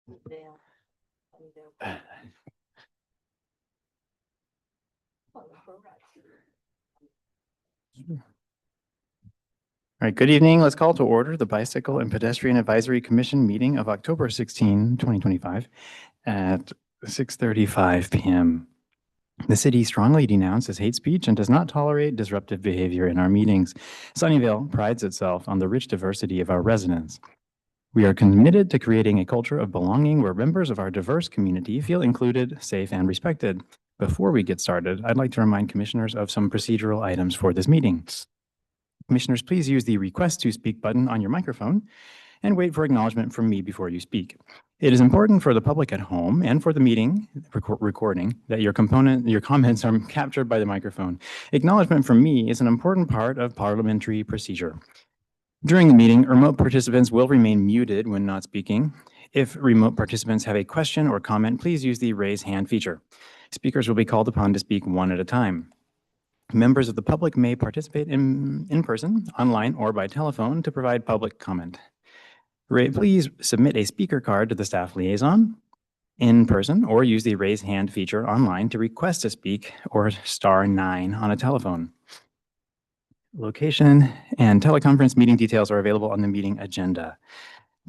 All right, good evening. Let's call to order the Bicycle and Pedestrian Advisory Commission meeting of October 16, 2025 at 6:35 p.m. The city strongly denounces hate speech and does not tolerate disruptive behavior in our meetings. Sunnyvale prides itself on the rich diversity of our residents. We are committed to creating a culture of belonging where members of our diverse community feel included, safe, and respected. Before we get started, I'd like to remind commissioners of some procedural items for this meeting. Commissioners, please use the Request to Speak button on your microphone and wait for acknowledgement from me before you speak. It is important for the public at home and for the meeting recording that your comments are captured by the microphone. Acknowledgement from me is an important part of parliamentary procedure. During the meeting, remote participants will remain muted when not speaking. If remote participants have a question or comment, please use the raise hand feature. Speakers will be called upon to speak one at a time. Members of the public may participate in person, online, or by telephone to provide public comment. Please submit a speaker card to the staff liaison in person or use the raise hand feature online to request to speak or *9 on a telephone. Location and teleconference meeting details are available on the meeting agenda.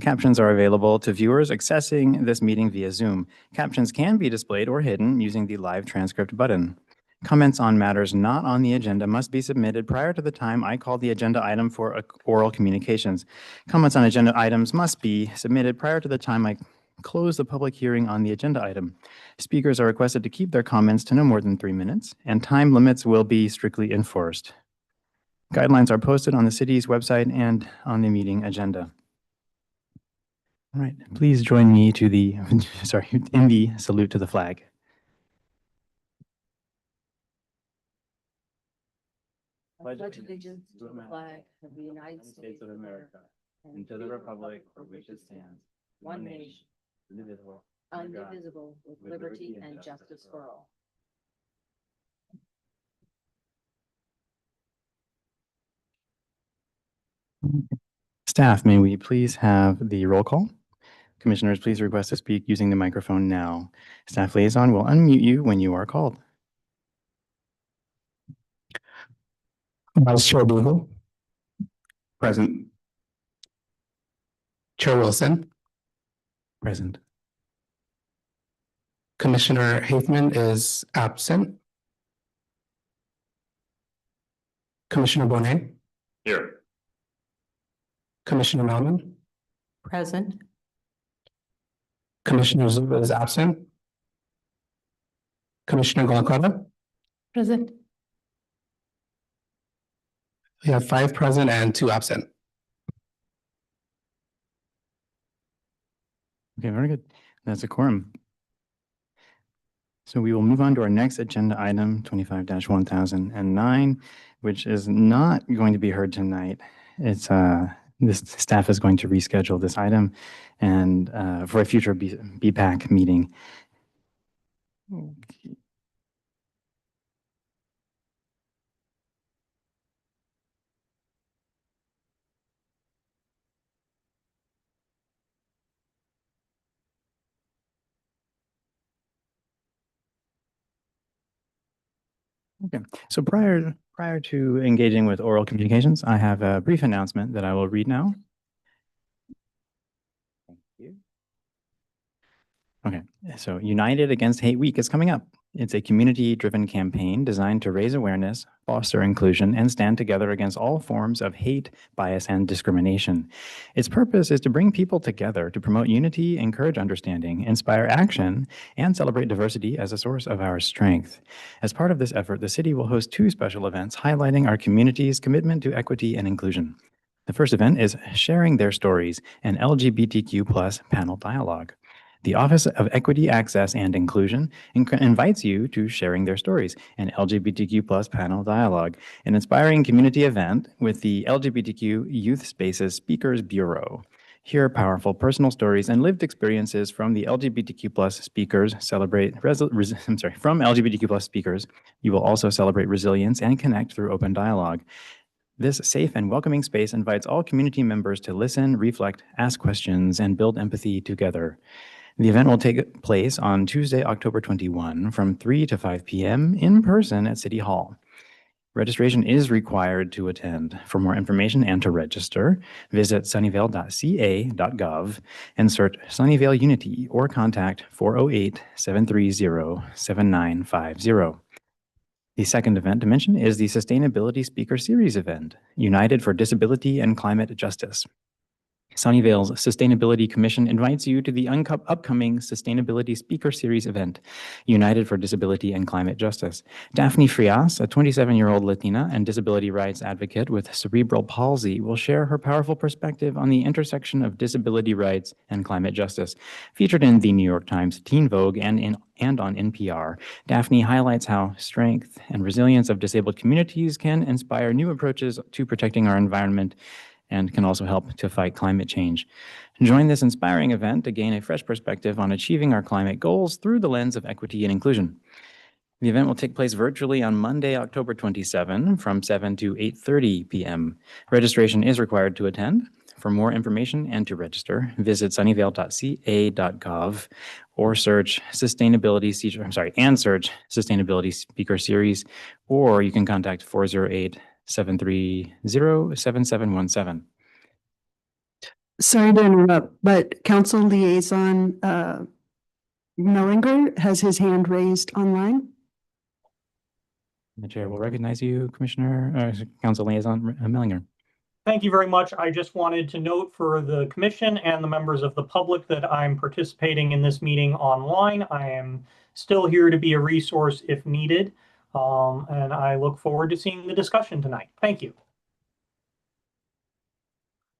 Captions are available to viewers accessing this meeting via Zoom. Captions can be displayed or hidden using the live transcript button. Comments on matters not on the agenda must be submitted prior to the time I call the agenda item for oral communications. Comments on agenda items must be submitted prior to the time I close the public hearing on the agenda item. Speakers are requested to keep their comments to no more than 3 minutes, and time limits will be strictly enforced. Guidelines are posted on the city's website and on the meeting agenda. All right, please join me to the, in the salute to the flag. Pledge allegiance to the flag of the United States of America and to the republic for which it stands, one nation, indivisible, with liberty and justice for all. Staff, may we please have the roll call? Commissioners, please request to speak using the microphone now. Staff liaison will unmute you when you are called. Vice Chair Beagle. Present. Chair Wilson. Present. Commissioner Haithman is absent. Commissioner Bonet. Here. Commissioner Melman. Present. Commissioner Zuba is absent. Commissioner Golakota. Present. We have 5 present and 2 absent. Okay, very good. That's a quorum. So we will move on to our next agenda item, 25-1009, which is not going to be heard tonight. It's this staff is going to reschedule this item and for a future BPAC meeting. Okay. Okay, so prior to engaging with oral communications, I have a brief announcement that I will read now. Thank you. Okay, so United Against Hate Week is coming up. It's a community-driven campaign designed to raise awareness, foster inclusion, and stand together against all forms of hate, bias, and discrimination. Its purpose is to bring people together to promote unity, encourage understanding, inspire action, and celebrate diversity as a source of our strength. As part of this effort, the city will host 2 special events highlighting our community's commitment to equity and inclusion. The first event is Sharing Their Stories, an LGBTQ+ panel dialogue. The Office of Equity, Access, and Inclusion invites you to Sharing Their Stories, an LGBTQ+ panel dialogue, an inspiring community event with the LGBTQ Youth Spaces Speakers Bureau. Hear powerful personal stories and lived experiences from the LGBTQ+ speakers. From LGBTQ+ speakers, you will also celebrate resilience and connect through open dialogue. This safe and welcoming space invites all community members to listen, reflect, ask questions, and build empathy together. The event will take place on Tuesday, October 21 from 3 to 5 p.m. in person at City Hall. Registration is required to attend. For more information and to register, visit sunnyvale.ca.gov and search Sunnyvale Unity or contact 408-730-7950. The second event to mention is the Sustainability Speaker Series event, United for Disability and Climate Justice. Sunnyvale's Sustainability Commission invites you to the upcoming Sustainability Speaker Series event, United for Disability and Climate Justice. Daphne Frias, a 27-year-old Latina and disability rights advocate with cerebral palsy, will share her powerful perspective on the intersection of disability rights and climate justice. Featured in the New York Times, Teen Vogue, and on NPR, Daphne highlights how strength and resilience of disabled communities can inspire new approaches to protecting our environment and can also help to fight climate change. Join this inspiring event to gain a fresh perspective on achieving our climate goals through the lens of equity and inclusion. The event will take place virtually on Monday, October 27 from 7 to 8:30 p.m. Registration is required to attend. For more information and to register, visit sunnyvale.ca.gov or search Sustainability Speaker Series, or you can contact 408-730-7717. Sorry to interrupt, but Council Liaison Mellinger has his hand raised online. The chair will recognize you, Council Liaison Mellinger. Thank you very much. I just wanted to note for the commission and the members of the public that I'm participating in this meeting online. I am still here to be a resource if needed, and I look forward to seeing the discussion tonight. Thank you.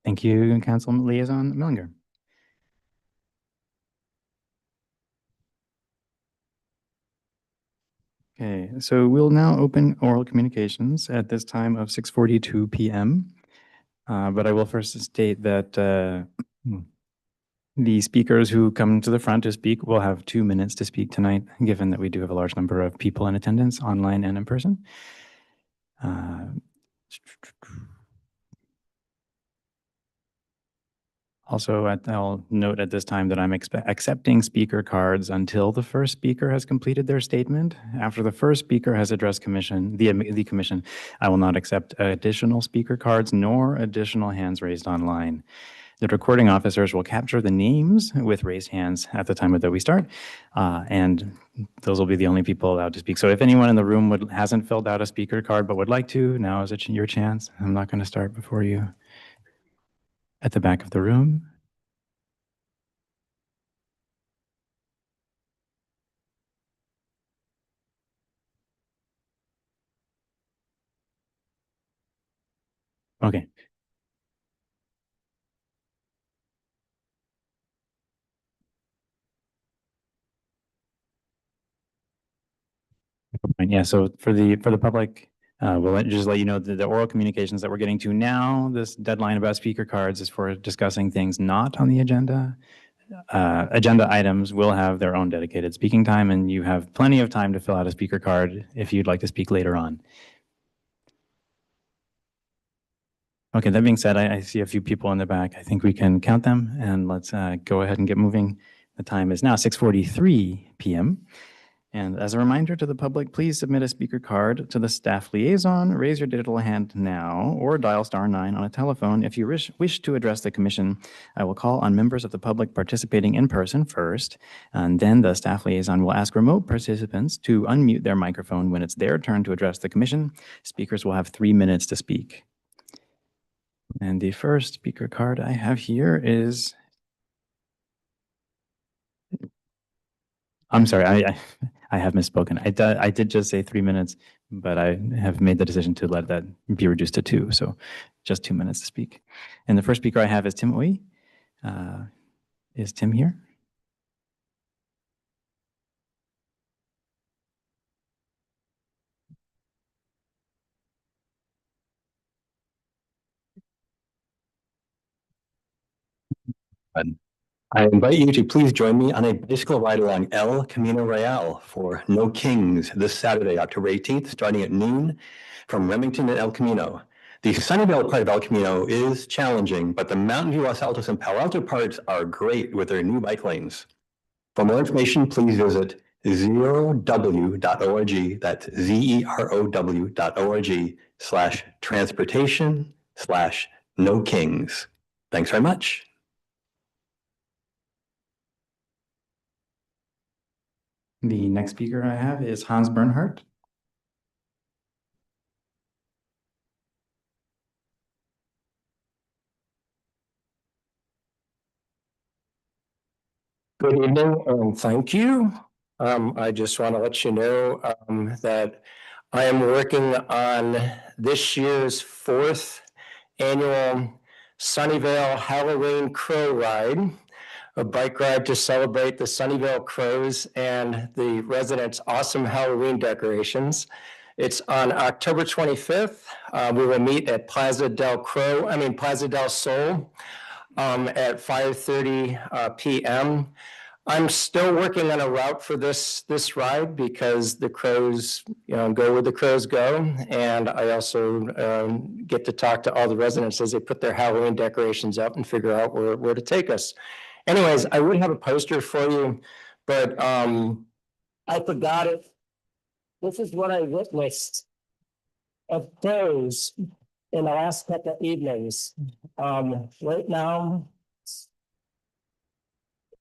Thank you, Council Liaison Mellinger. Okay, so we'll now open oral communications at this time of 6:42 p.m. But I will first state that the speakers who come to the front to speak will have 2 minutes to speak tonight, given that we do have a large number of people in attendance, online and in person. Also, I'll note at this time that I'm accepting speaker cards until the first speaker has completed their statement. After the first speaker has addressed the commission, I will not accept additional speaker cards nor additional hands raised online. The recording officers will capture the names with raised hands at the time that we start, and those will be the only people allowed to speak. So if anyone in the room hasn't filled out a speaker card but would like to, now is your chance. I'm not going to start before you. At the back of the room. Okay. Yeah, so for the public, we'll just let you know that the oral communications that we're getting to now, this deadline about speaker cards is for discussing things not on the agenda. Agenda items will have their own dedicated speaking time, and you have plenty of time to fill out a speaker card if you'd like to speak later on. Okay, that being said, I see a few people in the back. I think we can count them, and let's go ahead and get moving. The time is now 6:43 p.m. And as a reminder to the public, please submit a speaker card to the staff liaison, raise your digital hand now, or dial *9 on a telephone. If you wish to address the commission, I will call on members of the public participating in person first, and then the staff liaison will ask remote participants to unmute their microphone when it's their turn to address the commission. Speakers will have 3 minutes to speak. And the first speaker card I have here is... I'm sorry, I have misspoken. I did just say 3 minutes, but I have made the decision to let that be reduced to 2, so just 2 minutes to speak. And the first speaker I have is Tim Oye. Is Tim here? I invite you to please join me on a bicycle ride along El Camino Real for No Kings this Saturday, October 18th, starting at noon from Remington and El Camino. The Sunnyvale part of El Camino is challenging, but the Mountain View, Los Altos, and Palo Alto parts are great with their new bike lanes. For more information, please visit zerow.org. That's zerow.org/transportation/no kings. Thanks very much. The next speaker I have is Hans Bernhardt. Good evening, and thank you. I just want to let you know that I am working on this year's 4th annual Sunnyvale Halloween Crow Ride, a bike ride to celebrate the Sunnyvale Crows and the residents' awesome Halloween decorations. It's on October 25th. We will meet at Plaza del Sol at 5:30 p.m. I'm still working on a route for this ride because the crows, go where the crows go. And I also get to talk to all the residents as they put their Halloween decorations up and figure out where to take us. Anyways, I would have a poster for you, but I forgot it. This is what I witnessed of crows in the last couple of evenings. Right now,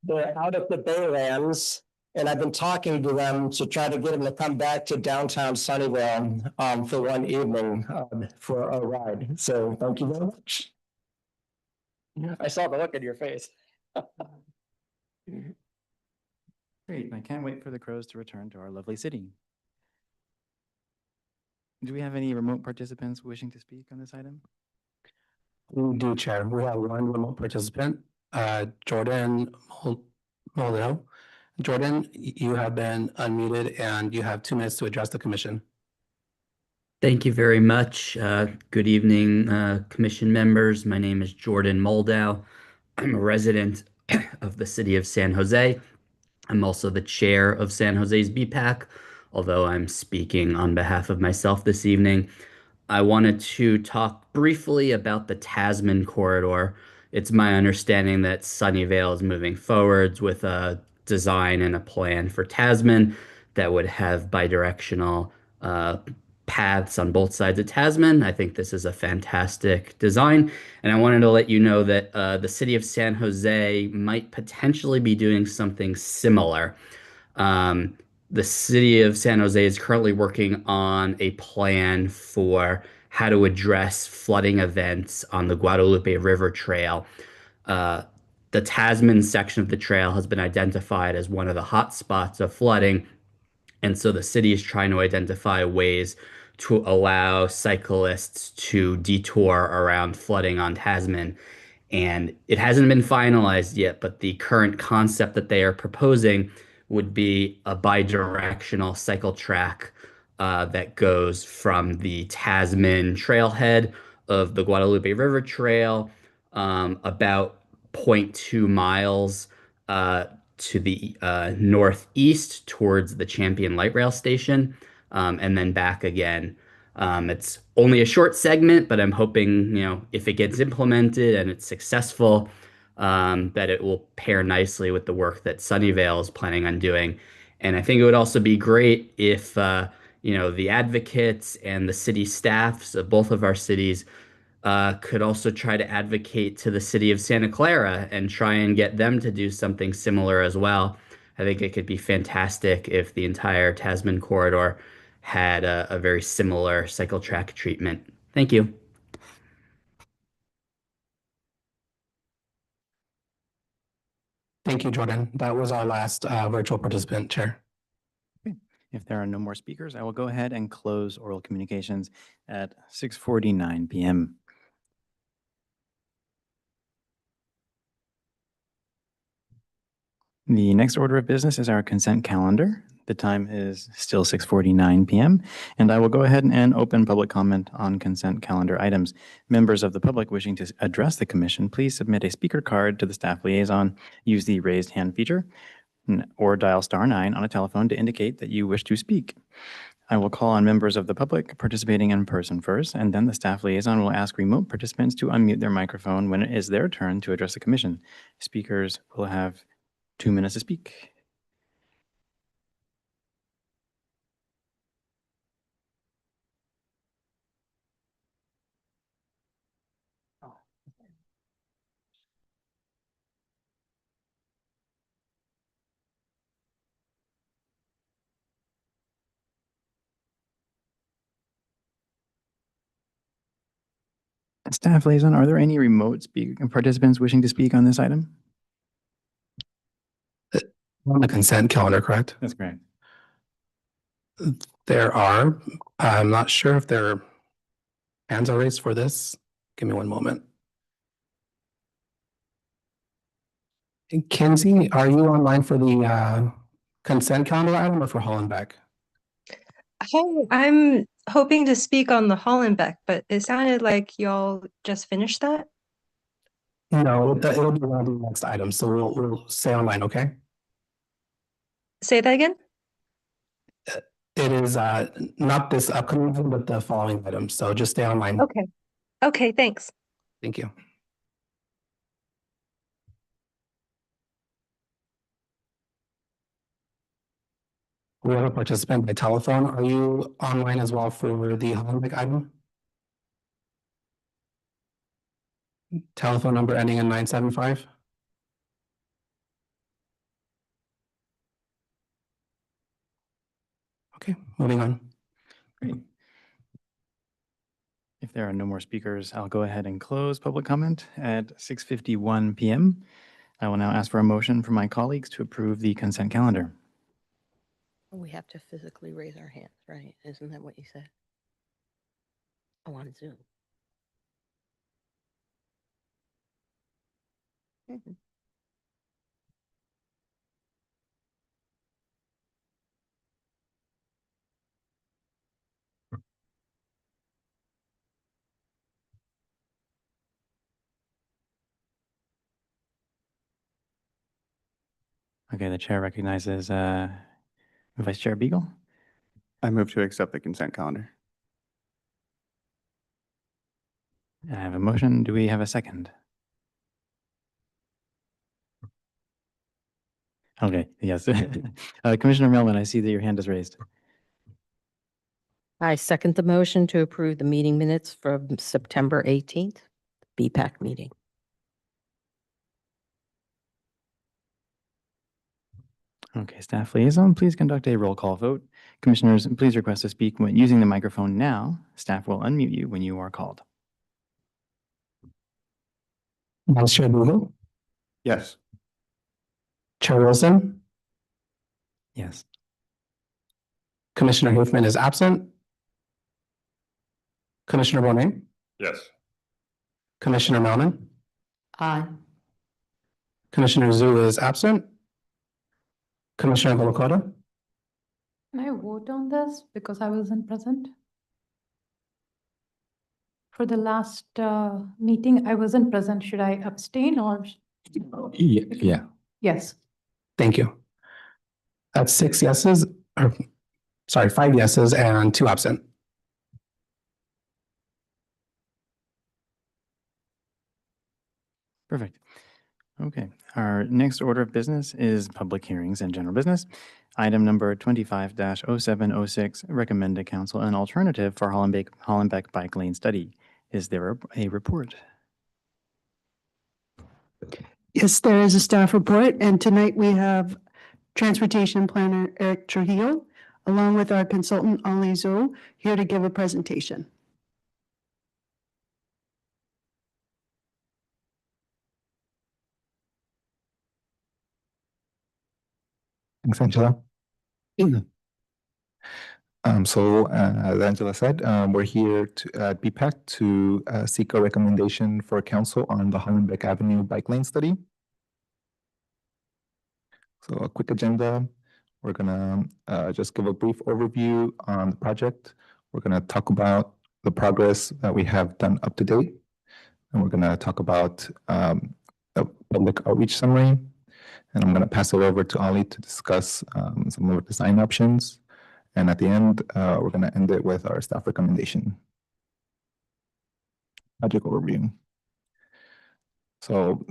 they're out of the Baylands, and I've been talking to them to try to get them to come back to downtown Sunnyvale for one evening for a ride. So thank you very much. I saw the look in your face. Great. I can't wait for the crows to return to our lovely city. Do we have any remote participants wishing to speak on this item? We do, Chair. We have one remote participant, Jordan Moldo. Jordan, you have been unmuted and you have 2 minutes to address the commission. Thank you very much. Good evening, commission members. My name is Jordan Moldow. I'm a resident of the city of San Jose. I'm also the chair of San Jose's BPAC, although I'm speaking on behalf of myself this evening. I wanted to talk briefly about the Tasman corridor. It's my understanding that Sunnyvale is moving forwards with a design and a plan for Tasman that would have bidirectional paths on both sides of Tasman. I think this is a fantastic design, and I wanted to let you know that the city of San Jose might potentially be doing something similar. The city of San Jose is currently working on a plan for how to address flooding events on the Guadalupe River Trail. The Tasman section of the trail has been identified as one of the hot spots of flooding, and so the city is trying to identify ways to allow cyclists to detour around flooding on Tasman. And it hasn't been finalized yet, but the current concept that they are proposing would be a bidirectional cycle track that goes from the Tasman trailhead of the Guadalupe River Trail about 0.2 miles to the northeast towards the Champion Light Rail Station, and then back again. It's only a short segment, but I'm hoping, if it gets implemented and it's successful, that it will pair nicely with the work that Sunnyvale is planning on doing. And I think it would also be great if, the advocates and the city staffs of both of our cities could also try to advocate to the city of Santa Clara and try and get them to do something similar as well. I think it could be fantastic if the entire Tasman corridor had a very similar cycle track treatment. Thank you. Thank you, Jordan. That was our last virtual participant, Chair. If there are no more speakers, I will go ahead and close oral communications at 6:49 p.m. The next order of business is our consent calendar. The time is still 6:49 p.m., and I will go ahead and open public comment on consent calendar items. Members of the public wishing to address the commission, please submit a speaker card to the staff liaison, use the raised hand feature, or dial *9 on a telephone to indicate that you wish to speak. I will call on members of the public participating in person first, and then the staff liaison will ask remote participants to unmute their microphone when it is their turn to address the commission. Speakers will have 2 minutes to speak. Staff liaison, are there any remote participants wishing to speak on this item? On the consent calendar, correct? That's correct. There are. I'm not sure if their hands are raised for this. Give me one moment. Kenzie, are you online for the consent calendar item or for Hollenbeck? Hi, I'm hoping to speak on the Hollenbeck, but it sounded like y'all just finished that. No, it'll be one of the next items, so we'll stay online, okay? Say that again? It is not this upcoming item, but the following item, so just stay online. Okay. Okay, thanks. Thank you. We have a participant by telephone. Are you online as well for the Hollenbeck item? Telephone number ending in 975. Okay, moving on. Great. If there are no more speakers, I'll go ahead and close public comment at 6:51 p.m. I will now ask for a motion from my colleagues to approve the consent calendar. We have to physically raise our hands, right? Isn't that what you said? Oh, on Zoom. Mhm. Okay, the chair recognizes Vice Chair Beagle. I move to accept the consent calendar. I have a motion. Do we have a second? Okay, yes. Commissioner Melvin, I see that your hand is raised. I second the motion to approve the meeting minutes from September 18th, BPAC meeting. Okay, staff liaison, please conduct a roll call vote. Commissioners, please request to speak when using the microphone now. Staff will unmute you when you are called. Vice Chair Beagle, Yes. Chair Wilson, Yes. Commissioner Huffman is absent. Commissioner Bonet, Yes. Commissioner Melman, Aye. Commissioner Zhu is absent. Commissioner Golokota, Can I vote on this because I wasn't present? For the last meeting, I wasn't present. Should I abstain or? Yeah. Yes. Thank you. That's 6 yeses, or sorry, 5 yeses and 2 absent. Perfect. Okay, our next order of business is public hearings and general business. Item number 25-0706, recommend to council an alternative for Hollenbeck bike lane study. Is there a report? Yes, there is a staff report, and tonight we have Transportation Planner Eric Trujillo, along with our consultant Ali Zhou, here to give a presentation. Thanks, Angela. As Angela said, we're here at BPAC to seek a recommendation for council on the Hollenbeck Avenue bike lane study. So a quick agenda. We're gonna just give a brief overview on the project. We're gonna talk about the progress that we have done up to date. And we're gonna talk about a public outreach summary. And I'm gonna pass it over to Ali to discuss some of the design options. And at the end, we're gonna end it with our staff recommendation. Project overview. So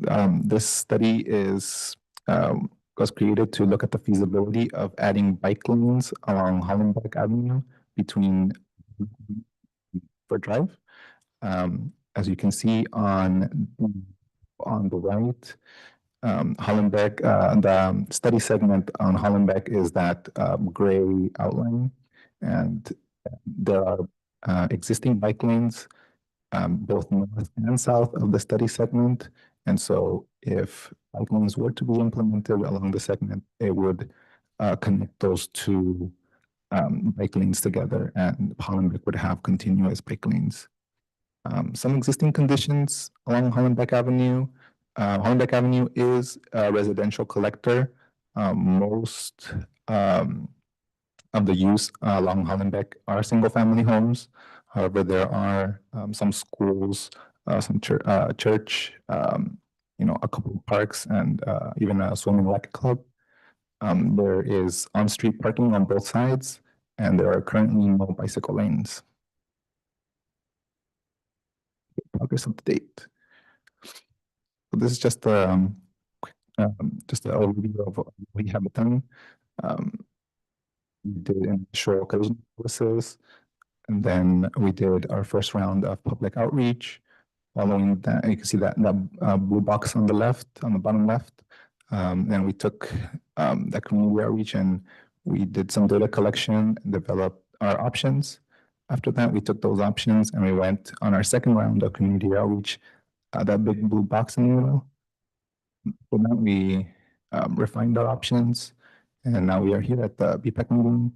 this study was created to look at the feasibility of adding bike lanes along Hollenbeck Avenue between Drive. As you can see on the right, Hollenbeck, the study segment on Hollenbeck is that gray outline, and there are existing bike lanes both north and south of the study segment. And so if bike lanes were to be implemented along the segment, it would connect those two bike lanes together, and Hollenbeck would have continuous bike lanes. Some existing conditions along Hollenbeck Avenue. Hollenbeck Avenue is a residential collector. Most of the use along Hollenbeck are single-family homes. However, there are some schools, some church, a couple of parks, and even a swimming racket club. There is on-street parking on both sides, and there are currently no bicycle lanes. Progress up to date. So this is just an overview of what we have done. We did initial collision analysis, and then we did our first round of public outreach. Following that, you can see that blue box on the left, on the bottom left. And we took that community outreach and we did some data collection and developed our options. After that, we took those options and we went on our second round of community outreach, that big blue box in the middle. So then we refined our options, and now we are here at the BPAC meeting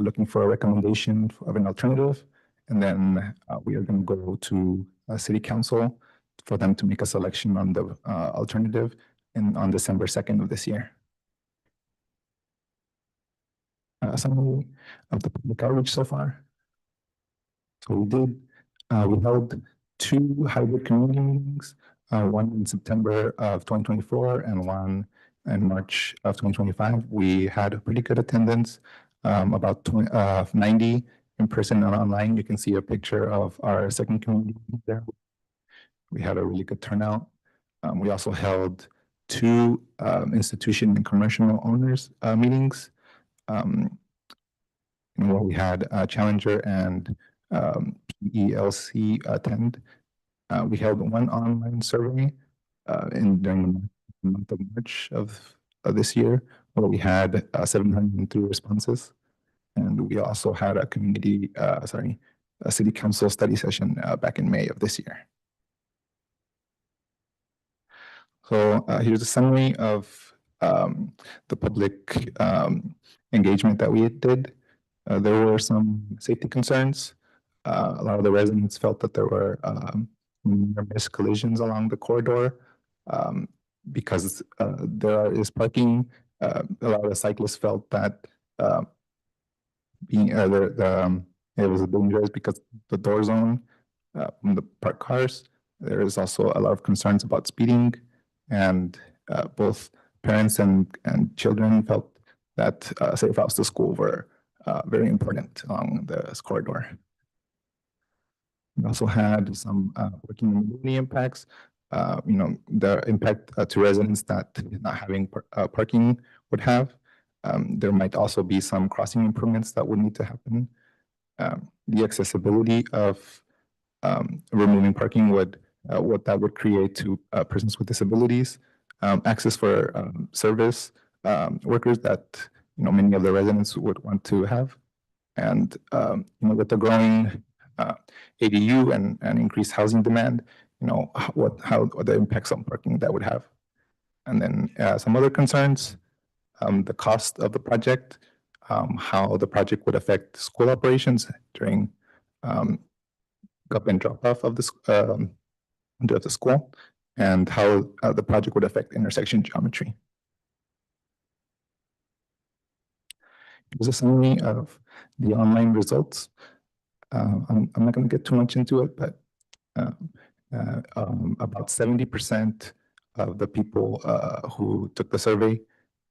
looking for a recommendation of an alternative. And then we are going to go to City Council for them to make a selection on the alternative on December 2nd of this year. Summary of the public outreach so far. So we held 2 hybrid community meetings, one in September of 2024 and one in March of 2025. We had a pretty good attendance, about 90 in person and online. You can see a picture of our second community meeting there. We had a really good turnout. We also held 2 institution and commercial owners meetings, where we had Challenger and PELC attend. We held 1 online survey during the month of March of this year, where we had 703 responses. And we also had a city council study session back in May of this year. So here's a summary of the public engagement that we did. There were some safety concerns. A lot of the residents felt that there were numerous collisions along the corridor because there is parking. A lot of the cyclists felt that it was dangerous because the door zone from the parked cars. There is also a lot of concerns about speeding, and both parents and children felt that safe routes to school were very important along this corridor. We also had some working mobility impacts. The impact to residents that not having parking would have. There might also be some crossing improvements that would need to happen. The accessibility of removing parking what that would create to persons with disabilities, access for service workers that many of the residents would want to have, and with the growing ADU and increased housing demand, how the impacts on parking that would have. And then some other concerns, the cost of the project, how the project would affect school operations during up and drop off of the school, and how the project would affect intersection geometry. Here's a summary of the online results. I'm not going to get too much into it, but about 70% of the people who took the survey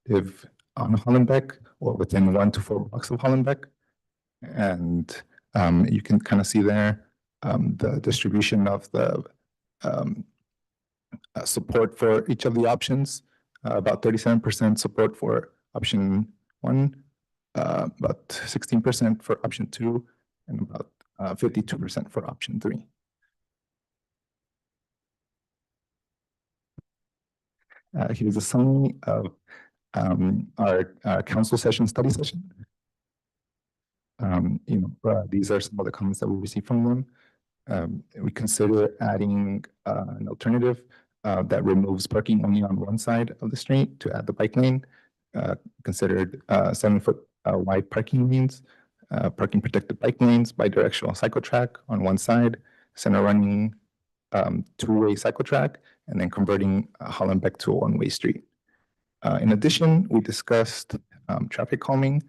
live on Hollenbeck or within 1 to 4 blocks of Hollenbeck. And you can kind of see there the distribution of the support for each of the options. About 37% support for option 1, about 16% for option 2, and about 52% for option 3. Here's a summary of our council session, study session. These are some of the comments that we received from them. we consider adding an alternative that removes parking only on one side of the street to add the bike lane. Considered 7-foot wide parking lanes, parking protected bike lanes, bidirectional cycle track on one side, center running two-way cycle track, and then converting Hollenbeck to a one-way street. In addition, we discussed traffic calming.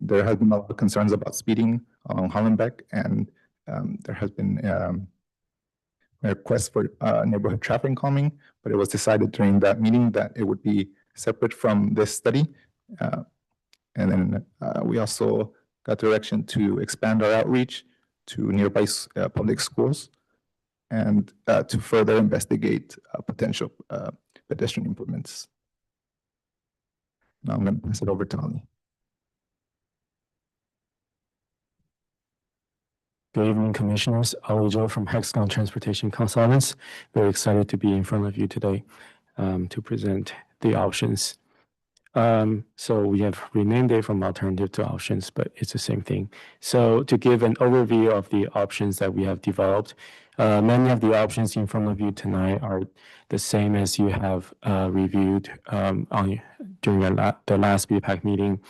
There has been a lot of concerns about speeding along Hollenbeck, and there has been a request for neighborhood traffic calming, but it was decided during that meeting that it would be separate from this study. And then we also got direction to expand our outreach to nearby public schools and to further investigate potential pedestrian improvements. Now I'm going to pass it over to Ali. Good evening, Commissioners. Ali Joe from Hexagon Transportation Consultants. Very excited to be in front of you today to present the options. So we have renamed it from alternative to options, but it's the same thing. So to give an overview of the options that we have developed, many of the options in front of you tonight are the same as you have reviewed during the last BPAC meeting.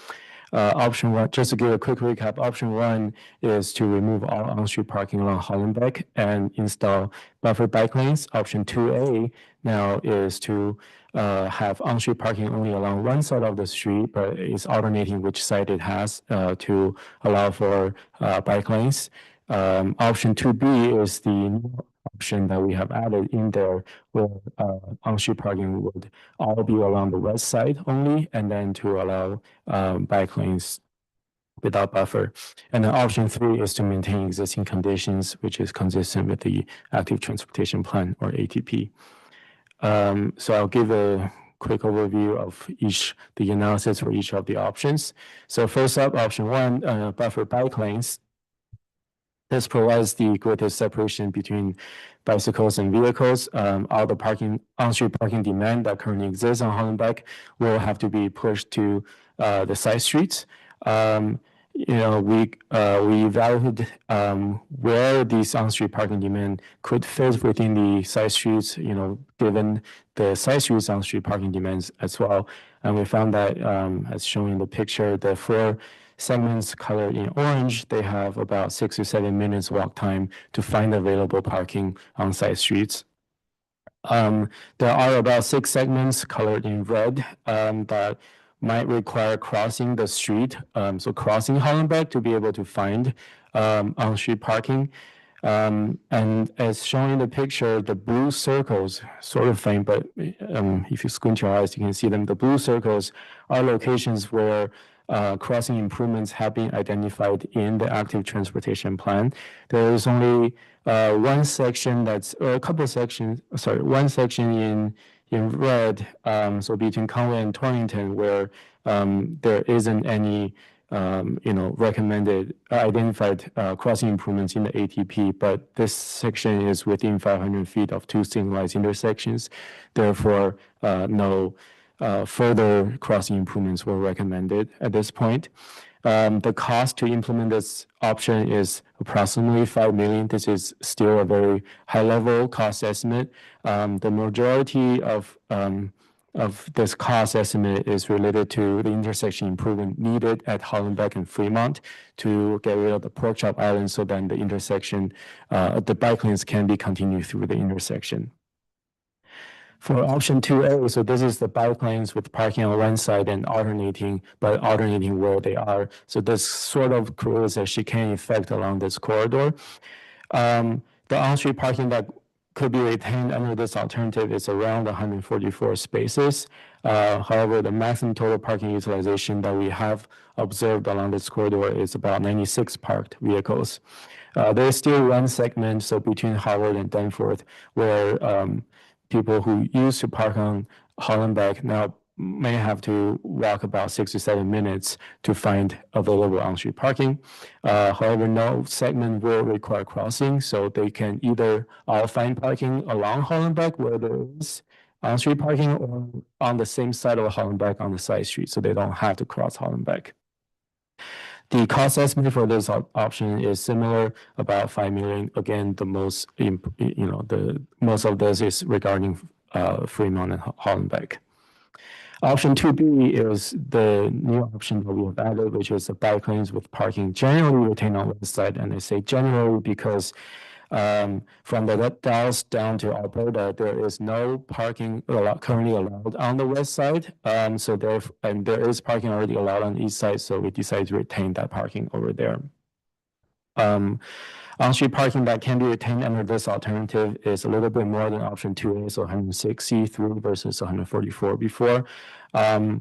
Option one, just to give a quick recap, option one is to remove all on-street parking along Hollenbeck and install buffer bike lanes. Option 2A now is to have on-street parking only along one side of the street, but it's alternating which side it has to allow for bike lanes. Option 2B is the new option that we have added in there, where on-street parking would all be along the west side only, and then to allow bike lanes without buffer. And then option 3 is to maintain existing conditions, which is consistent with the Active Transportation Plan, or ATP. So I'll give a quick overview of the analysis for each of the options. So first up, option 1, buffer bike lanes. This provides the greatest separation between bicycles and vehicles. All the on-street parking demand that currently exists on Hollenbeck will have to be pushed to the side streets. We evaluated where these on-street parking demand could fit within the side streets, given the side streets on-street parking demands as well. And we found that, as shown in the picture, the 4 segments colored in orange, they have about 6 to 7 minutes walk time to find available parking on side streets. There are about 6 segments colored in red that might require crossing the street, so crossing Hollenbeck to be able to find on-street parking. And as shown in the picture, the blue circles, sort of faint, but if you squint your eyes, you can see them. The blue circles are locations where crossing improvements have been identified in the Active Transportation Plan. There is only one section one section in red, so between Conway and Torrington, where there isn't any recommended identified crossing improvements in the ATP, but this section is within 500 feet of 2 signalized intersections. Therefore, no further crossing improvements were recommended at this point. The cost to implement this option is approximately $5 million. This is still a very high-level cost estimate. The majority of this cost estimate is related to the intersection improvement needed at Hollenbeck and Fremont to get rid of the pork chop island, so then the intersection, the bike lanes can be continued through the intersection. For option 2A, so this is the bike lanes with parking on one side and alternating where they are. So this sort of creates a chicane effect along this corridor. The on-street parking that could be retained under this alternative is around 144 spaces. However, the maximum total parking utilization that we have observed along this corridor is about 96 parked vehicles. There is still one segment, so between Howard and Danforth, where people who used to park on Hollenbeck now may have to walk about 6 to 7 minutes to find available on-street parking. However, no segment will require crossing, so they can either all find parking along Hollenbeck where there is on-street parking, or on the same side of Hollenbeck on the side street, so they don't have to cross Hollenbeck. The cost estimate for this option is similar, about 5 million. Again, the most, the most of this is regarding Fremont and Hollenbeck. Option 2B is the new option that we have added, which is the bike lanes with parking generally retained on west side. And I say generally because from the Dallas down to Alberta, there is no parking currently allowed on the west side. So there is parking already allowed on the east side. So we decided to retain that parking over there. On-street parking that can be retained under this alternative is a little bit more than option 2A, so 160 through versus 144 before. There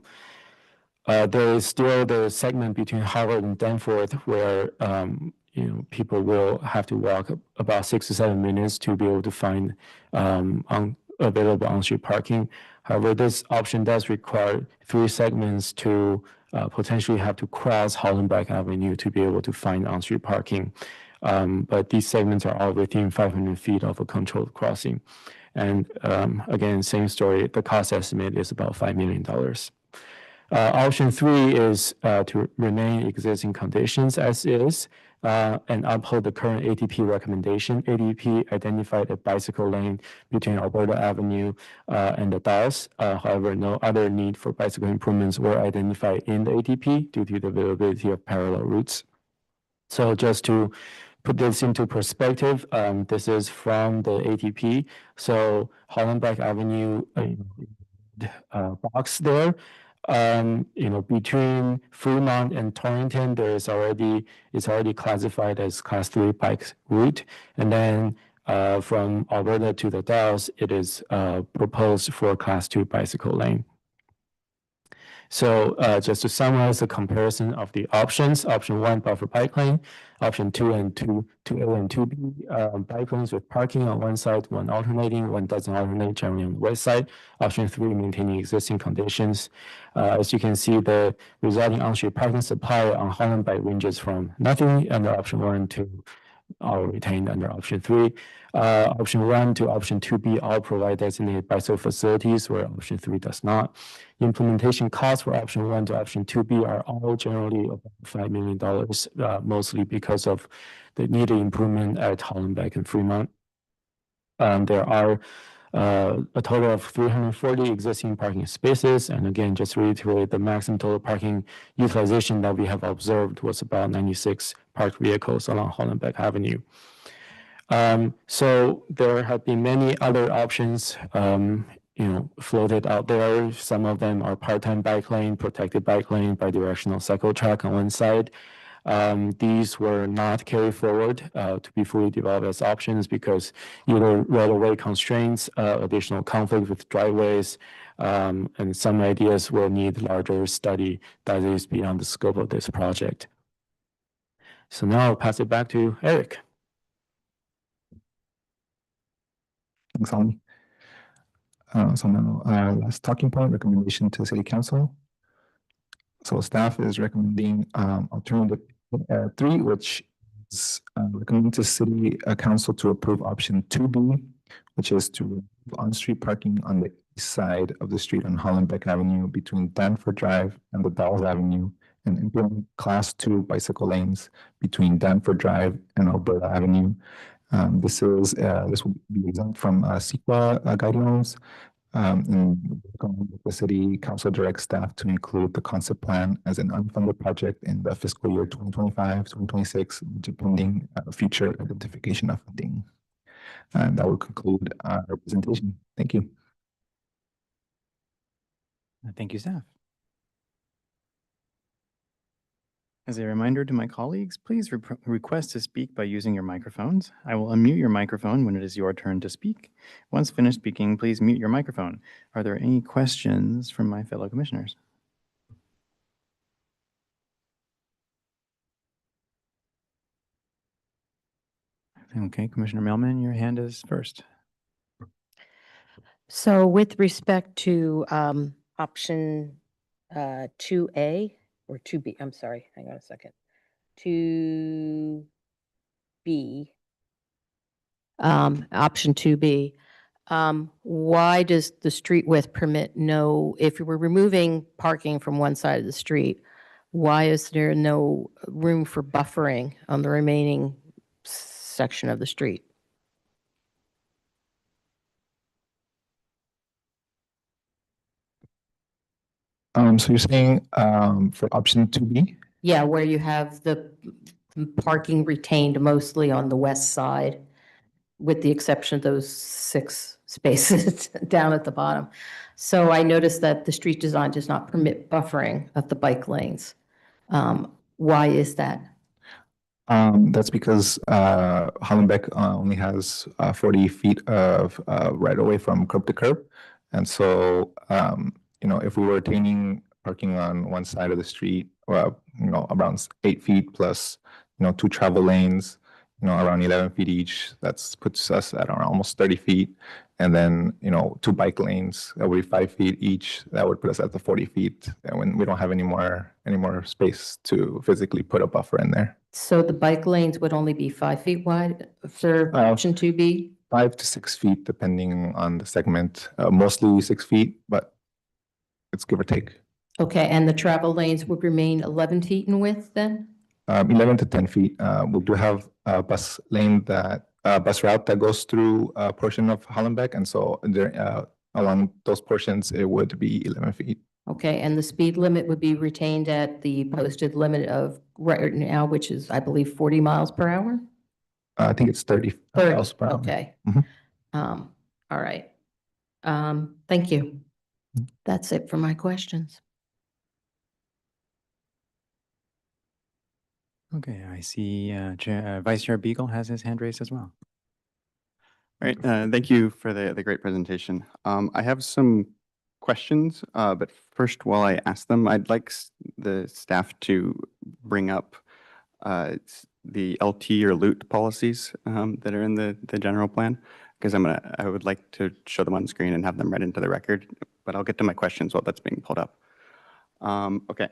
is still the segment between Harvard and Danforth where people will have to walk about 6 to 7 minutes to be able to find available on-street parking. However, this option does require 3 segments to potentially have to cross Hollenbeck Avenue to be able to find on-street parking. But these segments are all within 500 feet of a controlled crossing. And again, same story, the cost estimate is about $5 million. Option 3 is to remain existing conditions as is and uphold the current ATP recommendation. ATP identified a bicycle lane between Alberta Avenue and the Dalles. However, no other need for bicycle improvements were identified in the ATP due to the availability of parallel routes. So just to put this into perspective, this is from the ATP. So Hollenbeck Avenue box there. Between Fremont and Torrington, it's already classified as class 3 bike route. And then from Alberta to the Dalles, it is proposed for class 2 bicycle lane. So just to summarize the comparison of the options, option 1, buffer bike lane, option 2 and 2A and 2B, bike lanes with parking on one side, one alternating, one doesn't alternate, generally on the west side. Option 3, maintaining existing conditions. As you can see, the resulting on-street parking supply on Hollenbeck ranges from nothing under option 1 to all retained under option 3. Option 1 to option 2B all provide designated bicycle facilities where option 3 does not. Implementation costs for option 1 to option 2B are all generally about $5 million, mostly because of the needed improvement at Hollenbeck and Fremont. There are a total of 340 existing parking spaces. And again, just to reiterate, the maximum total parking utilization that we have observed was about 96 parked vehicles along Hollenbeck Avenue. So there have been many other options, floated out there. Some of them are part-time bike lane, protected bike lane, bidirectional cycle track on one side. These were not carried forward to be fully developed as options because either right-of-way constraints, additional conflict with driveways, and some ideas will need larger study that is beyond the scope of this project. So now I'll pass it back to Eric. Thanks, Ollie. So now, last talking point, recommendation to City Council. So staff is recommending alternative 3, which is recommending to City Council to approve option 2B, which is to remove on-street parking on the east side of the street on Hollenbeck Avenue between Danforth Drive and the Dalles Avenue, and implement class 2 bicycle lanes between Danforth Drive and Alberta Avenue. This will be exempt from CEQA guidelines. And the City Council directs staff to include the concept plan as an unfunded project in the fiscal year 2025, 2026, depending future identification of funding. And that will conclude our presentation. Thank you. Thank you, staff. As a reminder to my colleagues, please request to speak by using your microphones. I will unmute your microphone when it is your turn to speak. Once finished speaking, please mute your microphone. Are there any questions from my fellow commissioners? Okay, Commissioner Mailman, your hand is first. So with respect to option 2A or 2B, I'm sorry, hang on a second. 2B, option 2B, why does the street width permit if we're removing parking from one side of the street, why is there no room for buffering on the remaining section of the street? So you're saying, for option 2B? Yeah, where you have the parking retained mostly on the west side, with the exception of those 6 spaces down at the bottom. So I noticed that the street design does not permit buffering of the bike lanes. Why is that? That's because Hollenbeck only has 40 feet of right away from curb to curb. And so, if we were retaining parking on one side of the street, around 8 feet plus, 2 travel lanes, around 11 feet each, puts us at around almost 30 feet. And then, 2 bike lanes, that would be 5 feet each, that would put us at the 40 feet. And when we don't have any more space to physically put a buffer in there. So the bike lanes would only be 5 feet wide for option 2B? 5 to 6 feet, depending on the segment, mostly 6 feet, but it's give or take. Okay, and the travel lanes would remain 11 feet in width then? 11 to 10 feet. We do have a bus lane bus route that goes through a portion of Hollenbeck. And so there, along those portions, it would be 11 feet. Okay, and the speed limit would be retained at the posted limit of right now, which is, I believe, 40 miles per hour? I think it's 30 miles per hour. Okay. Mhm. All right. Thank you. That's it for my questions. Okay, I see Vice Chair Beagle has his hand raised as well. All right, thank you for the great presentation. I have some questions, but first, while I ask them, I'd like the staff to bring up the LT or loot policies that are in the general plan, because I would like to show them on screen and have them read into the record, but I'll get to my questions while that's being pulled up. Okay.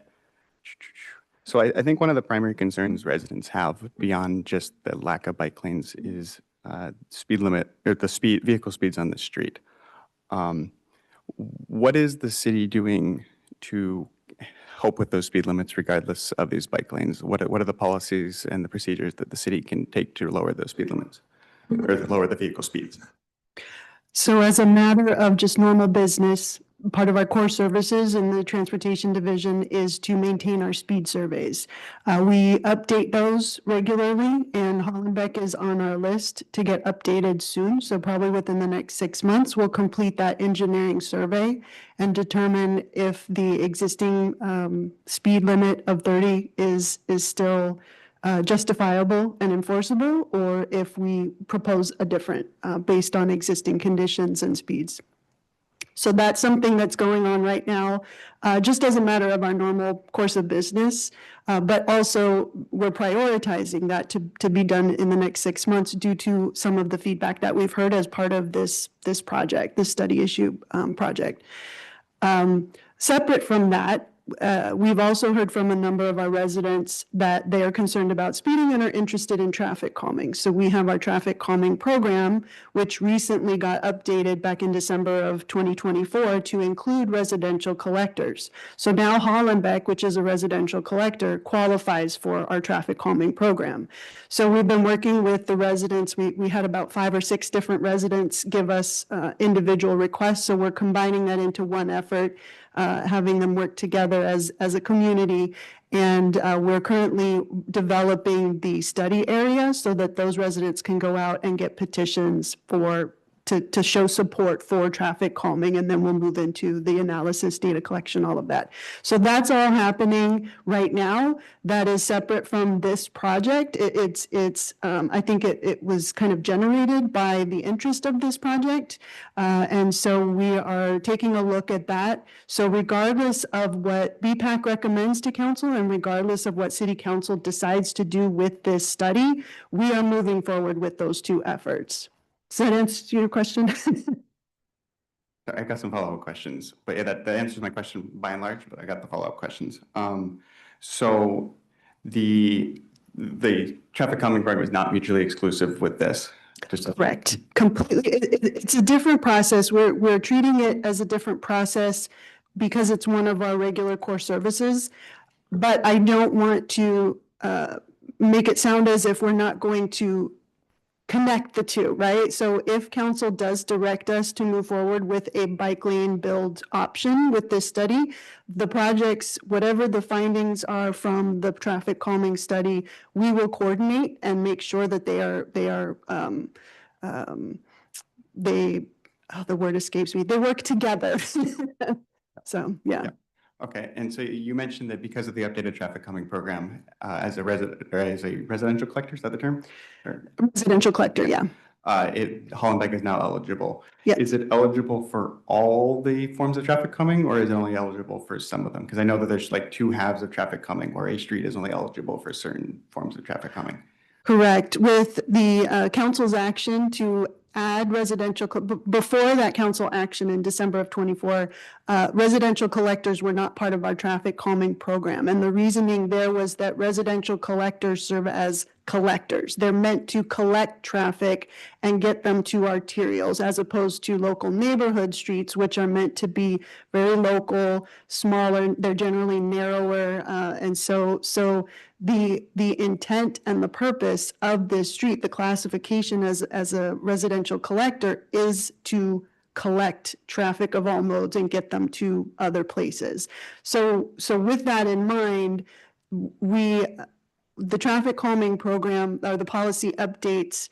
So I think one of the primary concerns residents have beyond just the lack of bike lanes is speed limit or vehicle speeds on the street. What is the city doing to help with those speed limits regardless of these bike lanes? What are the policies and the procedures that the city can take to lower those speed limits or lower the vehicle speeds? So as a matter of just normal business, part of our core services in the transportation division is to maintain our speed surveys. We update those regularly, and Hollenbeck is on our list to get updated soon. So probably within the next 6 months, we'll complete that engineering survey and determine if the existing speed limit of 30 is still justifiable and enforceable, or if we propose a different based on existing conditions and speeds. So that's something that's going on right now, just as a matter of our normal course of business. But also we're prioritizing that to be done in the next 6 months due to some of the feedback that we've heard as part of this project, this study issue project. Separate from that, we've also heard from a number of our residents that they are concerned about speeding and are interested in traffic calming. So we have our traffic calming program, which recently got updated back in December of 2024 to include residential collectors. So now Hollenbeck, which is a residential collector, qualifies for our traffic calming program. So we've been working with the residents. We had about 5 or 6 different residents give us individual requests. So we're combining that into one effort, having them work together as a community. And we're currently developing the study area so that those residents can go out and get petitions to show support for traffic calming, and then we'll move into the analysis, data collection, all of that. So that's all happening right now. That is separate from this project. I think it was kind of generated by the interest of this project. And so we are taking a look at that. So regardless of what BPAC recommends to council and regardless of what city council decides to do with this study, we are moving forward with those 2 efforts. Does that answer your question? I got some follow-up questions, but yeah, that answers my question by and large, but I got the follow-up questions. So the traffic calming program is not mutually exclusive with this? Correct. Completely. It's a different process. We're treating it as a different process because it's one of our regular core services. but I don't want to make it sound as if we're not going to connect the two, right? So if council does direct us to move forward with a bike lane build option with this study, the projects, whatever the findings are from the traffic calming study, we will coordinate and make sure that the word escapes me, they work together. So, yeah. Okay, and so you mentioned that because of the updated traffic calming program, as a residential collector, is that the term? Residential collector, yeah. Hollenbeck is now eligible. Yeah. Is it eligible for all the forms of traffic calming, or is it only eligible for some of them? Because I know that there's like two halves of traffic calming, where a street is only eligible for certain forms of traffic calming. Correct. With the council's action to add residential, before that council action in December of 24, residential collectors were not part of our traffic calming program. And the reasoning there was that residential collectors serve as collectors. They're meant to collect traffic and get them to arterials, as opposed to local neighborhood streets, which are meant to be very local, smaller, they're generally narrower. And so the intent and the purpose of this street, the classification as a residential collector, is to collect traffic of all modes and get them to other places. So with that in mind, the traffic calming program, or the policy updates,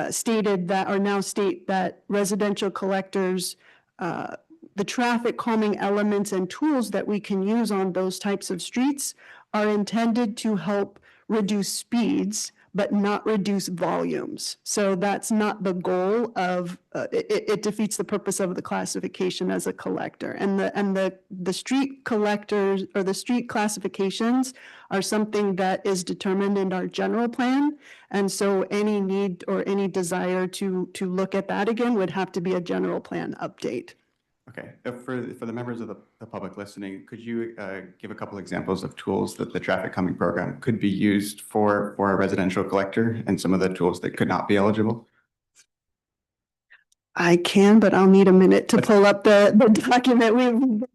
stated that, or now state that residential collectors, the traffic calming elements and tools that we can use on those types of streets are intended to help reduce speeds, but not reduce volumes. So that's not the goal of, it defeats the purpose of the classification as a collector. And the street collectors, or the street classifications, are something that is determined in our general plan. And so any need or any desire to look at that again would have to be a general plan update. Okay, for the members of the public listening, could you give a couple examples of tools that the traffic calming program could be used for a residential collector, and some of the tools that could not be eligible? I can, but I'll need a minute to pull up the document. We've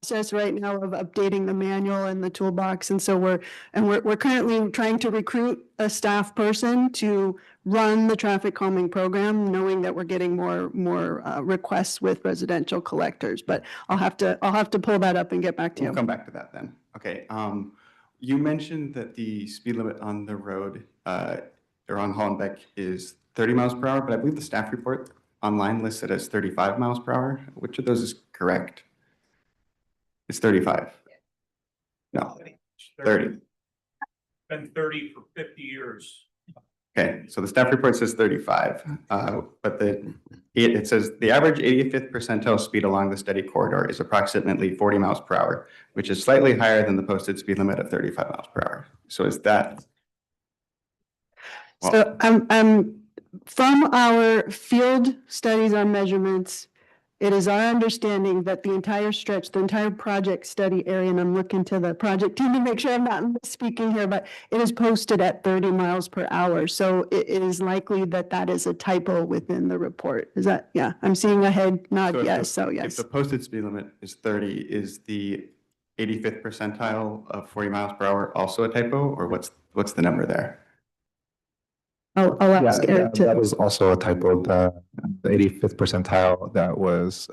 process right now of updating the manual and the toolbox. And so we're currently trying to recruit a staff person to run the traffic calming program, knowing that we're getting more requests with residential collectors. But I'll have to pull that up and get back to you. We'll come back to that then. Okay. You mentioned that the speed limit on the road or on Hollenbeck is 30 miles per hour, but I believe the staff report online lists it as 35 miles per hour. Which of those is correct? It's 35. No, 30. Been 30 for 50 years. Okay, so the staff report says 35, but it says the average 85th percentile speed along the study corridor is approximately 40 miles per hour, which is slightly higher than the posted speed limit of 35 miles per hour. So is that? Well, So I'm from our field studies on measurements, it is our understanding that the entire stretch, the entire project study area, and I'm looking to the project team to make sure I'm not speaking here, but it is posted at 30 miles per hour. So it is likely that that is a typo within the report. Is that, yeah, I'm seeing a head nod, yes, so If yes. the posted speed limit is 30, is the 85th percentile of 40 miles per hour also a typo, or what's the number there? I'll ask Eric That to, was also a typo. The 85th percentile that was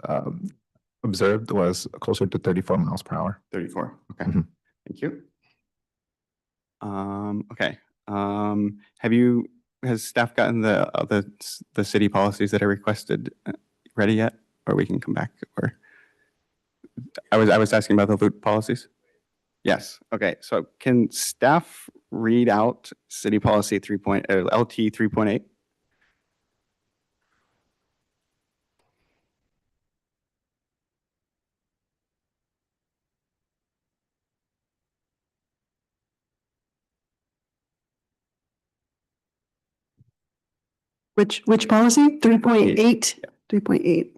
observed was closer to 34 miles per hour. 34, okay, Mhm. thank you. Okay, has staff gotten the city policies that I requested ready yet? Or we can come back, or? I was asking about the loot policies. Yes, okay, so can staff read out city policy LT 3.8? which policy? 3.8? 3.8.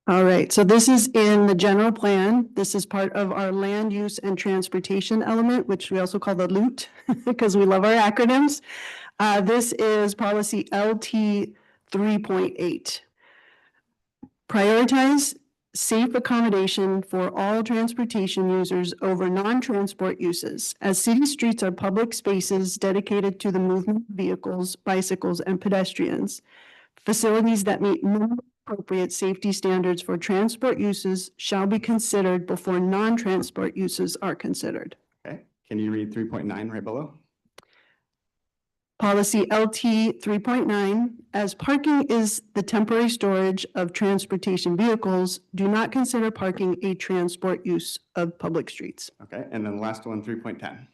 All right, so this is in the general plan. This is part of our land use and transportation element, which we also call the LUT, because we love our acronyms. This is policy LT 3.8. Prioritize safe accommodation for all transportation users over non-transport uses, as city streets are public spaces dedicated to the movement of vehicles, bicycles, and pedestrians. Facilities that meet minimum appropriate safety standards for transport uses shall be considered before non-transport uses are considered. Okay, can you read 3.9 right below? Policy LT 3.9, as parking is the temporary storage of transportation vehicles, do not consider parking a transport use of public streets. Okay, and then the last one, 3.10.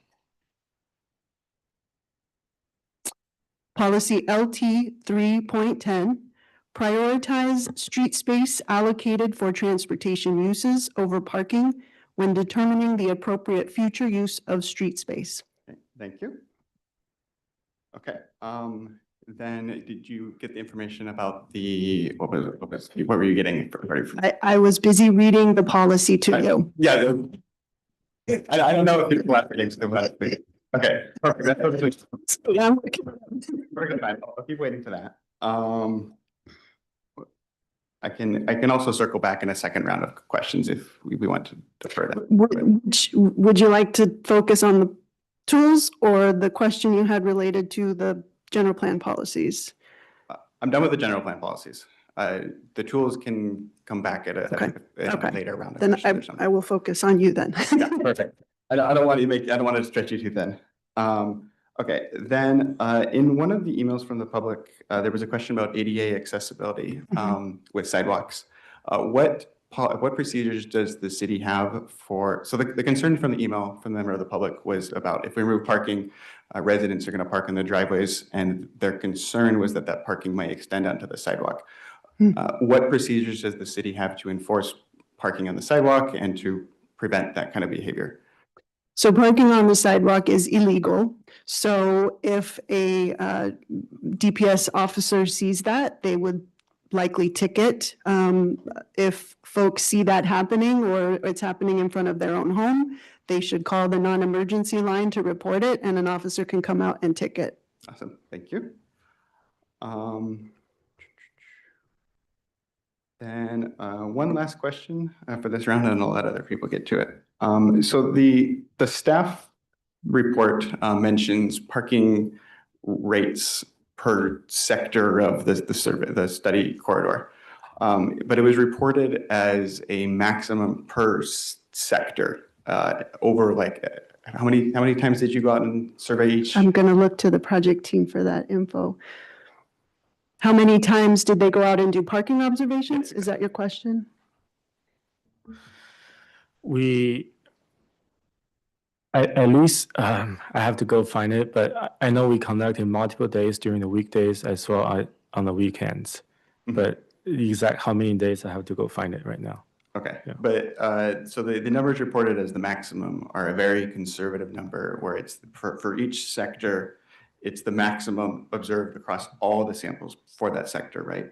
Policy LT 3.10, prioritize street space allocated for transportation uses over parking when determining the appropriate future use of street space. Okay, thank you. Okay, then did you get the information about the, what were you getting ready for? I was busy reading the policy to you. Yeah. I don't know if people are getting to the okay, perfect. That's totally. Yeah. We're gonna find, I'll keep waiting for that. I can also circle back in a second round of questions if we want to defer that. Would you like to focus on the tools or the question you had related to the general plan policies? I'm done with the general plan policies. The tools can come back at a later round. Then I will focus on you then. Yeah, perfect. I don't want to stretch you too thin. Okay, then in one of the emails from the public, there was a question about ADA accessibility with sidewalks. What procedures does the city have for, so the concern from the email from the member of the public was about if we remove parking, residents are going to park in the driveways, and their concern was that that parking might extend onto the sidewalk. What procedures does the city have to enforce parking on the sidewalk and to prevent that kind of behavior? So parking on the sidewalk is illegal. So if a DPS officer sees that, they would likely ticket. If folks see that happening or it's happening in front of their own home, they should call the non-emergency line to report it, and an officer can come out and ticket. Awesome, thank you. Then one last question for this round, and I'll let other people get to it. So the staff report mentions parking rates per sector of the survey, the study corridor, but it was reported as a maximum per sector. Over like how many times did you go out and survey each? I'm going to look to the project team for that info. How many times did they go out and do parking observations? Is that your question? At least I have to go find it, but I know we conducted multiple days during the weekdays as well on the weekends. But the exact how many days, I have to go find it right now. Okay, yeah. But so the numbers reported as the maximum are a very conservative number, where it's for each sector, it's the maximum observed across all the samples for that sector, right?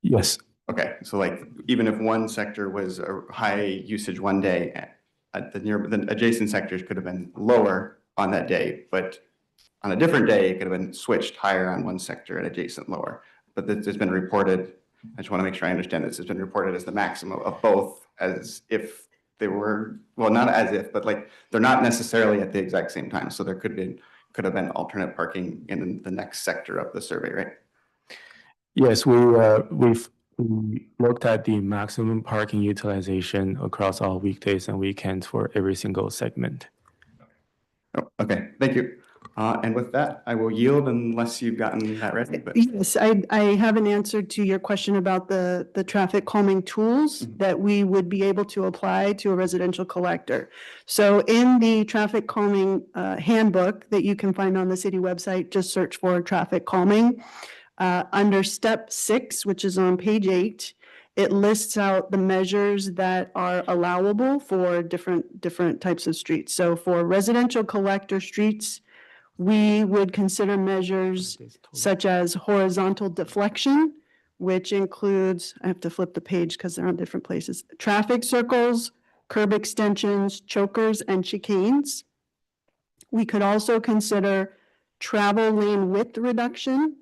Yes. Okay, so like even if one sector was a high usage one day, the adjacent sectors could have been lower on that day, but on a different day, it could have been switched higher on one sector and adjacent lower. But this has been reported, I just want to make sure I understand this, has been reported as the maximum of both, as if they were, well, not as if, but like they're not necessarily at the exact same time. So there could have been alternate parking in the next sector of the survey, right? Yes, we've looked at the maximum parking utilization across all weekdays and weekends for every single segment. Oh, okay, thank you. And with that, I will yield unless you've gotten that ready. But yes, I have an answer to your question about the traffic calming tools that we would be able to apply to a residential collector. So in the traffic calming handbook that you can find on the city website, just search for traffic calming. Under step 6, which is on page 8, it lists out the measures that are allowable for different types of streets. So for residential collector streets, we would consider measures such as horizontal deflection, which includes, I have to flip the page because they're on different places, traffic circles, curb extensions, chokers, and chicanes. We could also consider travel lane width reduction,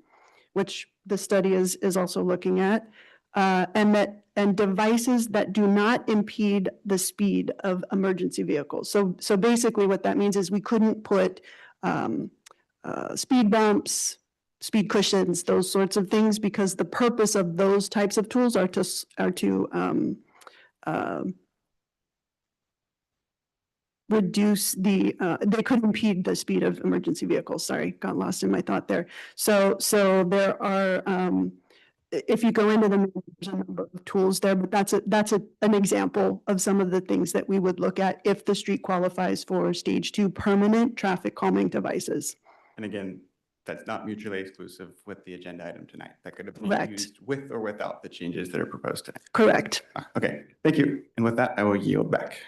which the study is also looking at. And devices that do not impede the speed of emergency vehicles. So basically what that means is we couldn't put speed bumps, speed cushions, those sorts of things, because the purpose of those types of tools are to reduce they could impede the speed of emergency vehicles. Sorry, got lost in my thought there. So there are, if you go into them, there's a number of tools there, but that's an example of some of the things that we would look at if the street qualifies for stage 2 permanent traffic calming devices. And again, that's not mutually exclusive with the agenda item tonight. That could have been Correct. used with or without the changes that are proposed today. Correct. Okay, thank you. And with that, I will yield back.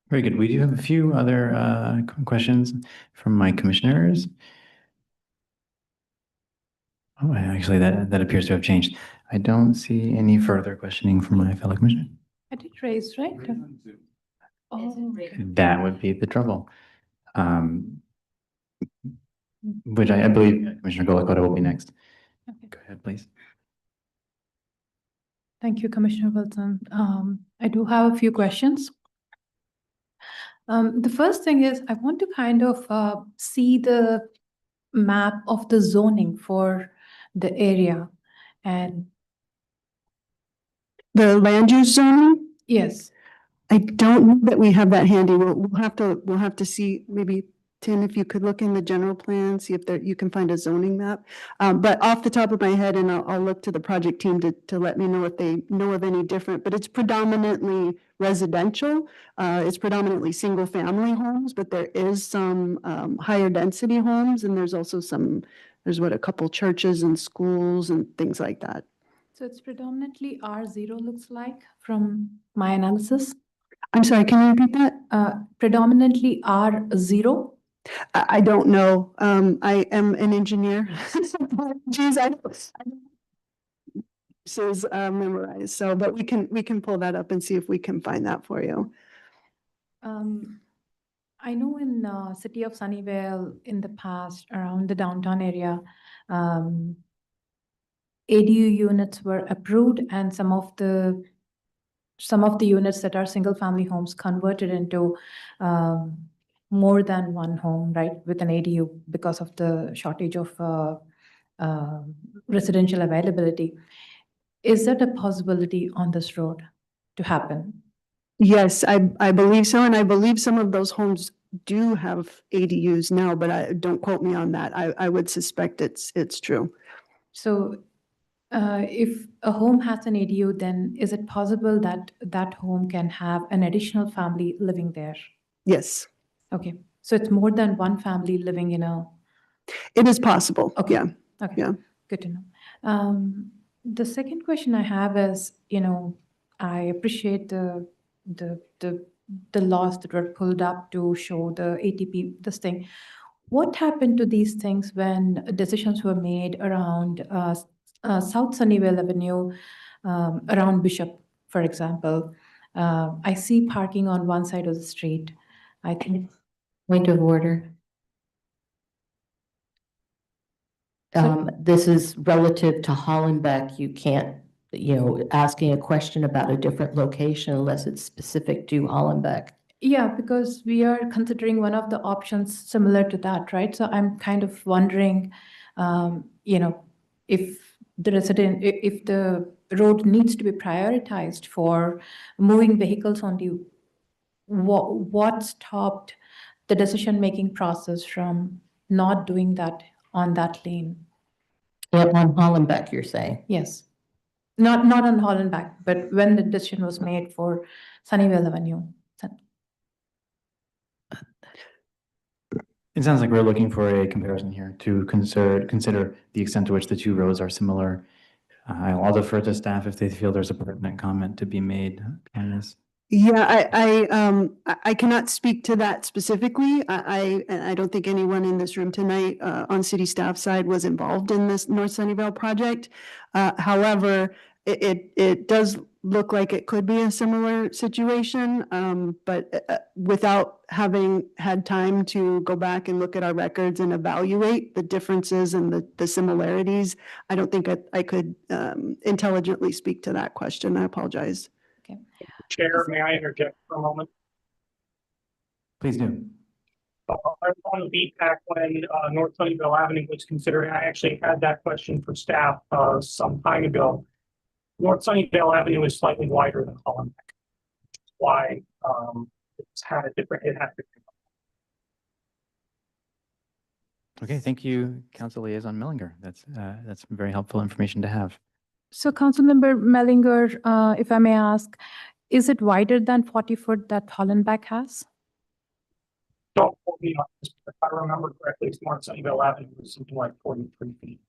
Very good. We do have a few other questions from my commissioners. Oh, actually, that appears to have changed. I don't see any further questioning from my fellow commissioners. I did raise, right? Oh, That would be the trouble. Which I believe Commissioner Golakota will be next. okay. Go ahead, please. Thank you, Commissioner Wilson. I do have a few questions. The first thing is I want to kind of see the map of the zoning for the area. And The land use zoning, yes, I don't know that we have that handy. We'll have to see, maybe Tim, if you could look in the general plan, see if you can find a zoning map. But off the top of my head, and I'll look to the project team to let me know if they know of any different, but it's predominantly residential. It's predominantly single family homes, but there is some higher density homes, and there's also there's a couple churches and schools and things like that. so it's predominantly R0 looks like from my analysis. I'm sorry, can you repeat that? Predominantly R0. I don't know. I am an engineer. Apologies, I don't. This is memorized, so, but we can pull that up and see if we can find that for you. I know in city of Sunnyvale in the past around the downtown area, ADU units were approved and some of the units that are single family homes converted into more than one home, right, with an ADU because of the shortage of residential availability. Is that a possibility on this road to happen? Yes, I believe so, and I believe some of those homes do have ADUs now, but don't quote me on that. I would suspect it's true. So if a home has an ADU, then is it possible that that home can have an additional family living there? Yes, Okay, so it's more than one family living in a. it is possible. Okay. Yeah. Okay. Yeah. Good to know. The second question I have is, I appreciate the laws that were pulled up to show the ATP, this thing. What happened to these things when decisions were made around South Sunnyvale Avenue, around Bishop, for example? I see parking on one side of the street. I think. Point of order. This is relative to Hollenbeck. You can't, asking a question about a different location unless it's specific to Hollenbeck. Yeah, because we are considering one of the options similar to that, right? So I'm kind of wondering, if if the road needs to be prioritized for moving vehicles onto, what stopped the decision-making process from not doing that on that lane? Yeah, on Hollenbeck, you're saying? Yes. Not on Hollenbeck, but when the decision was made for Sunnyvale Avenue. It sounds like we're looking for a comparison here to consider the extent to which the two roads are similar. I'll defer to staff if they feel there's a pertinent comment to be made on this. Yeah, I cannot speak to that specifically. I don't think anyone in this room tonight on city staff side was involved in this North Sunnyvale project. However, it does look like it could be a similar situation, but without having had time to go back and look at our records and evaluate the differences and the similarities, I don't think I could intelligently speak to that question. I apologize. Chair, may I interject for a moment? Please do. I want to beat back when North Sunnyvale Avenue was considered. I actually had that question for staff some time ago. North Sunnyvale Avenue is slightly wider than Hollenbeck. Why it's had a different, it had different. Okay, thank you, Council Liaison Mellinger. That's very helpful information to have. So Councilmember Mellinger, if I may ask, is it wider than 40 foot that Hollenbeck has? Don't quote me on this, but if I remember correctly, it's North Sunnyvale Avenue was something like 43 feet.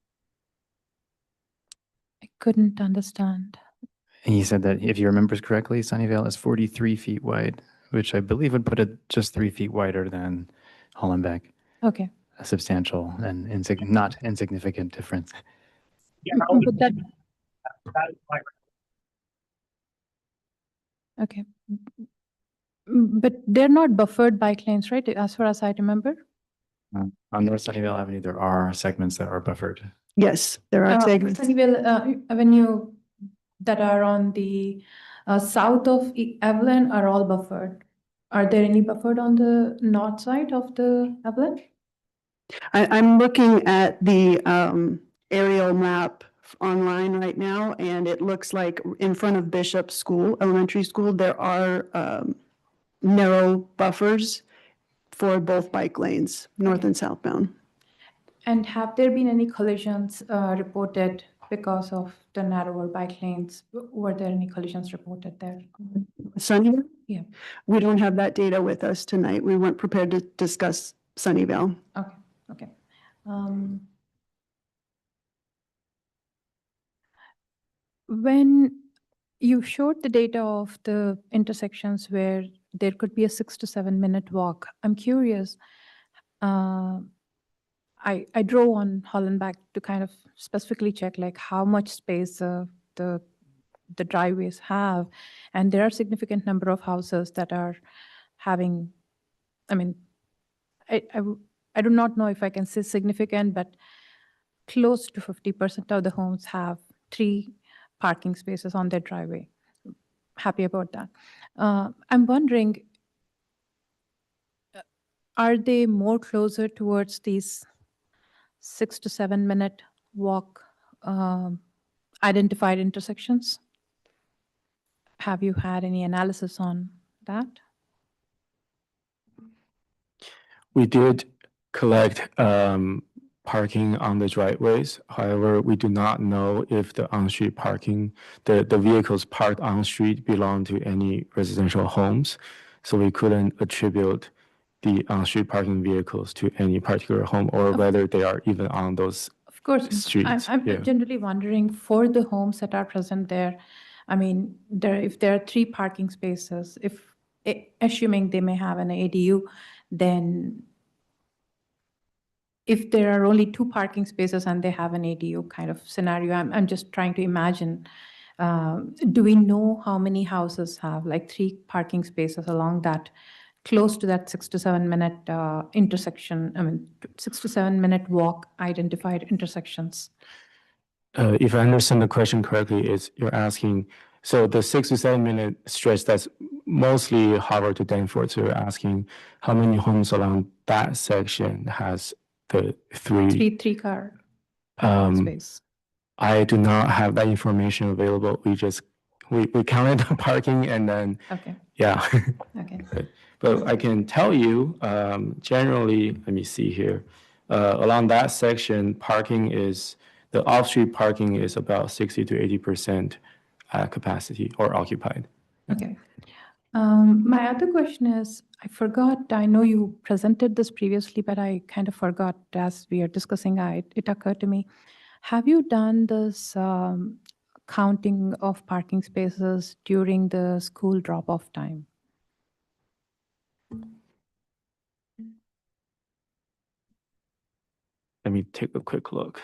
I couldn't understand. And he said that if he remembers correctly, Sunnyvale is 43 feet wide, which I believe would put it just 3 feet wider than Hollenbeck. Okay. A substantial and not insignificant difference. Yeah, But that is my okay. But they're not buffered bike lanes, right? As far as I remember. On North Sunnyvale Avenue, there are segments that are buffered. Yes, there are segments. Sunnyvale Avenue that are on the south of Evelyn are all buffered. Are there any buffered on the north side of the Evelyn? I'm looking at the aerial map online right now, and it looks like in front of Bishop School, Elementary School, there are narrow buffers for both bike lanes, north and southbound. And have there been any collisions reported because of the narrower bike lanes? Were there any collisions reported there? Sunnyvale? Yeah. We don't have that data with us tonight. We weren't prepared to discuss Sunnyvale. Okay, okay. When you showed the data of the intersections where there could be a 6 to 7 minute walk, I'm curious. I drove on Hollenbeck to kind of specifically check like how much space the driveways have, and there are significant number of houses that are having. I mean, I do not know if I can say significant, but close to 50% of the homes have 3 parking spaces on their driveway. Happy about that. I'm wondering, are they more closer towards these 6 to 7 minute walk identified intersections? Have you had any analysis on that? We did collect parking on the driveways. However, we do not know if the on-street parking, the vehicles parked on-street belong to any residential homes. So we couldn't attribute the on-street parking vehicles to any particular home or whether they are even on those Of course, streets. I'm Yeah. generally wondering for the homes that are present there, I mean, if there are 3 parking spaces, assuming they may have an ADU, then if there are only 2 parking spaces and they have an ADU kind of scenario, I'm just trying to imagine, do we know how many houses have like 3 parking spaces along that, close to that 6 to 7 minute intersection, I mean, 6 to 7 minute walk identified intersections? If I understand the question correctly, you're asking, so the 6 to 7 minute stretch that's mostly Harvard to Danforth, so you're asking how many homes along that section has the 3 car space. I do not have that information available. We counted the parking and then, Okay. yeah. Okay. But I can tell you, generally, let me see here. Along that section, the off-street parking is about 60 to 80% capacity or occupied. Okay. My other question is, I forgot, I know you presented this previously, but I kind of forgot as we are discussing, it occurred to me. Have you done this counting of parking spaces during the school drop-off time? Let me take a quick look.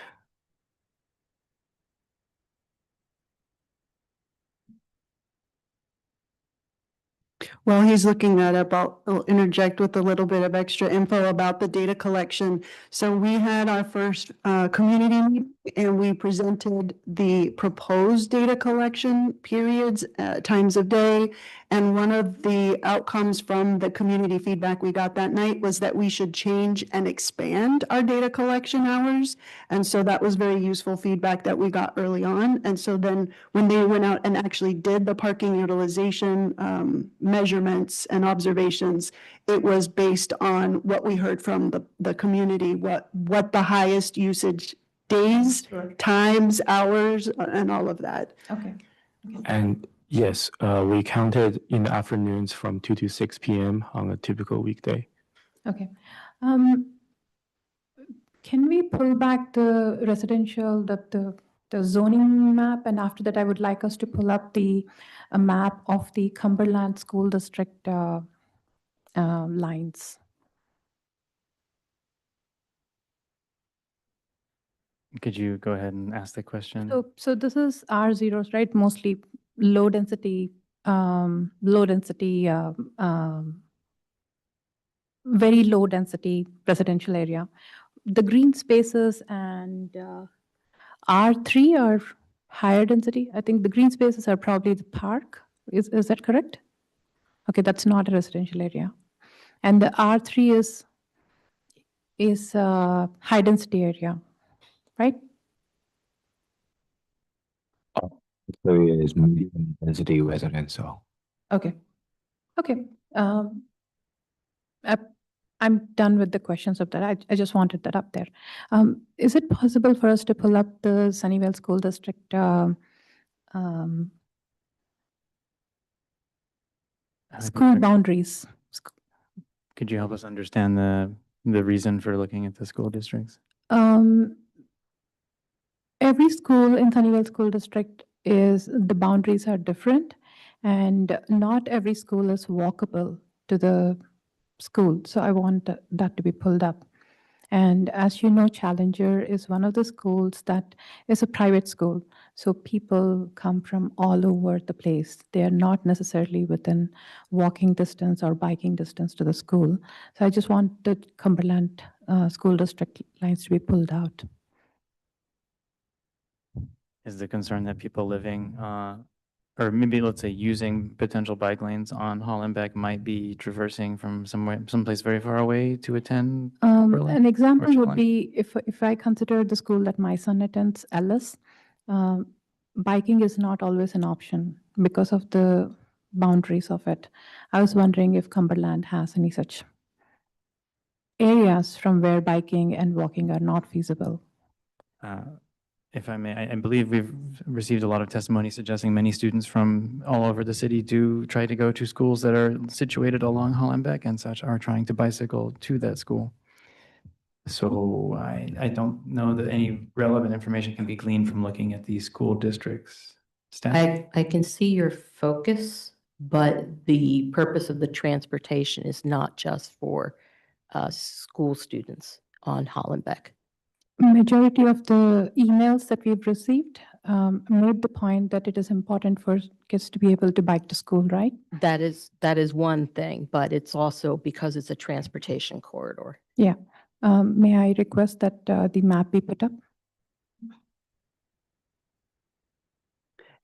While he's looking that up, I'll interject with a little bit of extra info about the data collection. So we had our first community meeting and we presented the proposed data collection periods, times of day. And one of the outcomes from the community feedback we got that night was that we should change and expand our data collection hours. And so that was very useful feedback that we got early on. And so then when they went out and actually did the parking utilization measurements and observations, it was based on what we heard from the community, what the highest usage days, times, hours, and all of that. Okay. And yes, we counted in the afternoons from 2 to 6 p.m. on a typical weekday. Okay. Can we pull back the residential, the zoning map? And after that, I would like us to pull up the map of the Cumberland School District lines. Could you go ahead and ask the question? So this is R0s, right? Mostly low density, very low density residential area. The green spaces and R3 are higher density. I think the green spaces are probably the park. Is that correct? Okay, that's not a residential area. And the R3 is a high density area, right? Area is medium density residential. Okay. Okay. I'm done with the questions of that. I just wanted that up there. Is it possible for us to pull up the Sunnyvale School District school boundaries? Could you help us understand the reason for looking at the school districts? Every school in Sunnyvale School District the boundaries are different, and not every school is walkable to the school. So I want that to be pulled up. And as you know, Challenger is one of the schools that is a private school. So people come from all over the place. They are not necessarily within walking distance or biking distance to the school. So I just want the Cumberland School District lines to be pulled out. Is the concern that people living, or maybe let's say using potential bike lanes on Hollenbeck might be traversing from someplace very far away to attend? An example would challenge? be if I consider the school that my son attends, Ellis, biking is not always an option because of the boundaries of it. I was wondering if Cumberland has any such areas from where biking and walking are not feasible. If I may, I believe we've received a lot of testimony suggesting many students from all over the city do try to go to schools that are situated along Hollenbeck and such are trying to bicycle to that school. So I don't know that any relevant information can be gleaned from looking at these school districts. Staff? I can see your focus, but the purpose of the transportation is not just for school students on Hollenbeck. Majority of the emails that we've received made the point that it is important for kids to be able to bike to school, right? That is one thing, but it's also because it's a transportation corridor. Yeah. May I request that the map be put up?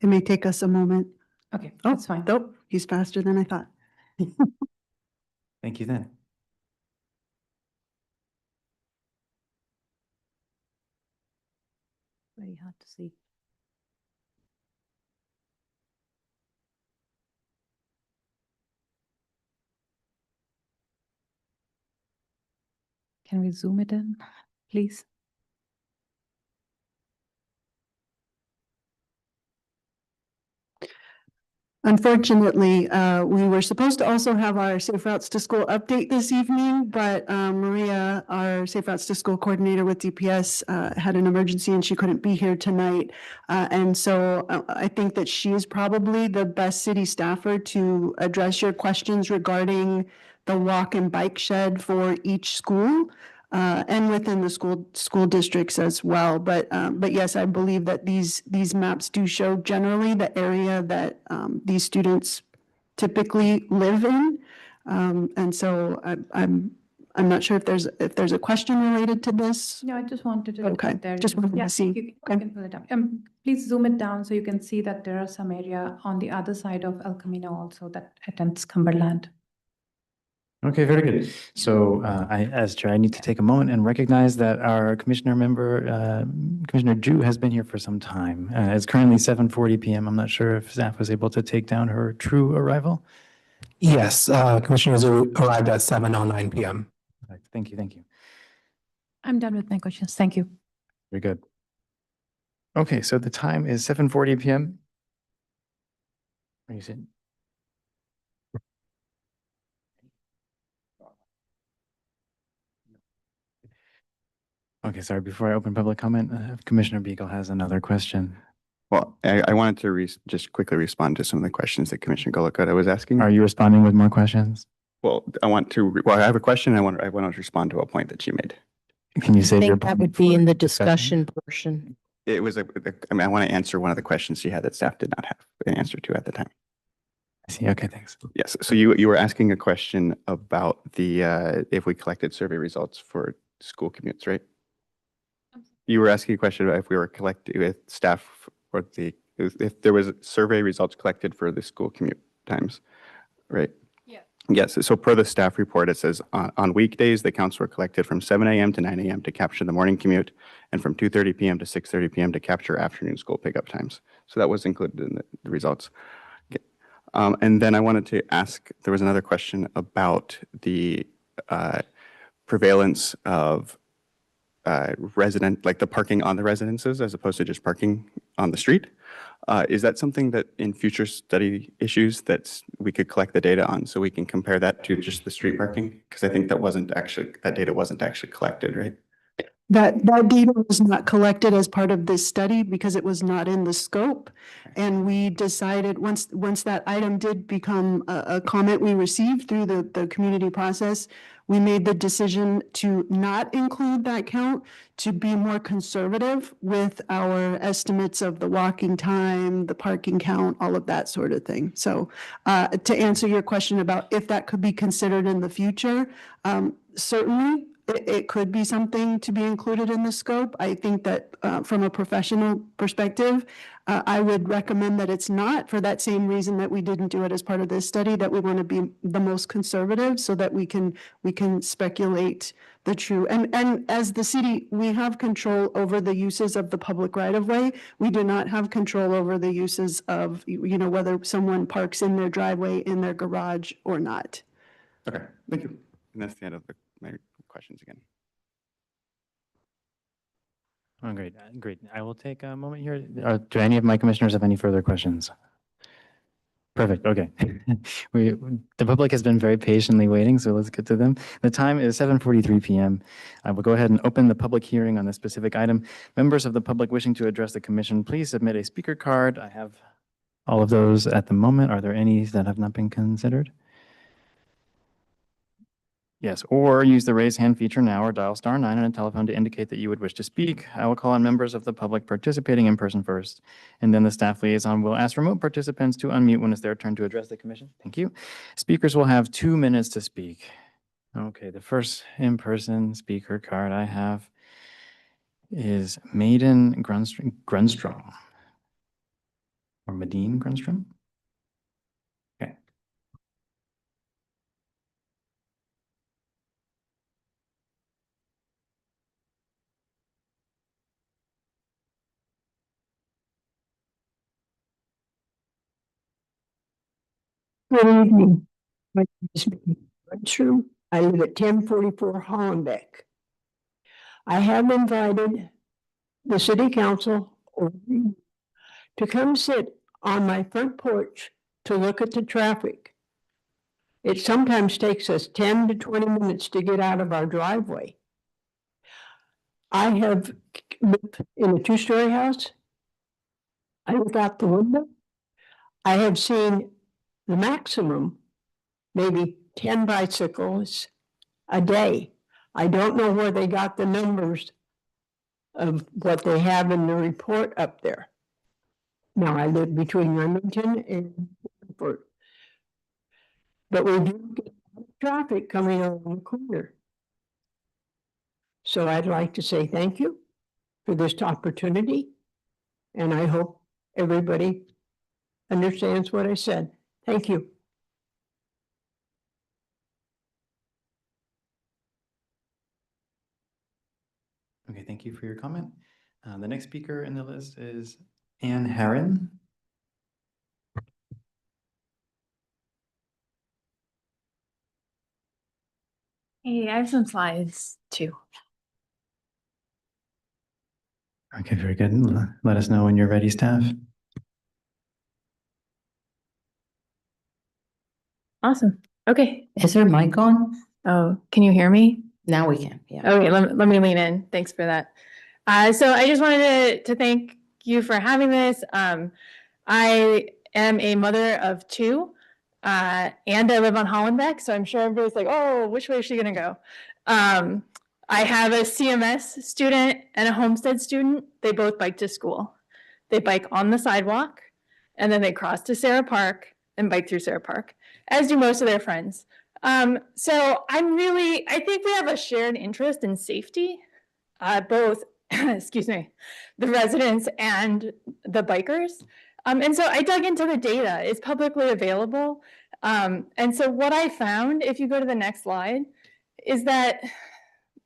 It may take us a moment. Okay, Oh, that's fine. Nope, he's faster than I thought. Thank you then. Very hard to see. Can we zoom it in, please? Unfortunately, we were supposed to also have our Safe Routes to School update this evening, but Maria, our Safe Routes to School coordinator with DPS, had an emergency and she couldn't be here tonight. And so I think that she is probably the best city staffer to address your questions regarding the walk and bike shed for each school. And within the school districts as well. But yes, I believe that these maps do show generally the area that these students typically live in. And so I'm not sure if there's a question related to this. No, I just wanted to. Okay, put there. just wanted to Yeah, see. you can pull it up. Please zoom it down so you can see that there are some area on the other side of El Camino also that attends Cumberland. Okay, very good. So as chair, I need to take a moment and recognize that our commissioner member, Commissioner Ju, has been here for some time. It's currently 7:40 p.m. I'm not sure if staff was able to take down her true arrival. Yes, commissioners arrived at 7:09 p.m. Thank you, thank you. I'm done with my questions. Thank you. Very good. Okay, so the time is 7:40 p.m. Are you sitting? Okay, sorry, before I open public comment, Commissioner Beagle has another question. Well, I wanted to just quickly respond to some of the questions that Commissioner Gullikota was asking. Are you responding with more questions? Well, I have a question. I want to respond to a point that she made. Can you I save your think that point would be for in the discussion portion. It was I want to answer one of the questions she had that staff did not have an answer to at the time. I see. Okay, thanks. Yes. So you were asking a question about the if we collected survey results for school commutes, right? You were asking a question about if we were collecting with staff or if there was survey results collected for the school commute times, right? Yeah. Yes. So per the staff report, it says on weekdays, the counts were collected from 7 a.m. to 9 a.m. to capture the morning commute and from 2:30 p.m. to 6:30 p.m. to capture afternoon school pickup times. So that was included in the results. Okay. And then I wanted to ask, there was another question about the prevalence of like the parking on the residences as opposed to just parking on the street. Is that something that in future study issues that we could collect the data on so we can compare that to just the street parking? Because I think that data wasn't actually collected, right? That data was not collected as part of this study because it was not in the scope. And we decided once that item did become a comment we received through the community process, we made the decision to not include that count, to be more conservative with our estimates of the walking time, the parking count, all of that sort of thing. So to answer your question about if that could be considered in the future, certainly it could be something to be included in the scope. I think that from a professional perspective, I would recommend that it's not, for that same reason that we didn't do it as part of this study, that we want to be the most conservative so that we can speculate the true. And as the city, we have control over the uses of the public right of way. We do not have control over the uses of, whether someone parks in their driveway, in their garage or not. Okay, thank you. And that's the end of my questions again. Oh, great, great. I will take a moment here. Do any of my commissioners have any further questions? Perfect, okay. The public has been very patiently waiting, so let's get to them. The time is 7:43 p.m. I will go ahead and open the public hearing on this specific item. Members of the public wishing to address the commission, please submit a speaker card. I have all of those at the moment. Are there any that have not been considered? Yes, or use the raise hand feature now or dial *9 on a telephone to indicate that you would wish to speak. I will call on members of the public participating in person first, and then the staff liaison will ask remote participants to unmute when it's their turn to address the commission. Thank you. Speakers will have 2 minutes to speak. Okay, the first in-person speaker card I have is Maiden Grunstrom. Or Medine Grunstrom? Okay. Good evening. My name is True. I live at 1044 Hollenbeck. I have invited the city council to come sit on my front porch to look at the traffic. It sometimes takes us 10 to 20 minutes to get out of our driveway. I have lived in a 2-story house. I look out the window. I have seen the maximum, maybe 10 bicycles a day. I don't know where they got the numbers of what they have in the report up there. Now, I live between Remington and Frankfort. but we do get traffic coming around the corner. So I'd like to say thank you for this opportunity. And I hope everybody understands what I said. Thank you. Okay, thank you for your comment. The next speaker in the list is Anne Herron. Hey, I have some slides too. Okay, very good. Let us know when you're ready, staff. Awesome. Okay. Is her mic on? Oh, can you hear me? Now we can, yeah. Okay, let me lean in. Thanks for that. So I just wanted to thank you for having this. I am a mother of two, and I live on Hollenbeck, so I'm sure everybody's like, oh, which way is she gonna go? I have a CMS student and a Homestead student. They both bike to school. They bike on the sidewalk, and then they cross to Sarah Park and bike through Sarah Park, as do most of their friends. So I think we have a shared interest in safety, both, excuse me, the residents and the bikers. And so I dug into the data. It's publicly available. And so what I found, if you go to the next slide, is that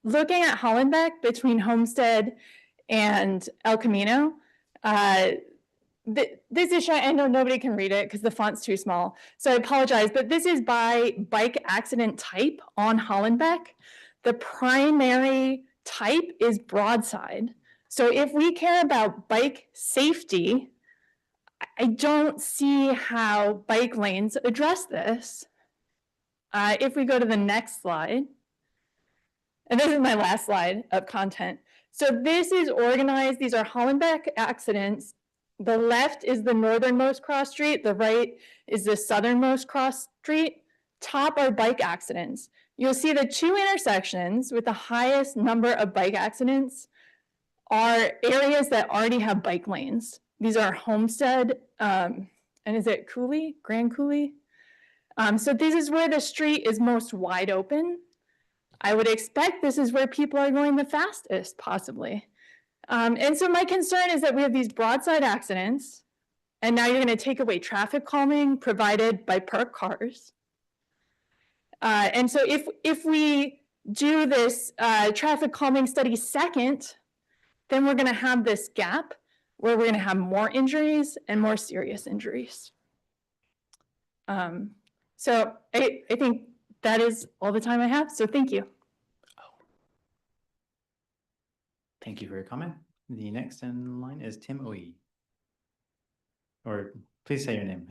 looking at Hollenbeck between Homestead and El Camino, this is showing, I know nobody can read it because the font's too small, so I apologize, but this is by bike accident type on Hollenbeck. The primary type is broadside. So if we care about bike safety, I don't see how bike lanes address this. If we go to the next slide, and this is my last slide of content. So this is organized, these are Hollenbeck accidents. The left is the northernmost cross street, the right is the southernmost cross street. Top are bike accidents. You'll see the two intersections with the highest number of bike accidents are areas that already have bike lanes. These are Homestead, and is it Cooley, Grand Cooley? So this is where the street is most wide open. I would expect this is where people are going the fastest, possibly. And so my concern is that we have these broadside accidents, and now you're going to take away traffic calming provided by parked cars. And so if we do this traffic calming study second, then we're going to have this gap where we're going to have more injuries and more serious injuries. So I think that is all the time I have. So thank you. Thank you for your comment. The next in line is Tim Oye. Or please say your name.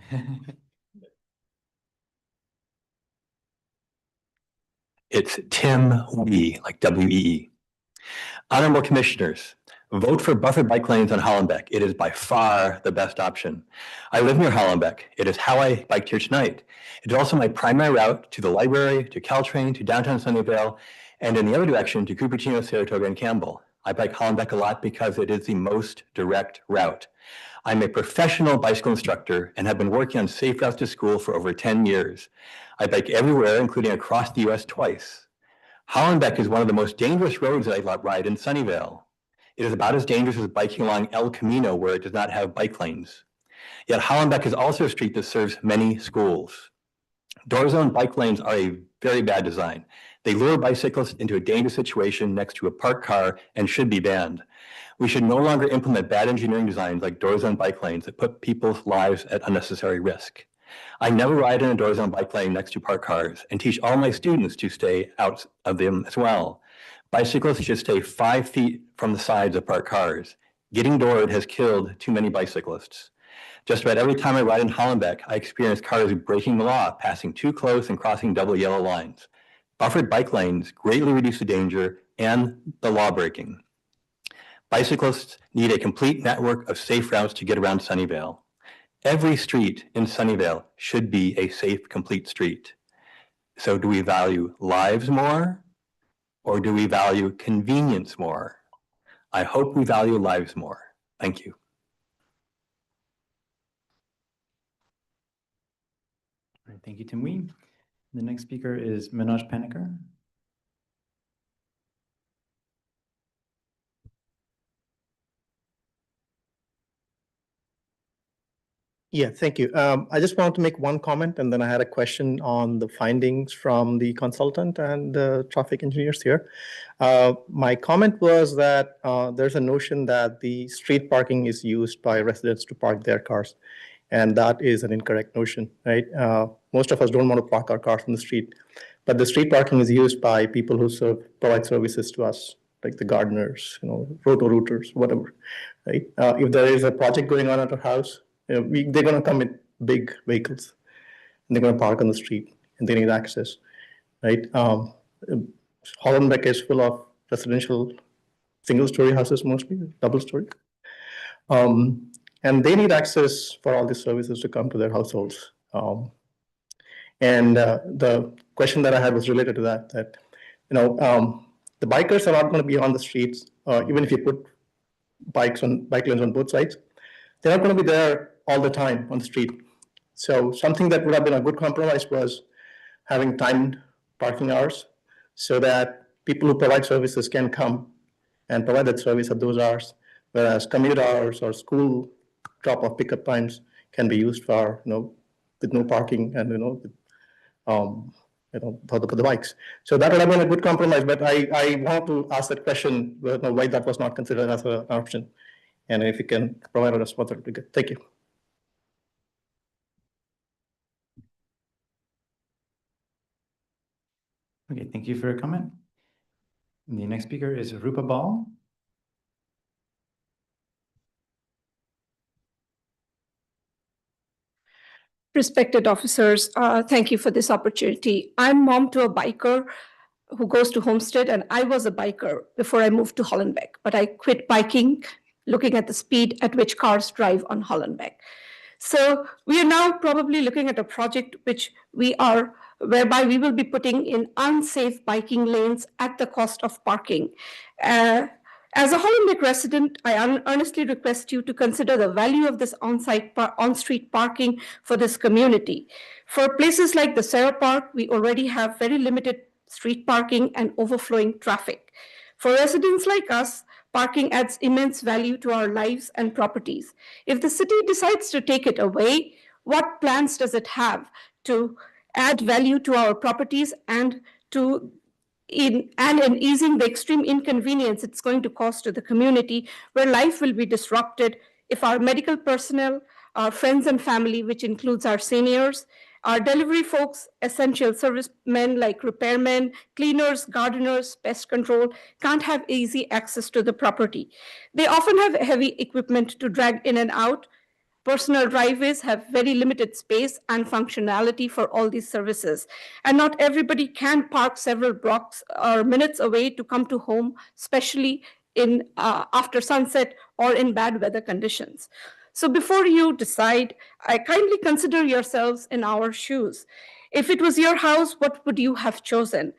It's Tim Wee, like W-E-E. Honorable Commissioners, vote for buffered bike lanes on Hollenbeck. It is by far the best option. I live near Hollenbeck. It is how I biked here tonight. It is also my primary route to the library, to Caltrain, to downtown Sunnyvale, and in the other direction to Cupertino, Saratoga, and Campbell. I bike Hollenbeck a lot because it is the most direct route. I'm a professional bicycle instructor and have been working on safe routes to school for over 10 years. I bike everywhere, including across the US twice. Hollenbeck is one of the most dangerous roads that I ride in Sunnyvale. It is about as dangerous as biking along El Camino, where it does not have bike lanes. Yet Hollenbeck is also a street that serves many schools. Door zone bike lanes are a very bad design. They lure bicyclists into a dangerous situation next to a parked car and should be banned. We should no longer implement bad engineering designs like door zone bike lanes that put people's lives at unnecessary risk. I never ride in a door zone bike lane next to parked cars and teach all my students to stay out of them as well. Bicyclists should stay 5 feet from the sides of parked cars. Getting doored has killed too many bicyclists. Just about every time I ride in Hollenbeck, I experience cars breaking the law, passing too close and crossing double yellow lines. Buffered bike lanes greatly reduce the danger and the law breaking. Bicyclists need a complete network of safe routes to get around Sunnyvale. Every street in Sunnyvale should be a safe, complete street. So do we value lives more, or do we value convenience more? I hope we value lives more. Thank you. All right, thank you, Tim Wee. The next speaker is Manoj Panikar. Yeah, thank you. I just wanted to make one comment, and then I had a question on the findings from the consultant and the traffic engineers here. My comment was that there's a notion that the street parking is used by residents to park their cars, and that is an incorrect notion, right? Most of us don't want to park our cars on the street, but the street parking is used by people who provide services to us, like the gardeners, roto-rooters, whatever, right? If there is a project going on at our house, they're going to come in big vehicles, and they're going to park on the street, and they need access, right? Hollenbeck is full of residential single-story houses, mostly double-story, and they need access for all these services to come to their households. And the question that I had was related to that the bikers are not going to be on the streets, even if you put bike lanes on both sides. They're not going to be there all the time on the street. So something that would have been a good compromise was having timed parking hours so that people who provide services can come and provide that service at those hours, whereas commute hours or school drop-off pickup times can be used for, with no parking and, for the bikes. So that would have been a good compromise, but I want to ask that question, why that was not considered as an option. And if you can provide a response, that would be good. Thank you. Okay, thank you for your comment. The next speaker is Rupa Bal. Respected officers, thank you for this opportunity. I'm mom to a biker who goes to Homestead, and I was a biker before I moved to Hollenbeck, but I quit biking looking at the speed at which cars drive on Hollenbeck. So we are now probably looking at a project whereby we will be putting in unsafe biking lanes at the cost of parking. As a Hollenbeck resident, I earnestly request you to consider the value of this on-street parking for this community. For places like the Sarah Park, we already have very limited street parking and overflowing traffic. For residents like us, parking adds immense value to our lives and properties. If the city decides to take it away, what plans does it have to add value to our properties and in easing the extreme inconvenience it's going to cause to the community, where life will be disrupted if our medical personnel, our friends and family, which includes our seniors, our delivery folks, essential servicemen like repairmen, cleaners, gardeners, pest control, can't have easy access to the property. They often have heavy equipment to drag in and out. Personal driveways have very limited space and functionality for all these services. And not everybody can park several blocks or minutes away to come to home, especially after sunset or in bad weather conditions. So before you decide, I kindly consider yourselves in our shoes. If it was your house, what would you have chosen?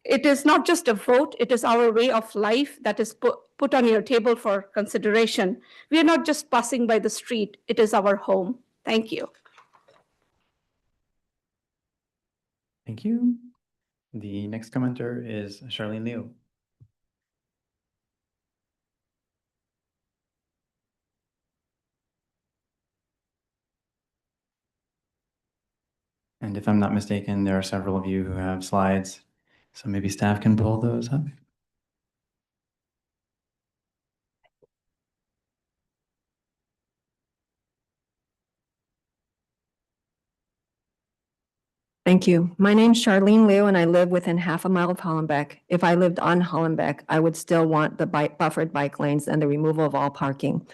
It is not just a vote, it is our way of life that is put on your table for consideration. We are not just passing by the street, it is our home. Thank you. Thank you. The next commenter is Charlene Liu. And if I'm not mistaken, there are several of you who have slides, so maybe staff can pull those up. Thank you. My name's Charlene Liu, and I live within half a mile of Hollenbeck. If I lived on Hollenbeck, I would still want the buffered bike lanes and the removal of all parking.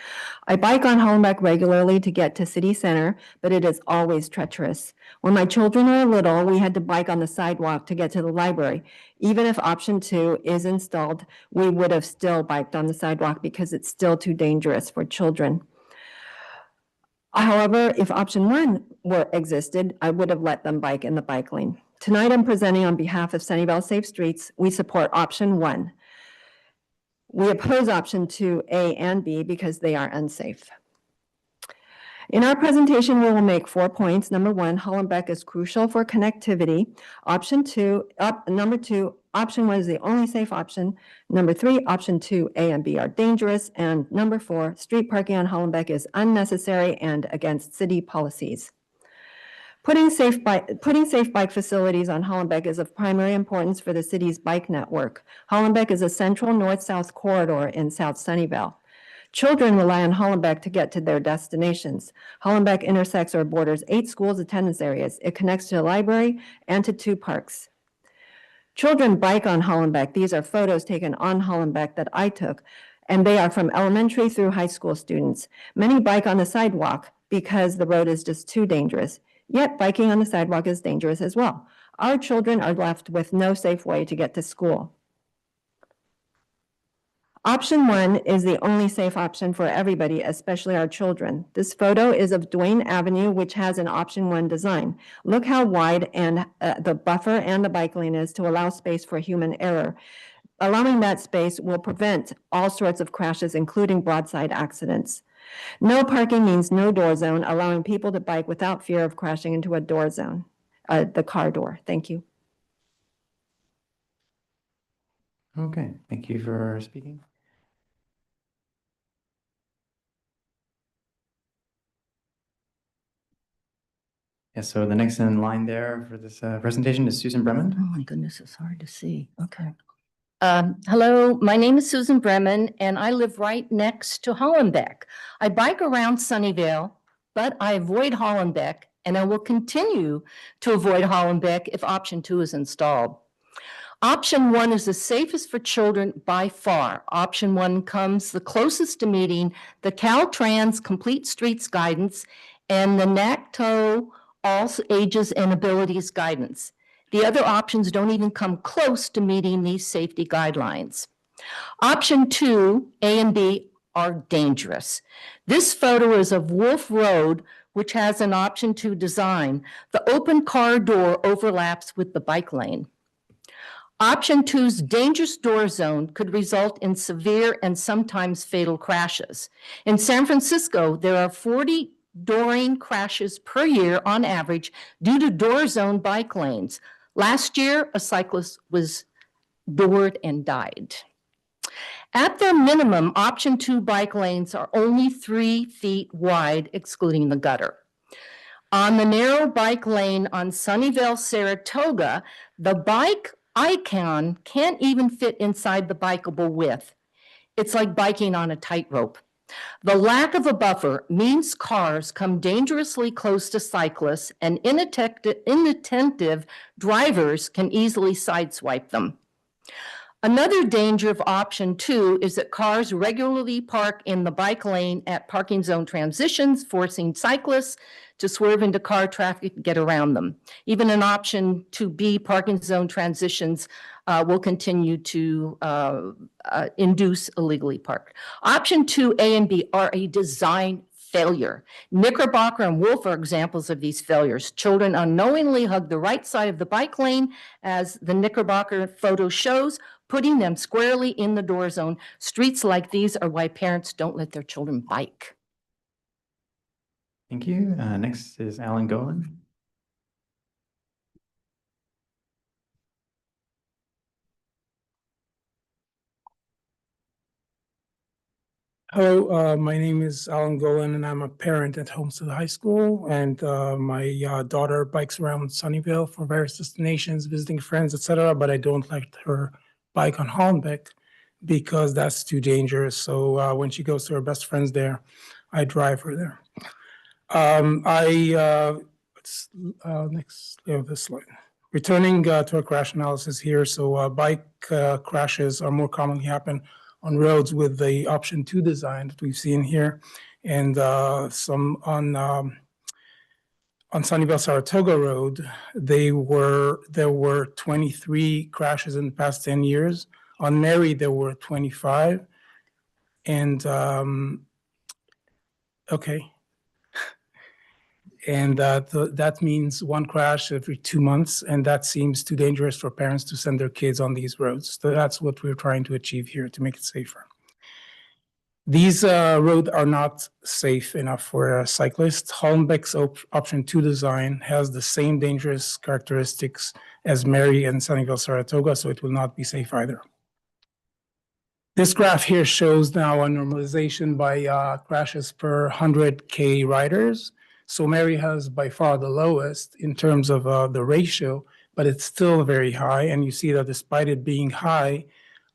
I bike on Hollenbeck regularly to get to city center, but it is always treacherous. When my children were little, we had to bike on the sidewalk to get to the library. Even if option 2 is installed, we would have still biked on the sidewalk because it's still too dangerous for children. However, if option 1 existed, I would have let them bike in the bike lane. Tonight, I'm presenting on behalf of Sunnyvale Safe Streets. We support option 1. We oppose option 2A and B because they are unsafe. In our presentation, we will make 4 points. Number 1, Hollenbeck is crucial for connectivity. Number 2, option 1 is the only safe option. Number 3, option 2, A and B are dangerous. And number 4, street parking on Hollenbeck is unnecessary and against city policies. Putting safe bike facilities on Hollenbeck is of primary importance for the city's bike network. Hollenbeck is a central north-south corridor in South Sunnyvale. Children rely on Hollenbeck to get to their destinations. Hollenbeck intersects or borders 8 schools' attendance areas. It connects to a library and to 2 parks. Children bike on Hollenbeck. These are photos taken on Hollenbeck that I took, and they are from elementary through high school students. Many bike on the sidewalk because the road is just too dangerous. Yet biking on the sidewalk is dangerous as well. Our children are left with no safe way to get to school. Option 1 is the only safe option for everybody, especially our children. This photo is of Duane Avenue, which has an option 1 design. Look how wide and the buffer and the bike lane is to allow space for human error. Allowing that space will prevent all sorts of crashes, including broadside accidents. No parking means no door zone, allowing people to bike without fear of crashing into a door zone, the car door. Thank you. Okay, thank you for speaking. Yes, so the next in line there for this presentation is Susan Bremen. Oh my goodness, it's hard to see. Okay. Hello, my name is Susan Bremen, and I live right next to Hollenbeck. I bike around Sunnyvale, but I avoid Hollenbeck, and I will continue to avoid Hollenbeck if option 2 is installed. Option 1 is the safest for children by far. Option 1 comes the closest to meeting the Caltrans Complete Streets Guidance and the NACTO All Ages and Abilities Guidance. The other options don't even come close to meeting these safety guidelines. Option 2, A and B, are dangerous. This photo is of Wolf Road, which has an option 2 design. The open car door overlaps with the bike lane. Option 2's dangerous door zone could result in severe and sometimes fatal crashes. In San Francisco, there are 40 dooring crashes per year on average due to door zone bike lanes. Last year, a cyclist was doored and died. At their minimum, option 2 bike lanes are only 3 feet wide, excluding the gutter. On the narrow bike lane on Sunnyvale, Saratoga, the bike icon can't even fit inside the bikeable width. It's like biking on a tightrope. The lack of a buffer means cars come dangerously close to cyclists, and inattentive drivers can easily sideswipe them. Another danger of option 2 is that cars regularly park in the bike lane at parking zone transitions, forcing cyclists to swerve into car traffic and get around them. Even in option 2B, parking zone transitions will continue to induce illegally parked. Option 2A and B are a design failure. Knickerbocker and Wolf are examples of these failures. Children unknowingly hug the right side of the bike lane, as the Knickerbocker photo shows, putting them squarely in the door zone. Streets like these are why parents don't let their children bike. Thank you. Next is Alan Golan. Hello, my name is Alan Golan, and I'm a parent at Homestead High School. And my daughter bikes around Sunnyvale for various destinations, visiting friends, etc. But I don't let her bike on Hollenbeck because that's too dangerous. So when she goes to her best friends there, I drive her there. Next this slide. Returning to a crash analysis here. So bike crashes are more commonly happen on roads with the option 2 design that we've seen here, and some on Sunnyvale Saratoga Road. There were 23 crashes in the past 10 years. On Mary, there were 25, and okay. And that means 1 crash every 2 months, and that seems too dangerous for parents to send their kids on these roads. So that's what we're trying to achieve here, to make it safer. These roads are not safe enough for cyclists. Hollenbeck's option 2 design has the same dangerous characteristics as Mary and Sunnyvale, Saratoga, so it will not be safe either. This graph here shows now a normalization by crashes per 100K riders. So Mary has by far the lowest in terms of the ratio, but it's still very high. And you see that despite it being high,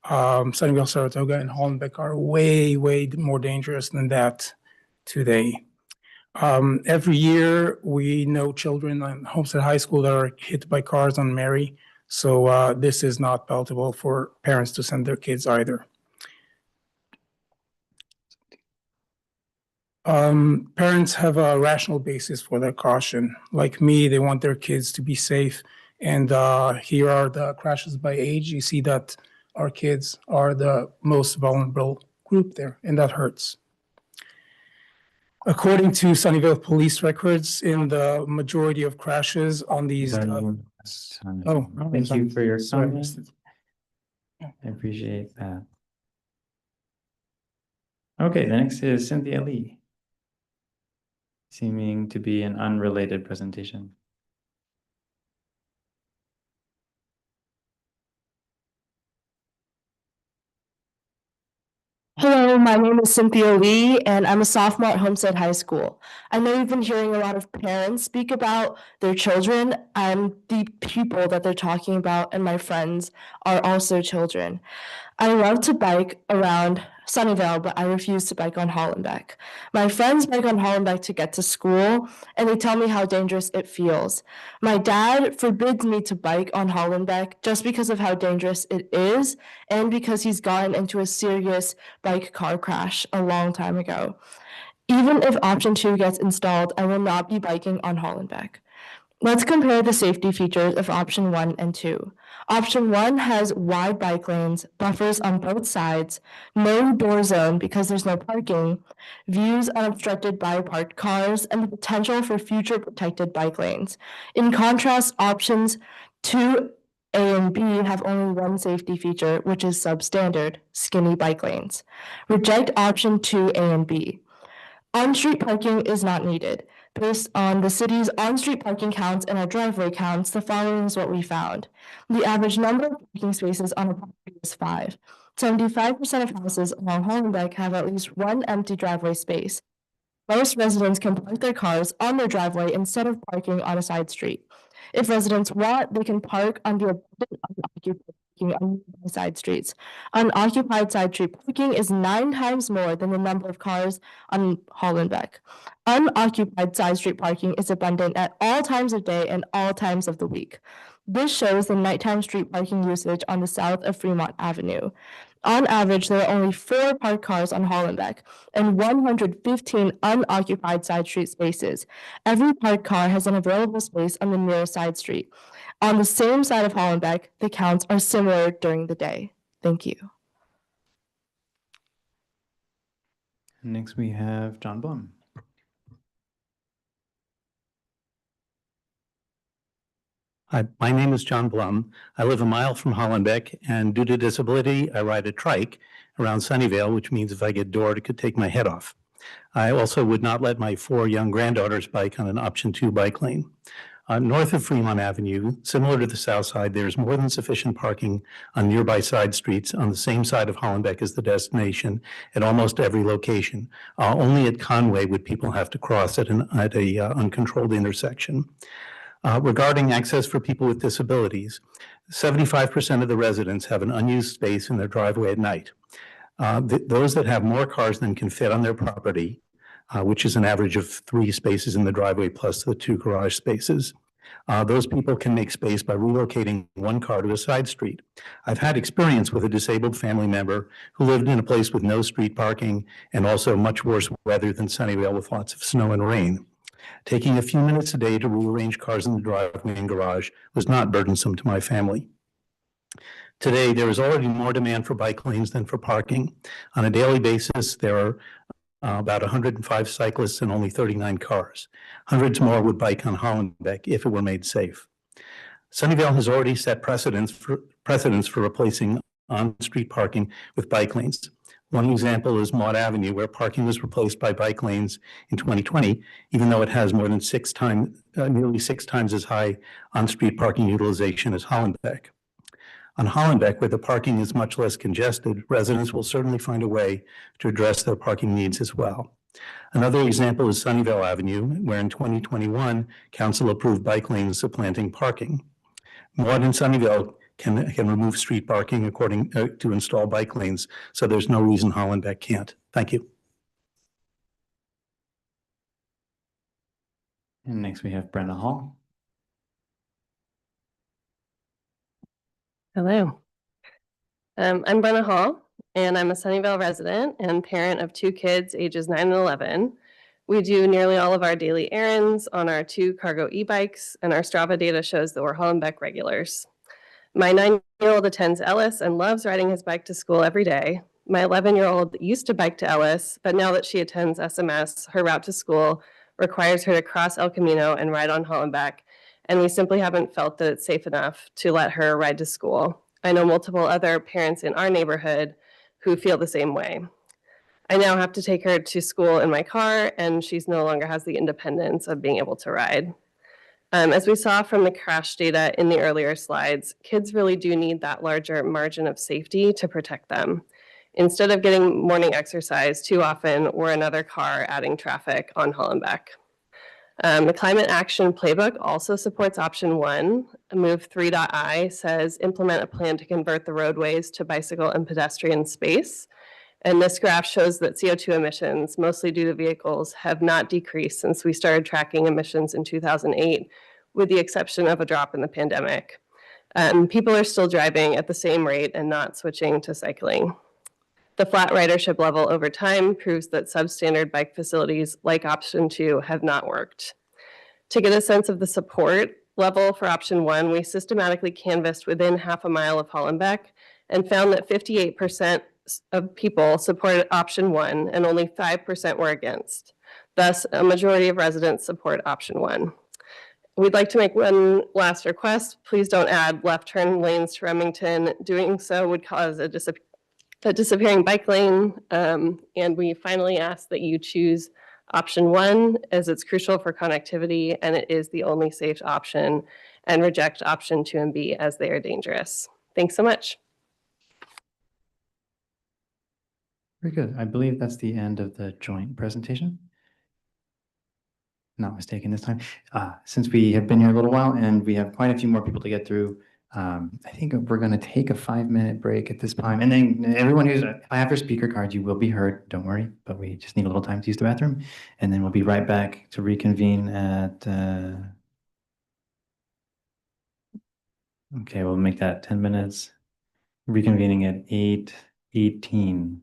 Sunnyvale, Saratoga, and Hollenbeck are way, way more dangerous than that today. Every year, we know children on Homestead High School that are hit by cars on Mary. So this is not palatable for parents to send their kids either. Parents have a rational basis for their caution. Like me, they want their kids to be safe. And here are the crashes by age. You see that our kids are the most vulnerable group there, and that hurts. According to Sunnyvale police records, in the majority of crashes on these. Thank you for your comment. I appreciate that. Okay, the next is Cynthia Lee. Seeming to be an unrelated presentation. Hello, my name is Cynthia Lee, and I'm a sophomore at Homestead High School. I know you've been hearing a lot of parents speak about their children. I'm the pupil that they're talking about, and my friends are also children. I love to bike around Sunnyvale, but I refuse to bike on Hollenbeck. My friends bike on Hollenbeck to get to school, and they tell me how dangerous it feels. My dad forbids me to bike on Hollenbeck just because of how dangerous it is, and because he's gotten into a serious bike car crash a long time ago. Even if option 2 gets installed, I will not be biking on Hollenbeck. Let's compare the safety features of option 1 and 2. Option 1 has wide bike lanes, buffers on both sides, no door zone because there's no parking, views unobstructed by parked cars, and the potential for future protected bike lanes. In contrast, options 2A and B have only one safety feature, which is substandard, skinny bike lanes. Reject option 2A and B. On-street parking is not needed. Based on the city's on-street parking counts and our driveway counts, the following is what we found. The average number of parking spaces on a property is 5. 75% of houses along Hollenbeck have at least one empty driveway space. Most residents can park their cars on their driveway instead of parking on a side street. If residents want, they can park on the abundant unoccupied parking on side streets. Unoccupied side street parking is 9 times more than the number of cars on Hollenbeck. Unoccupied side street parking is abundant at all times of day and all times of the week. This shows the nighttime street parking usage on the south of Fremont Avenue. On average, there are only 4 parked cars on Hollenbeck and 115 unoccupied side street spaces. Every parked car has an available space on the nearest side street. On the same side of Hollenbeck, the counts are similar during the day. Thank you. Next, we have John Blum. Hi, my name is John Blum. I live a mile from Hollenbeck, and due to disability, I ride a trike around Sunnyvale, which means if I get doored, it could take my head off. I also would not let my 4 young granddaughters bike on an option 2 bike lane. North of Fremont Avenue, similar to the south side, there's more than sufficient parking on nearby side streets on the same side of Hollenbeck as the destination at almost every location. Only at Conway would people have to cross at an uncontrolled intersection. Regarding access for people with disabilities, 75% of the residents have an unused space in their driveway at night. Those that have more cars than can fit on their property, which is an average of 3 spaces in the driveway plus the 2 garage spaces, those people can make space by relocating 1 car to a side street. I've had experience with a disabled family member who lived in a place with no street parking and also much worse weather than Sunnyvale with lots of snow and rain. Taking a few minutes a day to rearrange cars in the driveway and garage was not burdensome to my family. Today, there is already more demand for bike lanes than for parking. On a daily basis, there are about 105 cyclists and only 39 cars. Hundreds more would bike on Hollenbeck if it were made safe. Sunnyvale has already set precedents for replacing on-street parking with bike lanes. One example is Maud Avenue, where parking was replaced by bike lanes in 2020, even though it has more than nearly 6 times as high on-street parking utilization as Hollenbeck. On Hollenbeck, where the parking is much less congested, residents will certainly find a way to address their parking needs as well. Another example is Sunnyvale Avenue, where in 2021, council approved bike lanes supplanting parking. Maud and Sunnyvale can remove street parking according to install bike lanes, so there's no reason Hollenbeck can't. Thank you. And next we have Brenda Hall. Hello. I'm Brenna Hall, and I'm a Sunnyvale resident and parent of 2 kids ages 9 and 11. We do nearly all of our daily errands on our 2 cargo e-bikes, and our Strava data shows that we're Hollenbeck regulars. My 9-year-old attends Ellis and loves riding his bike to school every day. My 11-year-old used to bike to Ellis, but now that she attends SMS, her route to school requires her to cross El Camino and ride on Hollenbeck, and we simply haven't felt that it's safe enough to let her ride to school. I know multiple other parents in our neighborhood who feel the same way. I now have to take her to school in my car, and she's no longer has the independence of being able to ride. As we saw from the crash data in the earlier slides, kids really do need that larger margin of safety to protect them. Instead of getting morning exercise, too often we're another car adding traffic on Hollenbeck. The Climate Action Playbook also supports option 1. Move 3.I says implement a plan to convert the roadways to bicycle and pedestrian space. And this graph shows that CO2 emissions, mostly due to vehicles, have not decreased since we started tracking emissions in 2008, with the exception of a drop in the pandemic. People are still driving at the same rate and not switching to cycling. The flat ridership level over time proves that substandard bike facilities like option 2 have not worked. To get a sense of the support level for option 1, we systematically canvassed within half a mile of Hollenbeck and found that 58% of people supported option 1 and only 5% were against. Thus, a majority of residents support option 1. We'd like to make one last request. Please don't add left turn lanes to Remington. Doing so would cause a disappearing bike lane. And we finally ask that you choose option 1 as it's crucial for connectivity and it is the only safe option, and reject option 2 and B as they are dangerous. Thanks so much. Very good. I believe that's the end of the joint presentation. Not mistaken this time. Since we have been here a little while and we have quite a few more people to get through, I think we're going to take a 5-minute break at this time. And then everyone who's, if I have your speaker cards, you will be heard. Don't worry, but we just need a little time to use the bathroom. And then we'll be right back to reconvene at, okay, we'll make that 10 minutes. Reconvening at 8:18.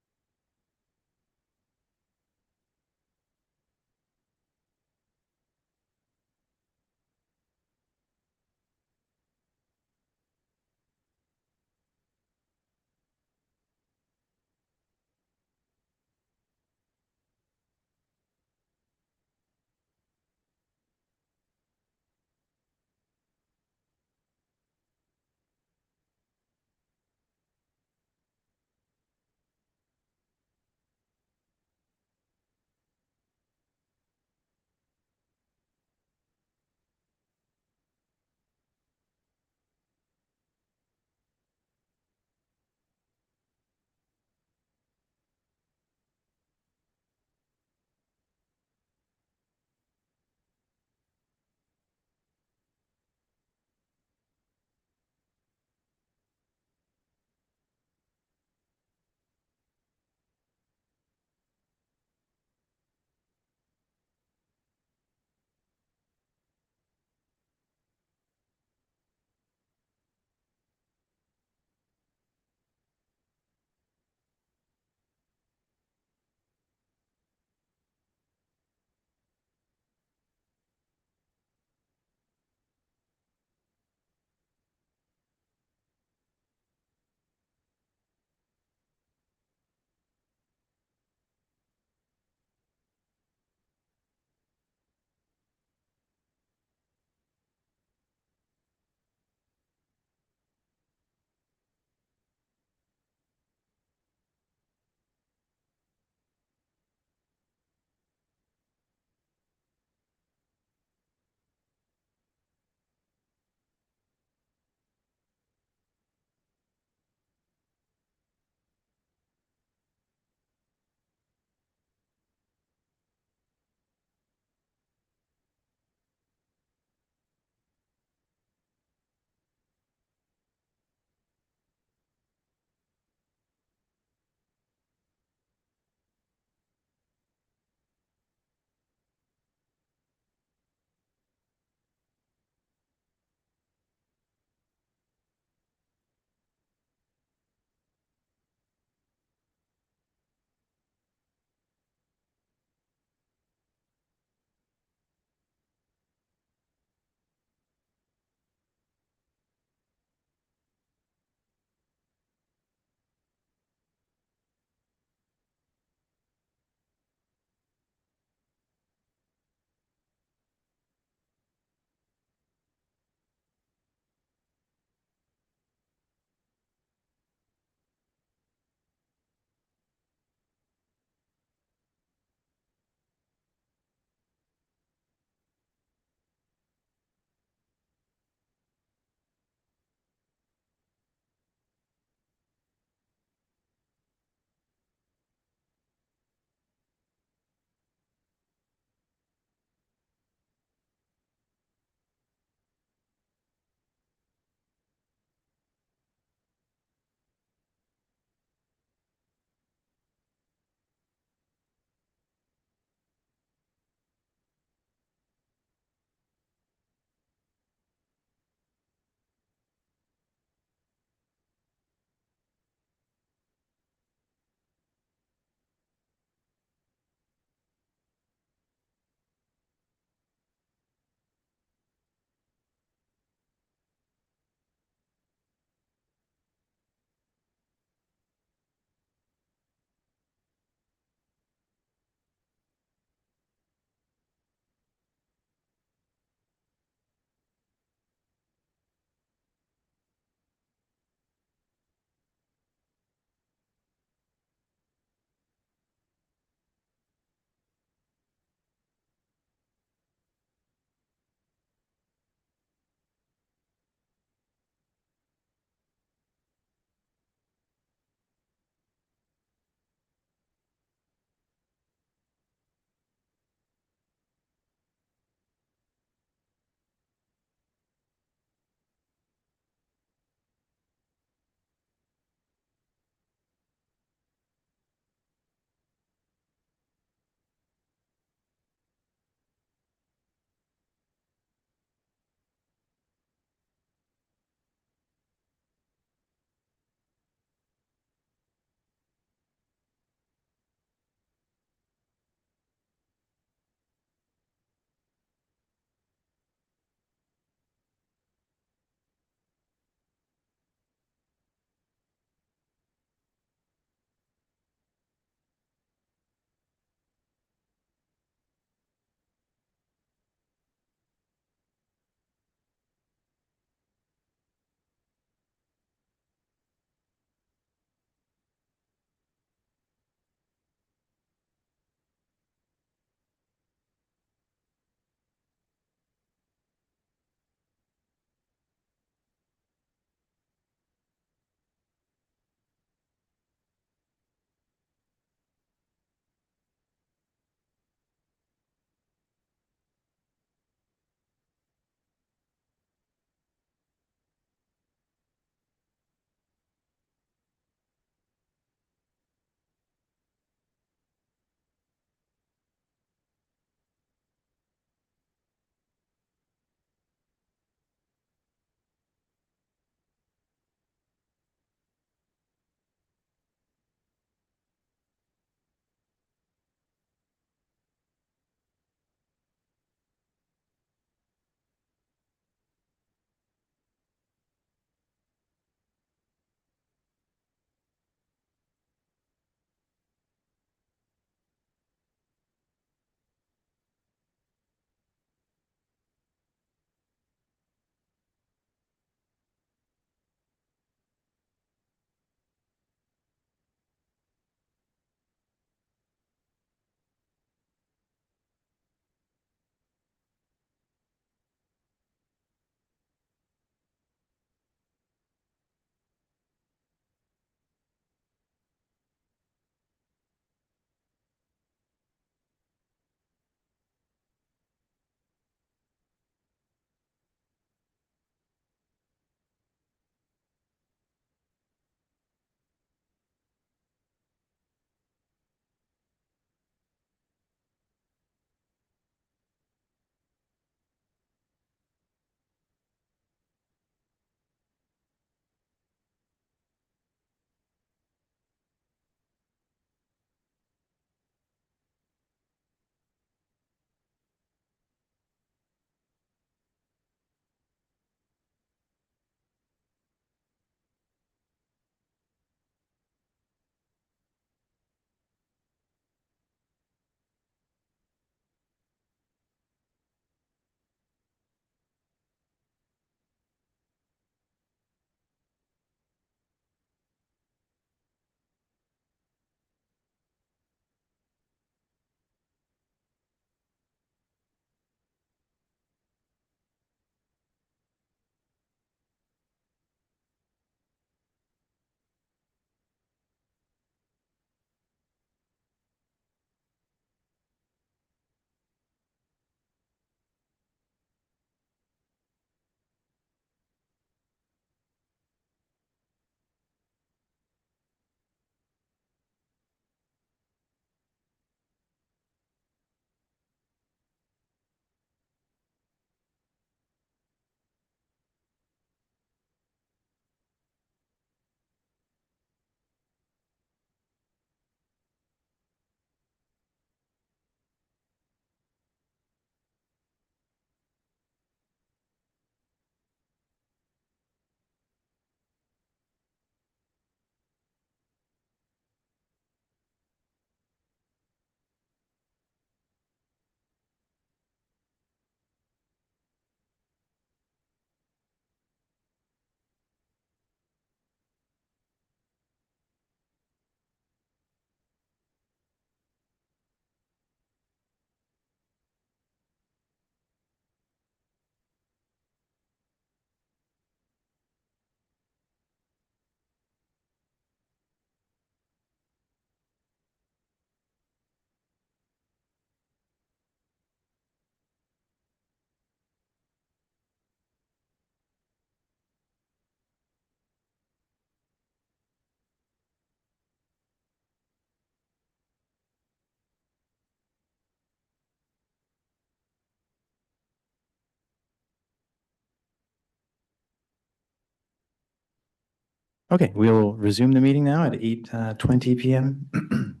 Okay, we'll resume the meeting now at 8:20 p.m.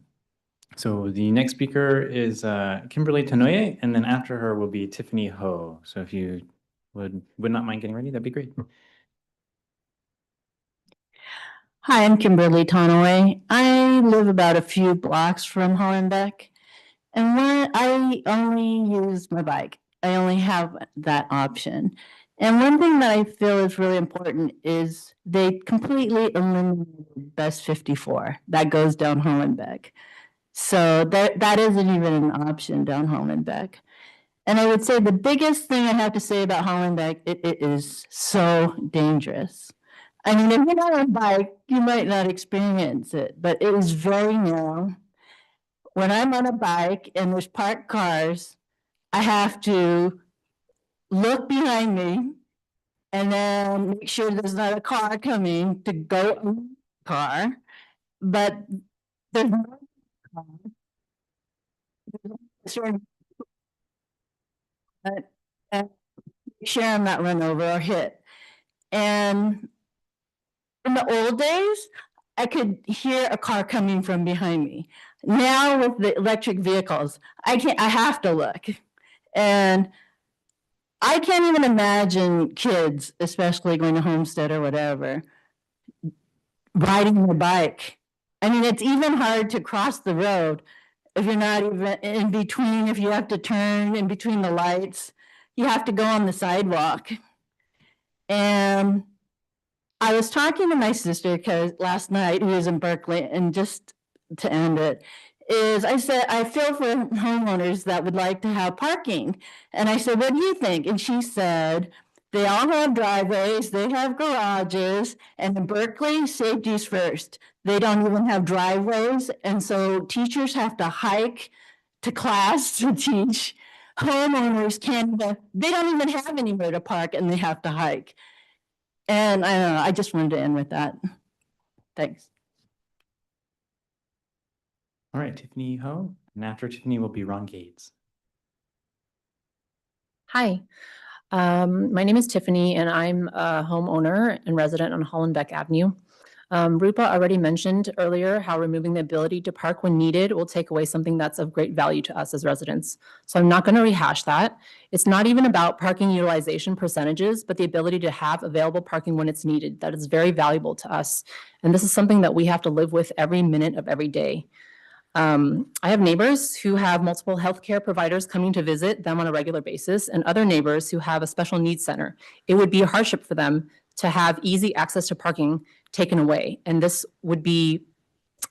So the next speaker is Kimberly Tanoye, and then after her will be Tiffany Ho. So if you would not mind getting ready, that'd be great. Hi, I'm Kimberly Tonaway. I live about a few blocks from Hollenbeck, and when I only use my bike, I only have that option. And one thing that I feel is really important is they completely eliminated Bus 54 that goes down Hollenbeck. So that isn't even an option down Hollenbeck. And I would say the biggest thing I have to say about Hollenbeck, it is so dangerous. I mean, if you're not on a bike, you might not experience it, but it is very narrow. When I'm on a bike and there's parked cars, I have to look behind me and then make sure there's not a car coming to go on the car. But there's no car. And make sure I'm not run over or hit. And in the old days, I could hear a car coming from behind me. Now with the electric vehicles, I have to look. And I can't even imagine kids, especially going to Homestead or whatever, riding their bike. I mean, it's even hard to cross the road if you're not even in between, if you have to turn in between the lights, you have to go on the sidewalk. And I was talking to my sister because last night, who was in Berkeley, and just to end it, is I said, I feel for homeowners that would like to have parking. And I said, what do you think? And she said, they all have driveways, they have garages, and in Berkeley, safety's first. They don't even have driveways, and so teachers have to hike to class to teach. Homeowners they don't even have anywhere to park, and they have to hike. And I don't know, I just wanted to end with that. Thanks. All right, Tiffany Ho, and after Tiffany will be Ron Gates. Hi, my name is Tiffany, and I'm a homeowner and resident on Hollenbeck Avenue. Rupa already mentioned earlier how removing the ability to park when needed will take away something that's of great value to us as residents. So I'm not going to rehash that. It's not even about parking utilization percentages, but the ability to have available parking when it's needed. That is very valuable to us. And this is something that we have to live with every minute of every day. I have neighbors who have multiple healthcare providers coming to visit them on a regular basis, and other neighbors who have a special needs center. It would be a hardship for them to have easy access to parking taken away. And this would be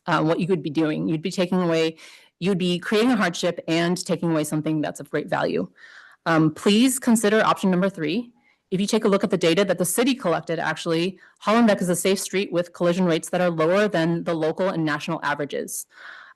what you could be doing. You'd be creating a hardship and taking away something that's of great value. Please consider option number 3. If you take a look at the data that the city collected, actually, Hollenbeck is a safe street with collision rates that are lower than the local and national averages.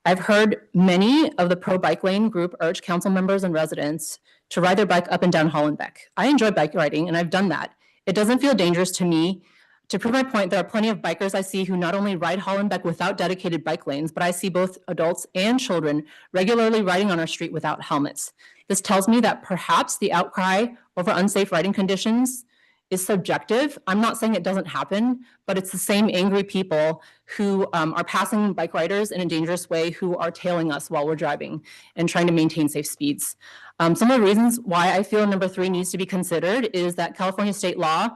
I've heard many of the pro-bike lane group urge council members and residents to ride their bike up and down Hollenbeck. I enjoy bike riding, and I've done that. It doesn't feel dangerous to me. To prove my point, there are plenty of bikers I see who not only ride Hollenbeck without dedicated bike lanes, but I see both adults and children regularly riding on our street without helmets. This tells me that perhaps the outcry over unsafe riding conditions is subjective. I'm not saying it doesn't happen, but it's the same angry people who are passing bike riders in a dangerous way who are tailing us while we're driving and trying to maintain safe speeds. Some of the reasons why I feel number 3 needs to be considered is that California state law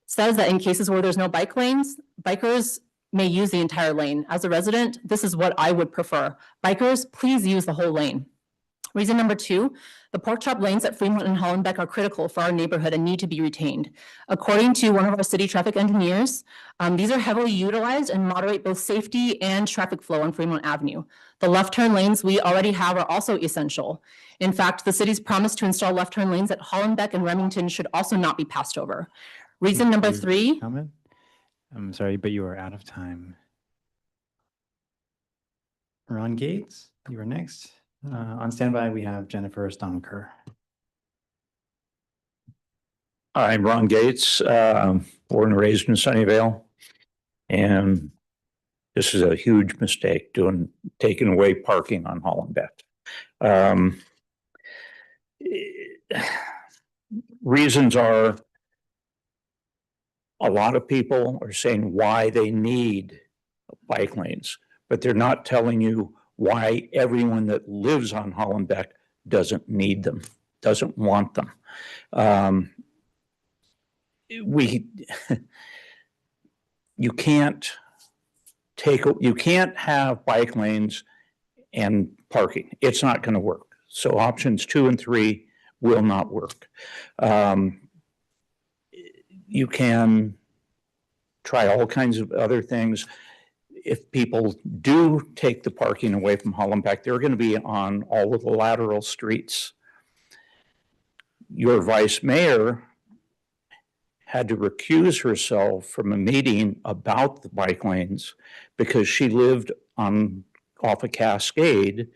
says that in cases where there's no bike lanes, bikers may use the entire lane. As a resident, this is what I would prefer. Bikers, please use the whole lane. Reason number 2, the pork chop lanes at Fremont and Hollenbeck are critical for our neighborhood and need to be retained. According to one of our city traffic engineers, these are heavily utilized and moderate both safety and traffic flow on Fremont Avenue. The left turn lanes we already have are also essential. In fact, the city's promise to install left turn lanes at Hollenbeck and Remington should also not be passed over. Reason number 3. Comment? I'm sorry, but you are out of time. Ron Gates, you are next. On standby, we have Jennifer Stoneker. I'm Ron Gates, born and raised in Sunnyvale. And this is a huge mistake taking away parking on Hollenbeck. Reasons are a lot of people are saying why they need bike lanes, but they're not telling you why everyone that lives on Hollenbeck doesn't need them, doesn't want them. You can't have bike lanes and parking. It's not going to work. So options 2 and 3 will not work. You can try all kinds of other things. If people do take the parking away from Hollenbeck, they're going to be on all of the lateral streets. Your vice mayor had to recuse herself from a meeting about the bike lanes because she lived off a Cascade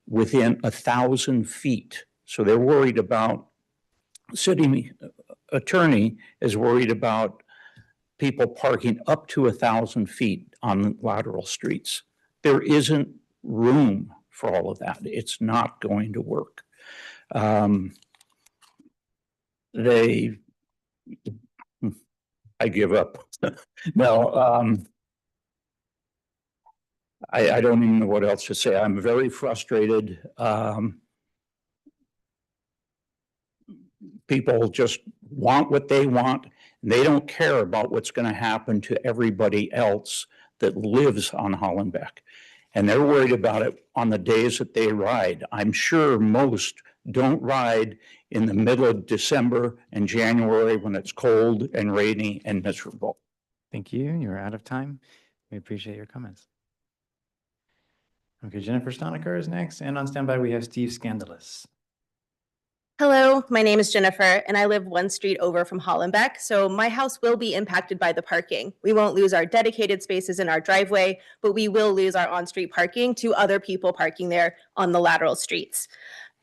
within 1,000 feet. So they're worried about, city attorney is worried about people parking up to 1,000 feet on lateral streets. There isn't room for all of that. It's not going to work. I give up. No, I don't even know what else to say. I'm very frustrated. People just want what they want. And they don't care about what's going to happen to everybody else that lives on Hollenbeck. And they're worried about it on the days that they ride. I'm sure most don't ride in the middle of December and January when it's cold and rainy and miserable. Thank you. You're out of time. We appreciate your comments. Okay, Jennifer Stonecker is next, and on standby we have Steve Scandalous. Hello, my name is Jennifer, and I live one street over from Hollenbeck, so my house will be impacted by the parking. We won't lose our dedicated spaces in our driveway, but we will lose our on-street parking to other people parking there on the lateral streets.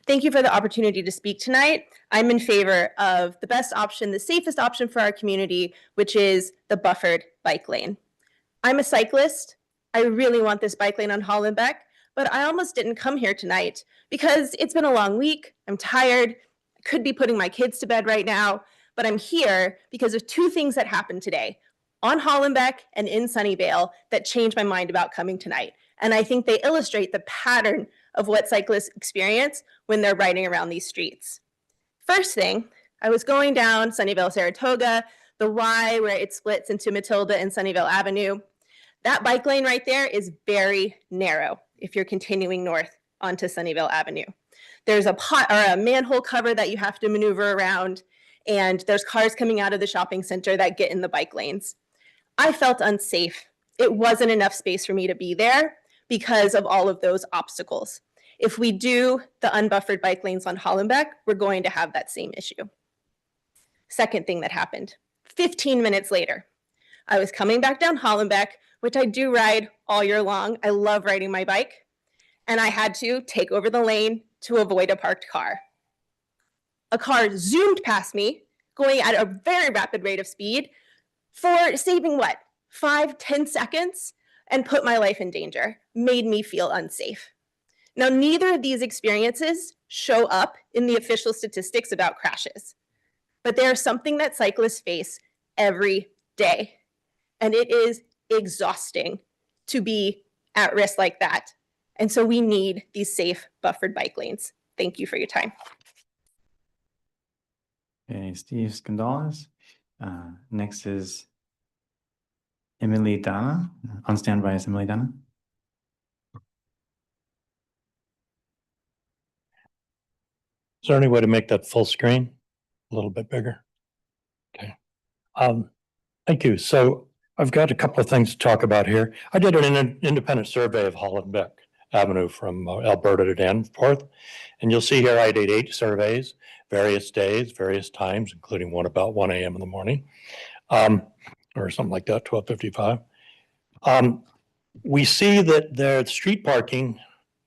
Thank you for the opportunity to speak tonight. I'm in favor of the best option, the safest option for our community, which is the buffered bike lane. I'm a cyclist. I really want this bike lane on Hollenbeck, but I almost didn't come here tonight because it's been a long week. I'm tired. I could be putting my kids to bed right now, but I'm here because of 2 things that happened today on Hollenbeck and in Sunnyvale that changed my mind about coming tonight. And I think they illustrate the pattern of what cyclists experience when they're riding around these streets. First thing, I was going down Sunnyvale, Saratoga, the Y where it splits into Matilda and Sunnyvale Avenue. That bike lane right there is very narrow if you're continuing north onto Sunnyvale Avenue. There's a manhole cover that you have to maneuver around, and there's cars coming out of the shopping center that get in the bike lanes. I felt unsafe. It wasn't enough space for me to be there because of all of those obstacles. If we do the unbuffered bike lanes on Hollenbeck, we're going to have that same issue. Second thing that happened, 15 minutes later, I was coming back down Hollenbeck, which I do ride all year long. I love riding my bike. And I had to take over the lane to avoid a parked car. A car zoomed past me, going at a very rapid rate of speed for saving what, 5-10 seconds, and put my life in danger, made me feel unsafe. Now, neither of these experiences show up in the official statistics about crashes, but they are something that cyclists face every day. And it is exhausting to be at risk like that. And so we need these safe buffered bike lanes. Thank you for your time. Okay, Steve Scandalous. Next is Emily Dana. On standby is Emily Dana. Is there any way to make that full screen a little bit bigger? Okay. Thank you. So I've got a couple of things to talk about here. I did an independent survey of Hollenbeck Avenue from Alberta to Danforth. And you'll see here I did 8 surveys, various days, various times, including one about 1 a.m. in the morning, or something like that, 12:55. We see that the street parking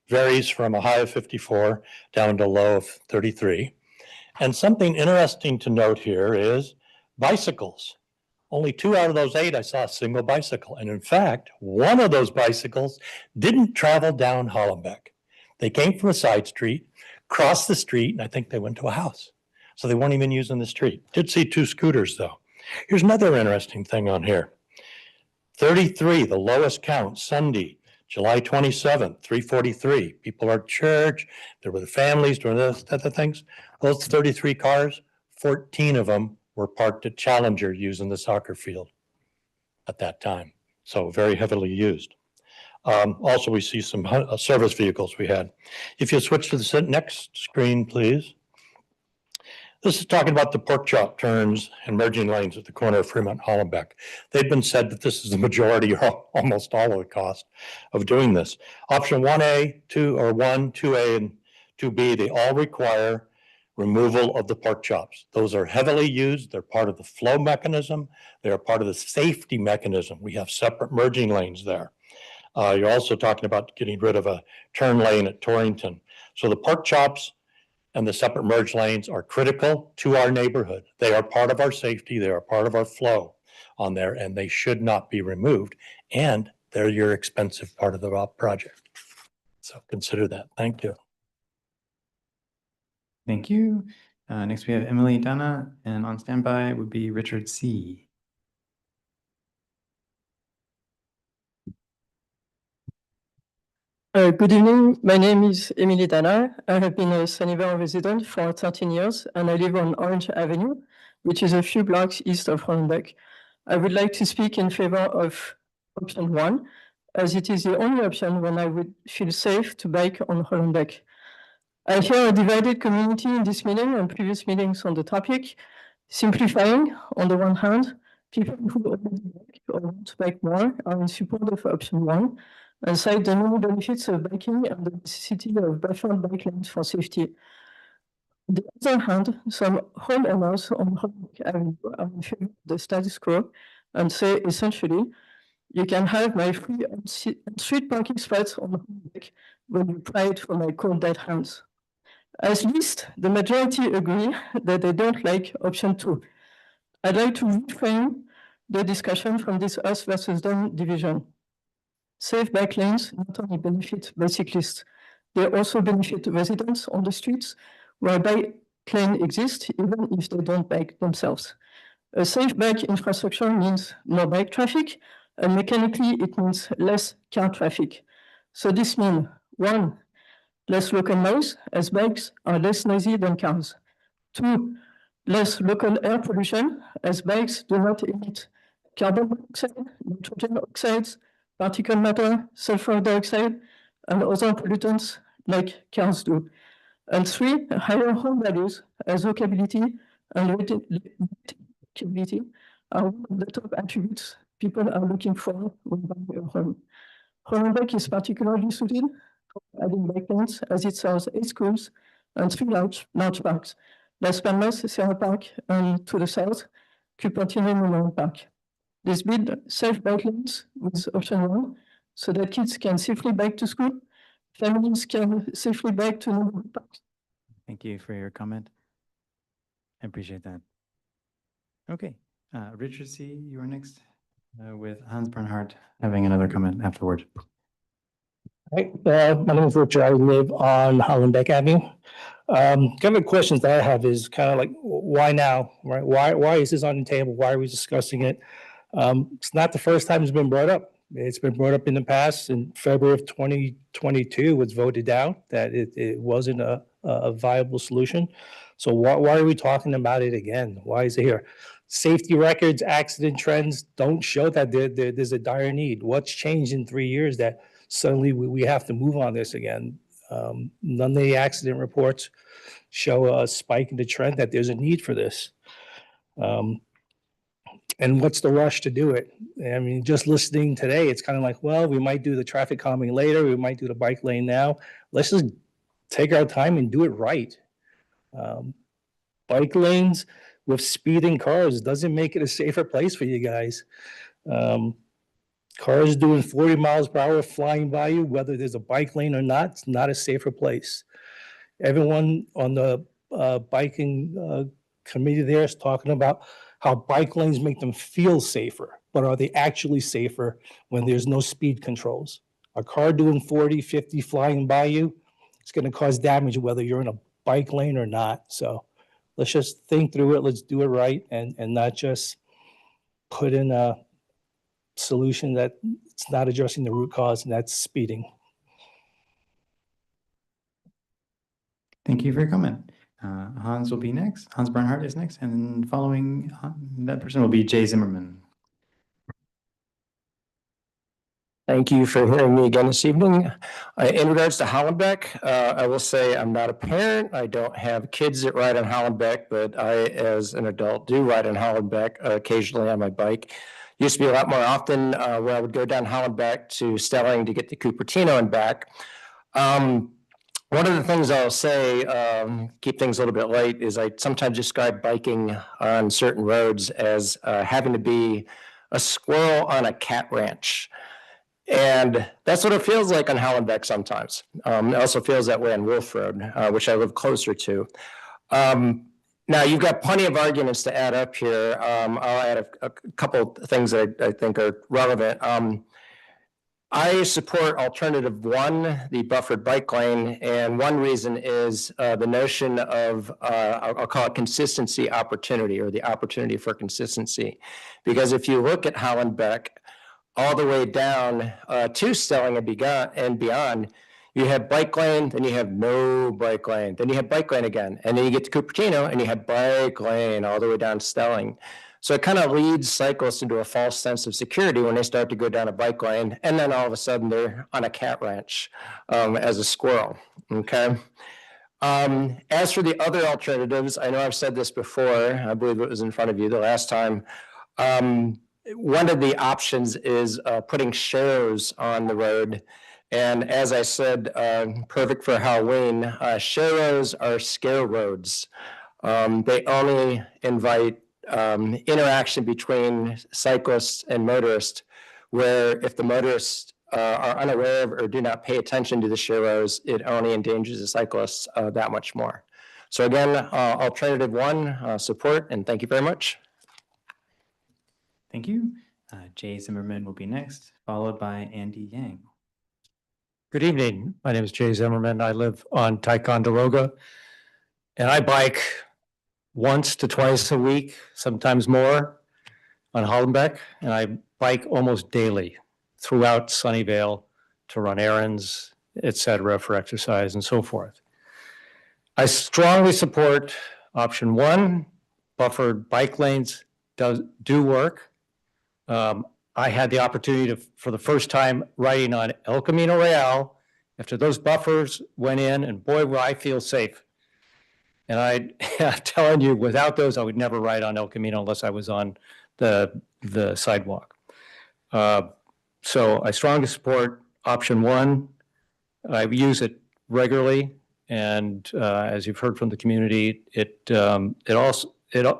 varies from a high of 54 down to a low of 33. And something interesting to note here is bicycles. Only 2 out of those 8, I saw a single bicycle. And in fact, one of those bicycles didn't travel down Hollenbeck. They came from a side street, crossed the street, and I think they went to a house. So they weren't even using the street. Did see 2 scooters though. Here's another interesting thing on here. 33, the lowest count, Sunday, July 27th, 3:43. People are at church, they're with families, doing those other things. Those 33 cars, 14 of them were parked at Challenger using the soccer field at that time. So very heavily used. Also, we see some service vehicles we had. If you switch to the next screen, please. This is talking about the pork chop turns and merging lanes at the corner of Fremont and Hollenbeck. They've been said that this is the majority or almost all of the cost of doing this. Option 1A, 2A, and 2B, they all require removal of the pork chops. Those are heavily used. They're part of the flow mechanism. They are part of the safety mechanism. We have separate merging lanes there. You're also talking about getting rid of a turn lane at Torrington. So the pork chops and the separate merge lanes are critical to our neighborhood. They are part of our safety. They are part of our flow on there, and they should not be removed. And they're your expensive part of the project. So consider that. Thank you. Thank you. Next, we have Emily Dana, and on standby would be Richard C. Good evening. My name is Emily Dana. I have been a Sunnyvale resident for 13 years, and I live on Orange Avenue, which is a few blocks east of Hollenbeck. I would like to speak in favor of option 1, as it is the only option when I would feel safe to bike on Hollenbeck. I hear a divided community in this meeting and previous meetings on the topic, simplifying on the one hand, people who already bike or want to bike more are in support of option 1, and cite the many benefits of biking and the necessity of buffered bike lanes for safety. On the other hand, some homeowners on Hollenbeck Avenue are in favor of the status quo and say essentially, you can have my free on-street parking spots on Hollenbeck when you provide for my cold dead hands. At least the majority agree that they don't like option 2. I'd like to reframe the discussion from this us versus them division. Safe bike lanes not only benefit bicyclists, they also benefit residents on the streets where bike lane exists, even if they don't bike themselves. A safe bike infrastructure means more bike traffic, and mechanically it means less car traffic. So this means 1, less local noise, as bikes are less noisy than cars. 2, less local air pollution, as bikes do not emit carbon dioxide, nitrogen oxides, particulate matter, sulfur dioxide, and other pollutants like cars do. And 3, higher home values as walkability and walkability are one of the top attributes people are looking for when buying a home. Hollenbeck is particularly suited for adding bike lanes as it serves 8 schools and 3 large parks, Las Palmas, Sierra Park, and to the south, Cupertino Memorial Park. This build safe bike lanes with option 1 so that kids can safely bike to school, families can safely bike to neighborhood parks. Thank you for your comment. I appreciate that. Okay, Richard C., you are next with Hans Bernhardt having another comment afterward. Hi, my name is Richard. I live on Hollenbeck Avenue. Kind of questions that I have is kind of like, why now, right? Why is this on the table? Why are we discussing it? It's not the first time it's been brought up. It's been brought up in the past. In February of 2022, it was voted down that it wasn't a viable solution. So why are we talking about it again? Why is it here? Safety records, accident trends don't show that there's a dire need. What's changed in 3 years that suddenly we have to move on this again? None of the accident reports show a spike in the trend that there's a need for this. And what's the rush to do it? I mean, just listening today, it's kind of like, well, we might do the traffic calming later. We might do the bike lane now. Let's just take our time and do it right. Bike lanes with speeding cars doesn't make it a safer place for you guys. Cars doing 40 miles per hour flying by you, whether there's a bike lane or not, it's not a safer place. Everyone on the biking committee there is talking about how bike lanes make them feel safer, but are they actually safer when there's no speed controls? A car doing 40, 50 flying by you, it's going to cause damage whether you're in a bike lane or not. So let's just think through it. Let's do it right and not just put in a solution that it's not addressing the root cause, and that's speeding. Thank you for your comment. Hans will be next. Hans Bernhardt is next, and following that person will be Jay Zimmerman. Thank you for hearing me again this evening. In regards to Hollenbeck, I will say I'm not a parent. I don't have kids that ride on Hollenbeck, but I, as an adult, do ride on Hollenbeck occasionally on my bike. Used to be a lot more often where I would go down Hollenbeck to Stelling to get to Cupertino and back. One of the things I'll say, keep things a little bit light, is I sometimes describe biking on certain roads as having to be a squirrel on a cat ranch. And that's what it feels like on Hollenbeck sometimes. It also feels that way on Wolf Road, which I live closer to. Now, you've got plenty of arguments to add up here. I'll add a couple things that I think are relevant. I support alternative one, the buffered bike lane, and one reason is the notion of, I'll call it consistency opportunity, or the opportunity for consistency. Because if you look at Hollenbeck, all the way down to Stelling and beyond, you have bike lane, then you have no bike lane, then you have bike lane again, and then you get to Cupertino and you have bike lane all the way down to Stelling. So it kind of leads cyclists into a false sense of security when they start to go down a bike lane, and then all of a sudden they're on a cat ranch as a squirrel, okay? As for the other alternatives, I know I've said this before, I believe it was in front of you the last time. One of the options is putting sharrows on the road. And as I said, perfect for Halloween, sharrows are scare roads. They only invite interaction between cyclists and motorists, where if the motorists are unaware of or do not pay attention to the sharrows, it only endangers the cyclists that much more. So again, alternative one, support, and thank you very much. Thank you. Jay Zimmerman will be next, followed by Andy Yang. Good evening. My name is Jay Zimmerman. I live on Ticonderoga, and I bike once to twice a week, sometimes more, on Hollenbeck, and I bike almost daily throughout Sunnyvale to run errands, etc., for exercise and so forth. I strongly support option one. Buffered bike lanes do work. I had the opportunity to, for the first time, riding on El Camino Real after those buffers went in, and boy, will I feel safe. And I'm telling you, without those, I would never ride on El Camino unless I was on the sidewalk. So I strongly support option one. I use it regularly, and as you've heard from the community, it also,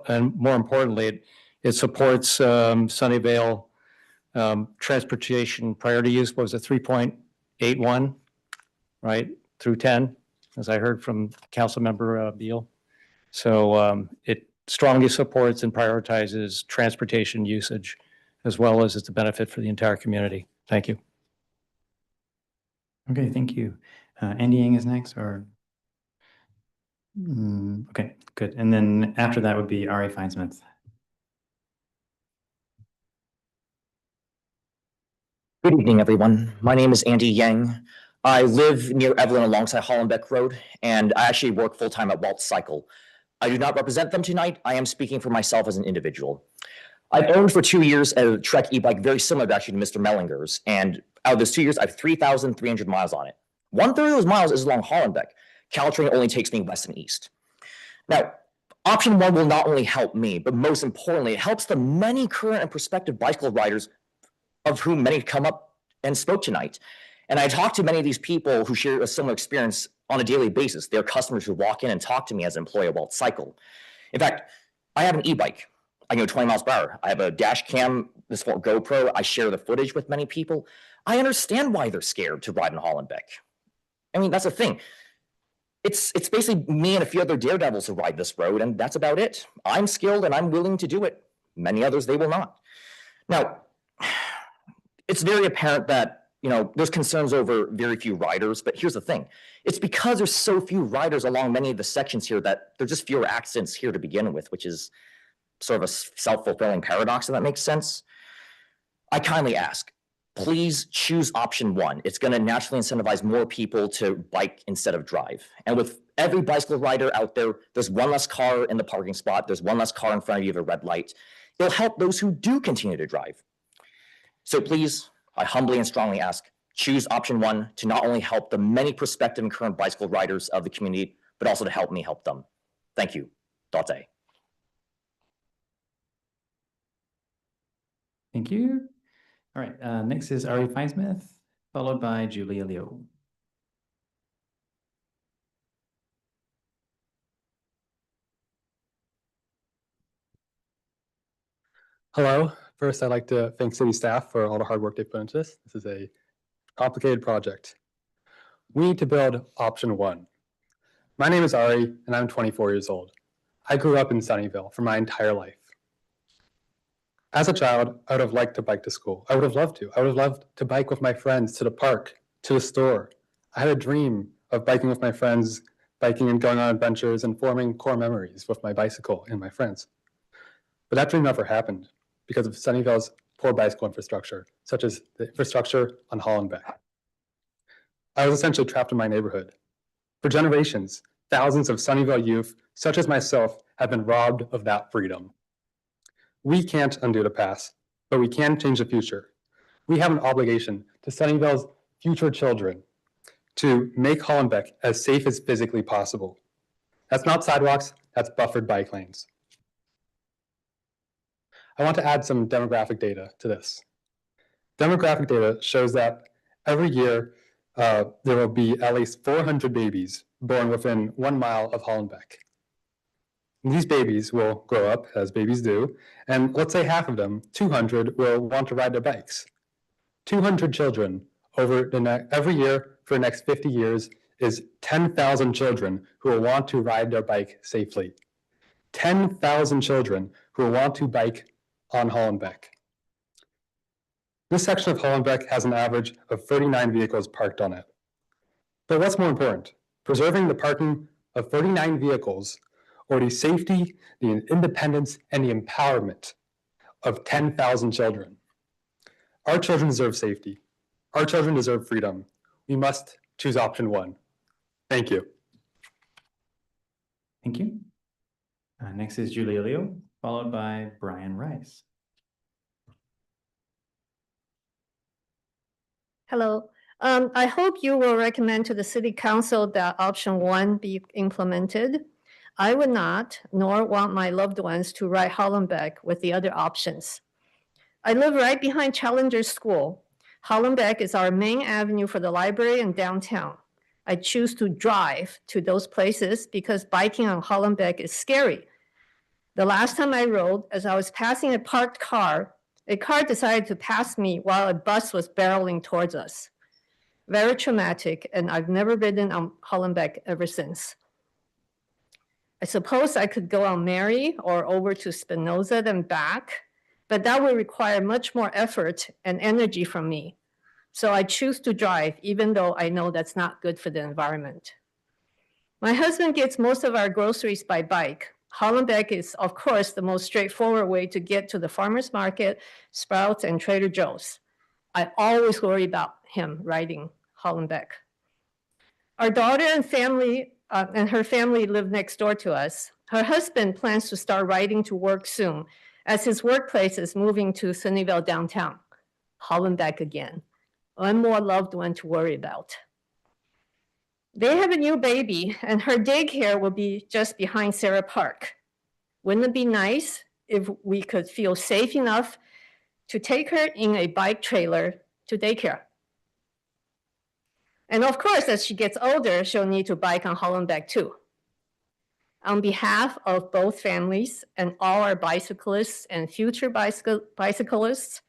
and more importantly, it supports Sunnyvale transportation priority use. What was it, 3.81, right, through 10, as I heard from Councilmember Beal. So it strongly supports and prioritizes transportation usage, as well as it's a benefit for the entire community. Thank you. Okay, thank you. Andy Yang is next, or? Okay, good. And then after that would be Ari Feinsmith. Good evening, everyone. My name is Andy Yang. I live near Evelyn alongside Hollenbeck Road, and I actually work full-time at Waltz Cycle. I do not represent them tonight. I am speaking for myself as an individual. I've owned for 2 years a Trek e-bike very similar to actually to Mr. Mellinger's, and out of those 2 years, I have 3,300 miles on it. 1/3 of those miles is along Hollenbeck. Caltrain only takes me west and east. Now, option one will not only help me, but most importantly, it helps the many current and prospective bicycle riders, of whom many come up and spoke tonight. And I talked to many of these people who share a similar experience on a daily basis. They're customers who walk in and talk to me as an employee of Waltz Cycle. In fact, I have an e-bike. I go 20 miles per hour. I have a dash cam, this for GoPro. I share the footage with many people. I understand why they're scared to ride in Hollenbeck. I mean, that's the thing. It's basically me and a few other daredevils who ride this road, and that's about it. I'm skilled and I'm willing to do it. Many others, they will not. Now, it's very apparent that, you know, there's concerns over very few riders, but here's the thing. It's because there's so few riders along many of the sections here that there's just fewer accidents here to begin with, which is sort of a self-fulfilling paradox, if that makes sense. I kindly ask, please choose option one. It's going to naturally incentivize more people to bike instead of drive. And with every bicycle rider out there, there's one less car in the parking spot. There's one less car in front of you at a red light. It'll help those who do continue to drive. So please, I humbly and strongly ask, choose option one to not only help the many prospective and current bicycle riders of the community, but also to help me help them. Thank you. Date. Thank you. All right, next is Ari Feinsmith, followed by Julia Leo. Hello. First, I'd like to thank city staff for all the hard work they put into this. This is a complicated project. We need to build option one. My name is Ari, and I'm 24 years old. I grew up in Sunnyvale for my entire life. As a child, I would have liked to bike to school. I would have loved to. I would have loved to bike with my friends to the park, to the store. I had a dream of biking with my friends, biking and going on adventures and forming core memories with my bicycle and my friends. But that dream never happened because of Sunnyvale's poor bicycle infrastructure, such as the infrastructure on Hollenbeck. I was essentially trapped in my neighborhood. For generations, thousands of Sunnyvale youth, such as myself, have been robbed of that freedom. We can't undo the past, but we can change the future. We have an obligation to Sunnyvale's future children to make Hollenbeck as safe as physically possible. That's not sidewalks, that's buffered bike lanes. I want to add some demographic data to this. Demographic data shows that every year there will be at least 400 babies born within 1 mile of Hollenbeck. These babies will grow up, as babies do, and let's say half of them, 200, will want to ride their bikes. 200 children over every year for the next 50 years is 10,000 children who will want to ride their bike safely. 10,000 children who will want to bike on Hollenbeck. This section of Hollenbeck has an average of 39 vehicles parked on it. But what's more important, preserving the parking of 39 vehicles or the safety, the independence, and the empowerment of 10,000 children. Our children deserve safety. Our children deserve freedom. We must choose option one. Thank you. Thank you. Next is Julia Leo, followed by Brian Rice. Hello. I hope you will recommend to the city council that option one be implemented. I would not, nor want my loved ones to ride Hollenbeck with the other options. I live right behind Challenger School. Hollenbeck is our main avenue for the library and downtown. I choose to drive to those places because biking on Hollenbeck is scary. The last time I rode, as I was passing a parked car, a car decided to pass me while a bus was barreling towards us. Very traumatic, and I've never ridden on Hollenbeck ever since. I suppose I could go on Mary or over to Spinoza then back, but that would require much more effort and energy from me. So I choose to drive, even though I know that's not good for the environment. My husband gets most of our groceries by bike. Hollenbeck is, of course, the most straightforward way to get to the farmer's market, Sprouts, and Trader Joe's. I always worry about him riding Hollenbeck. Our daughter and her family live next door to us. Her husband plans to start riding to work soon, as his workplace is moving to Sunnyvale downtown. Hollenbeck again. One more loved one to worry about. They have a new baby, and her daycare will be just behind Sarah Park. Wouldn't it be nice if we could feel safe enough to take her in a bike trailer to daycare? And of course, as she gets older, she'll need to bike on Hollenbeck too. On behalf of both families and all our bicyclists and future bicyclists,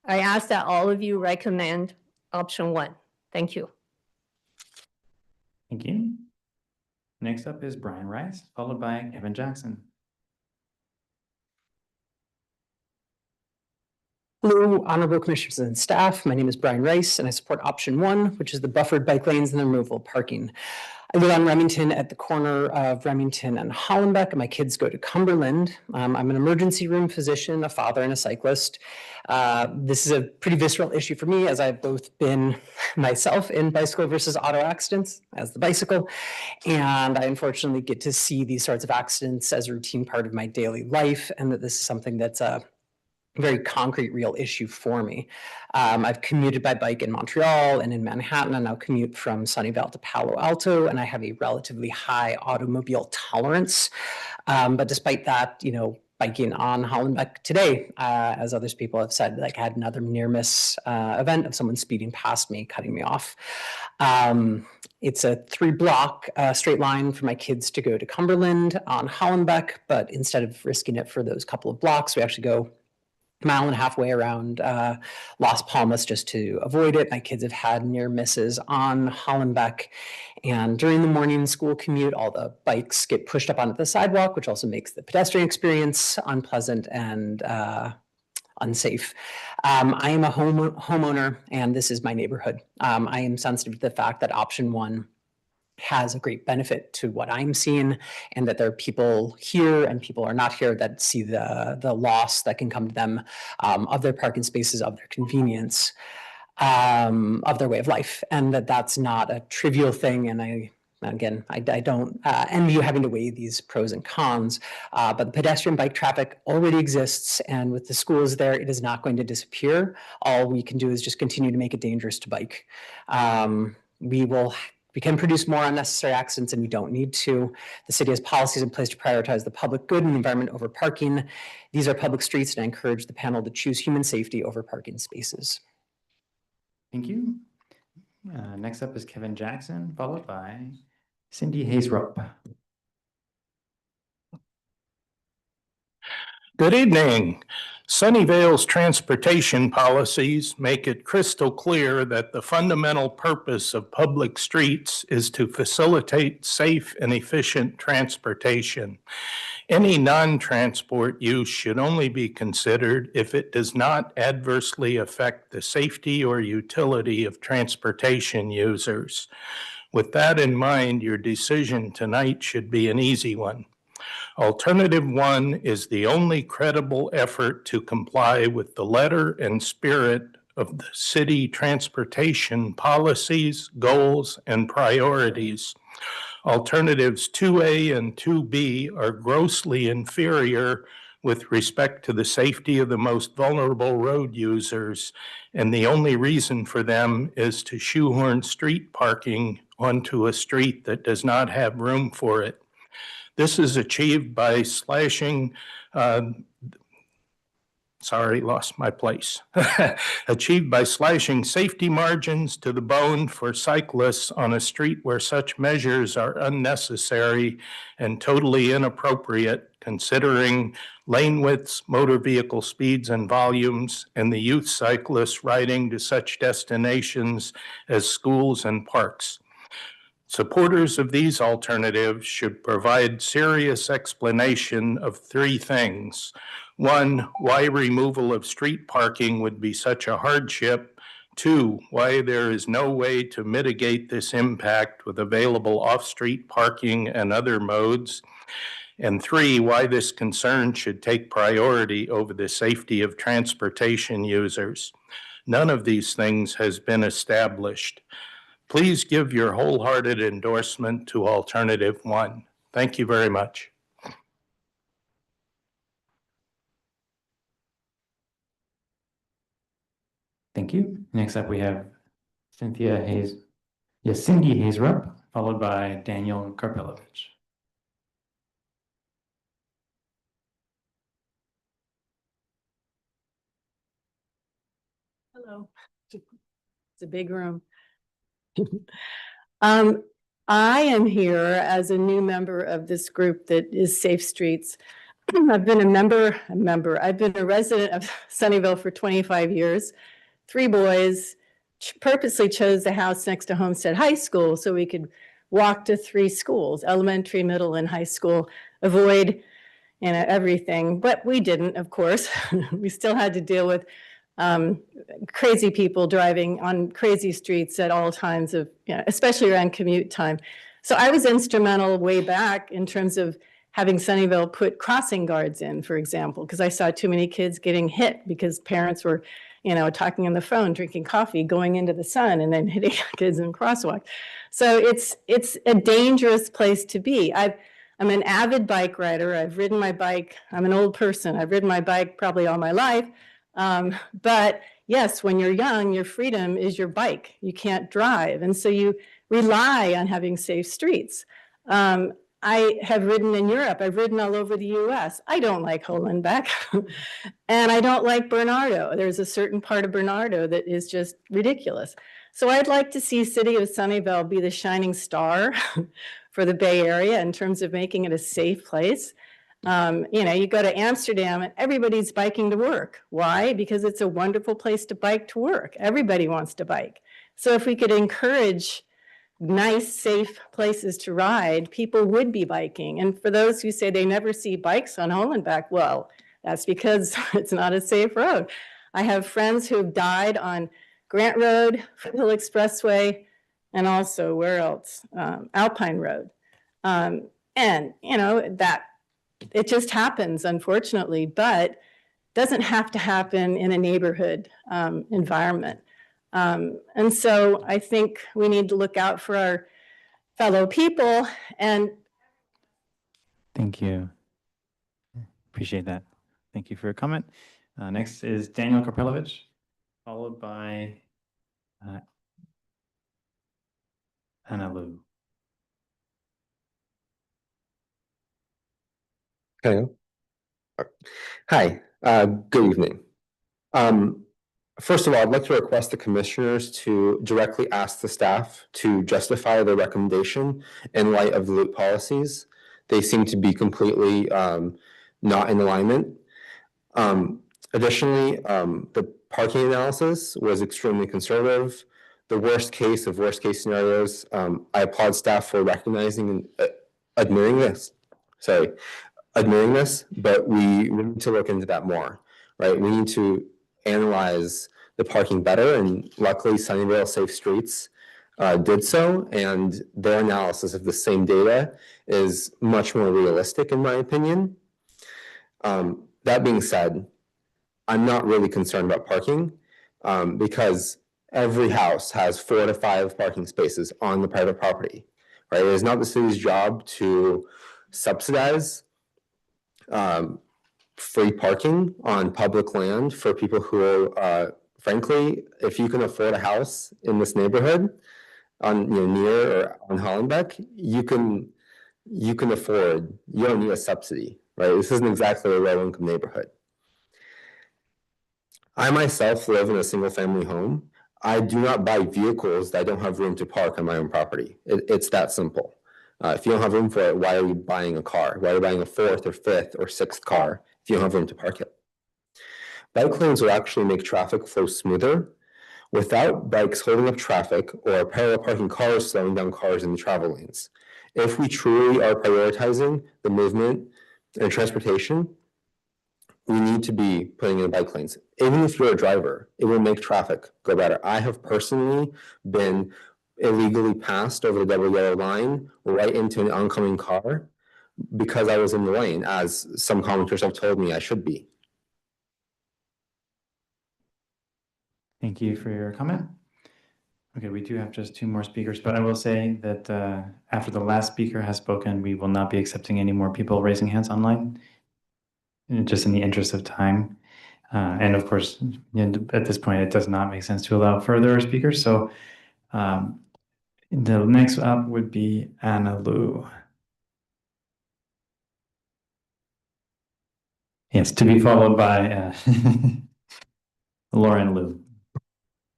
I ask that all of you recommend option one. Thank you. Thank you. Next up is Brian Rice, followed by Evan Jackson. Hello, honorable commissioners and staff. My name is Brian Rice, and I support option one, which is the buffered bike lanes and the removal of parking. I live on Remington at the corner of Remington and Hollenbeck, and my kids go to Cumberland. I'm an emergency room physician, a father, and a cyclist. This is a pretty visceral issue for me, as I've both been myself in bicycle versus auto accidents as the bicycle, and I unfortunately get to see these sorts of accidents as a routine part of my daily life, and that this is something that's a very concrete, real issue for me. I've commuted by bike in Montreal and in Manhattan, and now commute from Sunnyvale to Palo Alto, and I have a relatively high automobile tolerance. But despite that, biking on Hollenbeck today, as others people have said, like I had another near miss event of someone speeding past me, cutting me off. It's a 3-block straight line for my kids to go to Cumberland on Hollenbeck, but instead of risking it for those couple of blocks, we actually go mile and a half way around Las Palmas just to avoid it. My kids have had near misses on Hollenbeck. And during the morning school commute, all the bikes get pushed up onto the sidewalk, which also makes the pedestrian experience unpleasant and unsafe. I am a homeowner, and this is my neighborhood. I am sensitive to the fact that option 1 has a great benefit to what I'm seeing, and that there are people here and people are not here that see the loss that can come to them of their parking spaces, of their convenience, of their way of life, and that's not a trivial thing. And I don't envy you having to weigh these pros and cons, but the pedestrian bike traffic already exists, and with the schools there, it is not going to disappear. All we can do is just continue to make it dangerous to bike. We can produce more unnecessary accidents, and we don't need to. The city has policies in place to prioritize the public good and the environment over parking. These are public streets, and I encourage the panel to choose human safety over parking spaces. Thank you. Next up is Kevin Jackson, followed by Cindy Hayes-Rupp. Good evening. Sunnyvale's transportation policies make it crystal clear that the fundamental purpose of public streets is to facilitate safe and efficient transportation. Any non-transport use should only be considered if it does not adversely affect the safety or utility of transportation users. With that in mind, your decision tonight should be an easy one. Alternative 1 is the only credible effort to comply with the letter and spirit of the city transportation policies, goals, and priorities. Alternatives 2A and 2B are grossly inferior with respect to the safety of the most vulnerable road users, and the only reason for them is to shoehorn street parking onto a street that does not have room for it. This is achieved by slashing, achieved by slashing safety margins to the bone for cyclists on a street where such measures are unnecessary and totally inappropriate, considering lane widths, motor vehicle speeds and volumes, and the youth cyclists riding to such destinations as schools and parks. Supporters of these alternatives should provide serious explanation of 3 things. 1, why removal of street parking would be such a hardship. 2, why there is no way to mitigate this impact with available off-street parking and other modes. And 3, why this concern should take priority over the safety of transportation users. None of these things has been established. Please give your wholehearted endorsement to Alternative 1. Thank you very much. Thank you. Next up, we have Cindy Hayes-Rupp, followed by Daniel Karpilovich. Hello. It's a big room. I am here as a new member of this group that is Safe Streets. I've been I've been a resident of Sunnyvale for 25 years, 3 boys, purposely chose the house next to Homestead High School so we could walk to 3 schools, elementary, middle, and high school, avoid everything, but we didn't, of course. We still had to deal with crazy people driving on crazy streets at all times of, especially around commute time. So I was instrumental way back in terms of having Sunnyvale put crossing guards in, for example, because I saw too many kids getting hit because parents were, talking on the phone, drinking coffee, going into the sun, and then hitting kids in crosswalk. So it's a dangerous place to be. I'm an avid bike rider. I've ridden my bike. I'm an old person. I've ridden my bike probably all my life. But yes, when you're young, your freedom is your bike. You can't drive. And so you rely on having safe streets. I have ridden in Europe. I've ridden all over the US. I don't like Hollenbeck. And I don't like Bernardo. There's a certain part of Bernardo that is just ridiculous. So I'd like to see City of Sunnyvale be the shining star for the Bay Area in terms of making it a safe place. You go to Amsterdam and everybody's biking to work. Why? Because it's a wonderful place to bike to work. Everybody wants to bike. So if we could encourage nice, safe places to ride, people would be biking. And for those who say they never see bikes on Hollenbeck, well, that's because it's not a safe road. I have friends who've died on Grant Road, Foothill Expressway, and also where else? Alpine Road. And that it just happens, unfortunately, but doesn't have to happen in a neighborhood environment. And so I think we need to look out for our fellow people. And Thank you. Appreciate that. Thank you for your comment. Next is Daniel Karpelovich, followed by Anna Lou. Hello. Hi, good evening. First of all, I'd like to request the commissioners to directly ask the staff to justify their recommendation in light of the loop policies. They seem to be completely not in alignment. Additionally, the parking analysis was extremely conservative. The worst case of worst case scenarios, I applaud staff for recognizing and admitting this. But we need to look into that more, right? We need to analyze the parking better, and luckily Sunnyvale Safe Streets did so, and their analysis of the same data is much more realistic in my opinion. That being said, I'm not really concerned about parking because every house has 4 to 5 parking spaces on the private property, right? It is not the city's job to subsidize free parking on public land for people who frankly, if you can afford a house in this neighborhood on near or on Hollenbeck, you can afford, you don't need a subsidy, right? This isn't exactly a low income neighborhood. I myself live in a single family home. I do not buy vehicles that I don't have room to park on my own property. It's that simple. If you don't have room for it, why are you buying a car? Why are you buying a 4th or 5th or 6th car if you don't have room to park it? Bike lanes will actually make traffic flow smoother without bikes holding up traffic or parallel parking cars slowing down cars in the travel lanes. If we truly are prioritizing the movement and transportation, we need to be putting in bike lanes. Even if you're a driver, it will make traffic go better. I have personally been illegally passed over the double yellow line right into an oncoming car because I was in the lane, as some commenters have told me I should be. Thank you for your comment. Okay, we do have just 2 more speakers, but I will say that after the last speaker has spoken, we will not be accepting any more people raising hands online, just in the interest of time. And of course, at this point, it does not make sense to allow further speakers. So the next up would be Anna Lou. Yes, to be followed by Lauren Lou.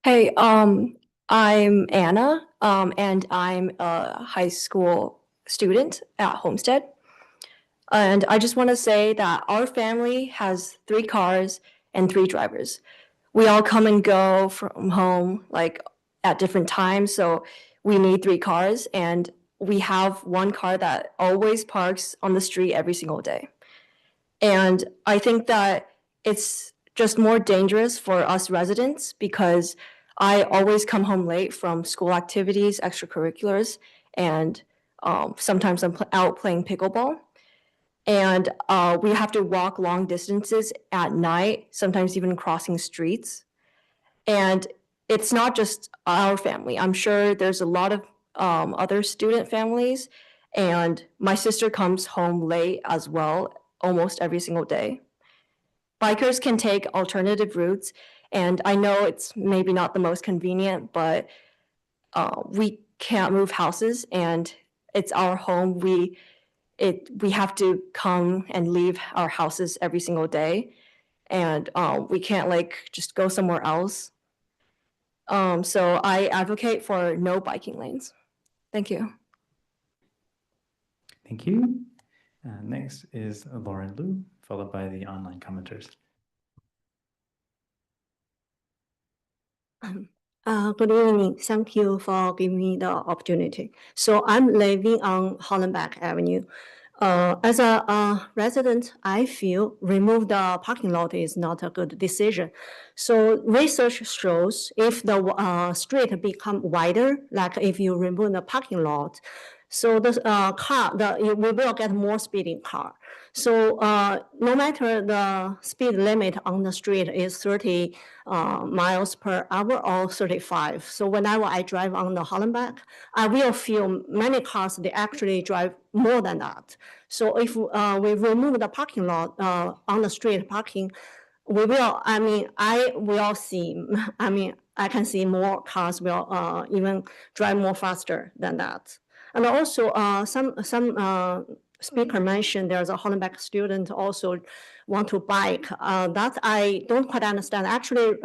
Hey, I'm Anna, and I'm a high school student at Homestead. And I just want to say that our family has 3 cars and 3 drivers. We all come and go from home like at different times, so we need 3 cars, and we have 1 car that always parks on the street every single day. And I think that it's just more dangerous for us residents because I always come home late from school activities, extracurriculars, and Sometimes I'm out playing pickleball. And we have to walk long distances at night, sometimes even crossing streets. And it's not just our family. I'm sure there's a lot of other student families. And my sister comes home late as well, almost every single day. Bikers can take alternative routes. And I know it's maybe not the most convenient, but we can't move houses and it's our home. We have to come and leave our houses every single day. And we can't like just go somewhere else. So I advocate for no biking lanes. Thank you. Thank you. Next is Lauren Liu, followed by the online commenters. Good evening. Thank you for giving me the opportunity. So I'm living on Hollenbach Avenue. As a resident, I feel remove the parking lot is not a good decision. So research shows if the street become wider, like if you remove the parking lot, so the we will get more speeding car. So no matter the speed limit on the street is 30 miles per hour or 35. So whenever I drive on the Hollenbach, I will feel many cars, they actually drive more than that. So if we remove the parking lot on the street parking, we will, I will see, I can see more cars will even drive more faster than that. And also some speaker mentioned there's a Hollenbach student also want to bike. That I don't quite understand. Actually,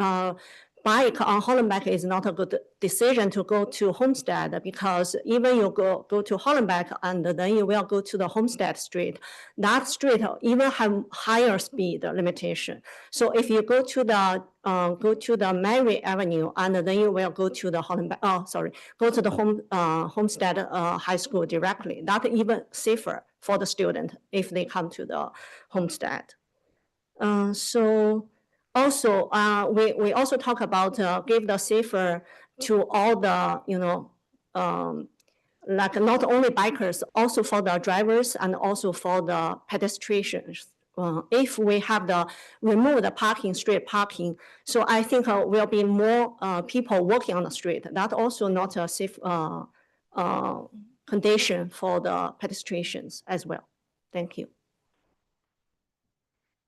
bike on Hollenbach is not a good decision to go to Homestead, because even you go to Hollenbach and then you will go to the Homestead Street. That street even have higher speed limitation. So if you go to the Mary Avenue and then you will go to the go to the Homestead High School directly. That even safer for the student if they come to the Homestead. So also, we also talk about give the safer to all the, like not only bikers, also for the drivers and also for the pedestrians. If we have remove the street parking, so I think will be more people walking on the street. That also not a safe condition for the pedestrians as well. Thank you.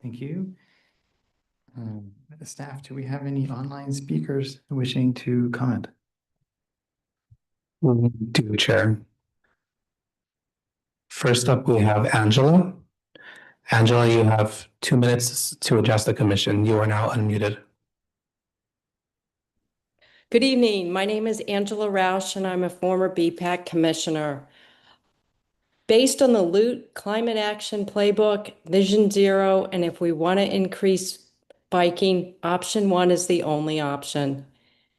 Thank you. Staff, do we have any online speakers wishing to comment? We do, Chair. First up, we have Angela. Angela, you have 2 minutes to address the commission. You are now unmuted. Good evening. My name is Angela Roush, and I'm a former BPAC commissioner. Based on the Loot Climate Action Playbook, Vision Zero, and if we want to increase biking, option 1 is the only option.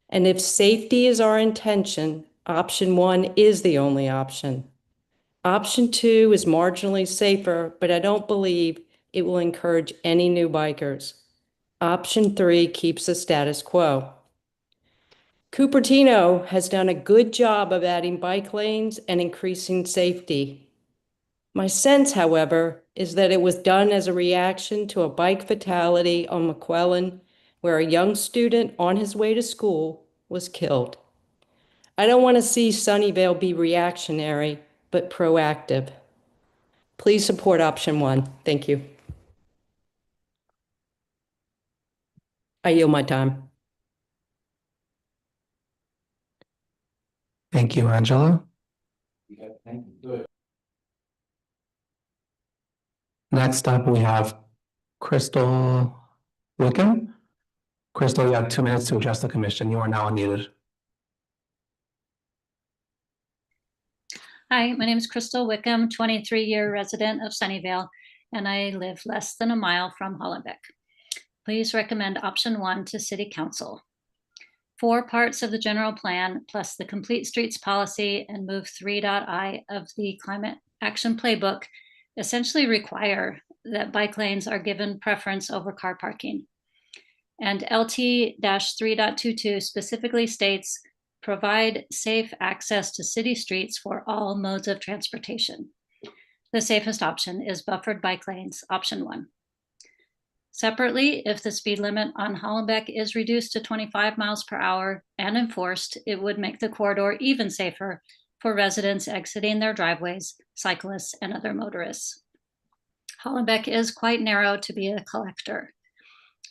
And if safety is our intention, option 1 is the only option. Option 2 is marginally safer, but I don't believe it will encourage any new bikers. Option 3 keeps the status quo. Cupertino has done a good job of adding bike lanes and increasing safety. My sense, however, is that it was done as a reaction to a bike fatality on McClellan, where a young student on his way to school was killed. I don't want to see Sunnyvale be reactionary, but proactive. Please support option 1. Thank you. I yield my time. Thank you, Angela. Next up, we have Crystal Wickham. Crystal, you have 2 minutes to address the commission. You are now unmuted. Hi, my name is Crystal Wickham, 23-year resident of Sunnyvale, and I live less than a mile from Hollenbeck. Please recommend option 1 to City Council. 4 parts of the general plan plus the complete streets policy and move 3.I of the climate action playbook essentially require that bike lanes are given preference over car parking. And LT-3.22 specifically states provide safe access to city streets for all modes of transportation. The safest option is buffered bike lanes, option 1. Separately, if the speed limit on Hollenbeck is reduced to 25 miles per hour and enforced, it would make the corridor even safer for residents exiting their driveways, cyclists, and other motorists. Hollenbeck is quite narrow to be a collector.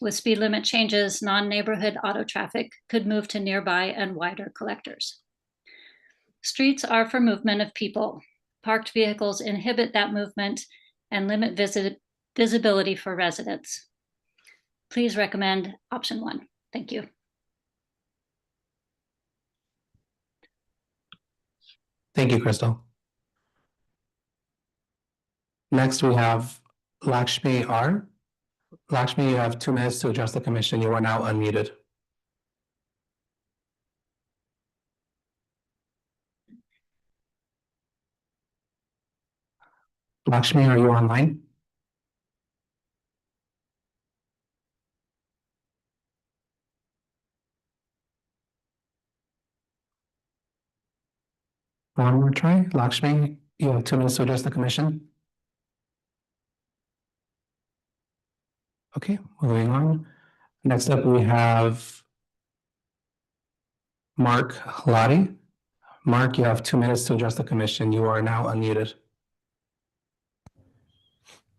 With speed limit changes, non-neighborhood auto traffic could move to nearby and wider collectors. Streets are for movement of people. Parked vehicles inhibit that movement and limit visibility for residents. Please recommend option 1. Thank you. Thank you, Crystal. Next, we have Lakshmi R. Lakshmi, you have 2 minutes to address the commission. You are now unmuted. Lakshmi, are you online? One more try. Lakshmi, you have 2 minutes to address the commission. Okay, moving on. Next up, we have Mark Lottie. Mark, you have 2 minutes to address the commission. You are now unmuted.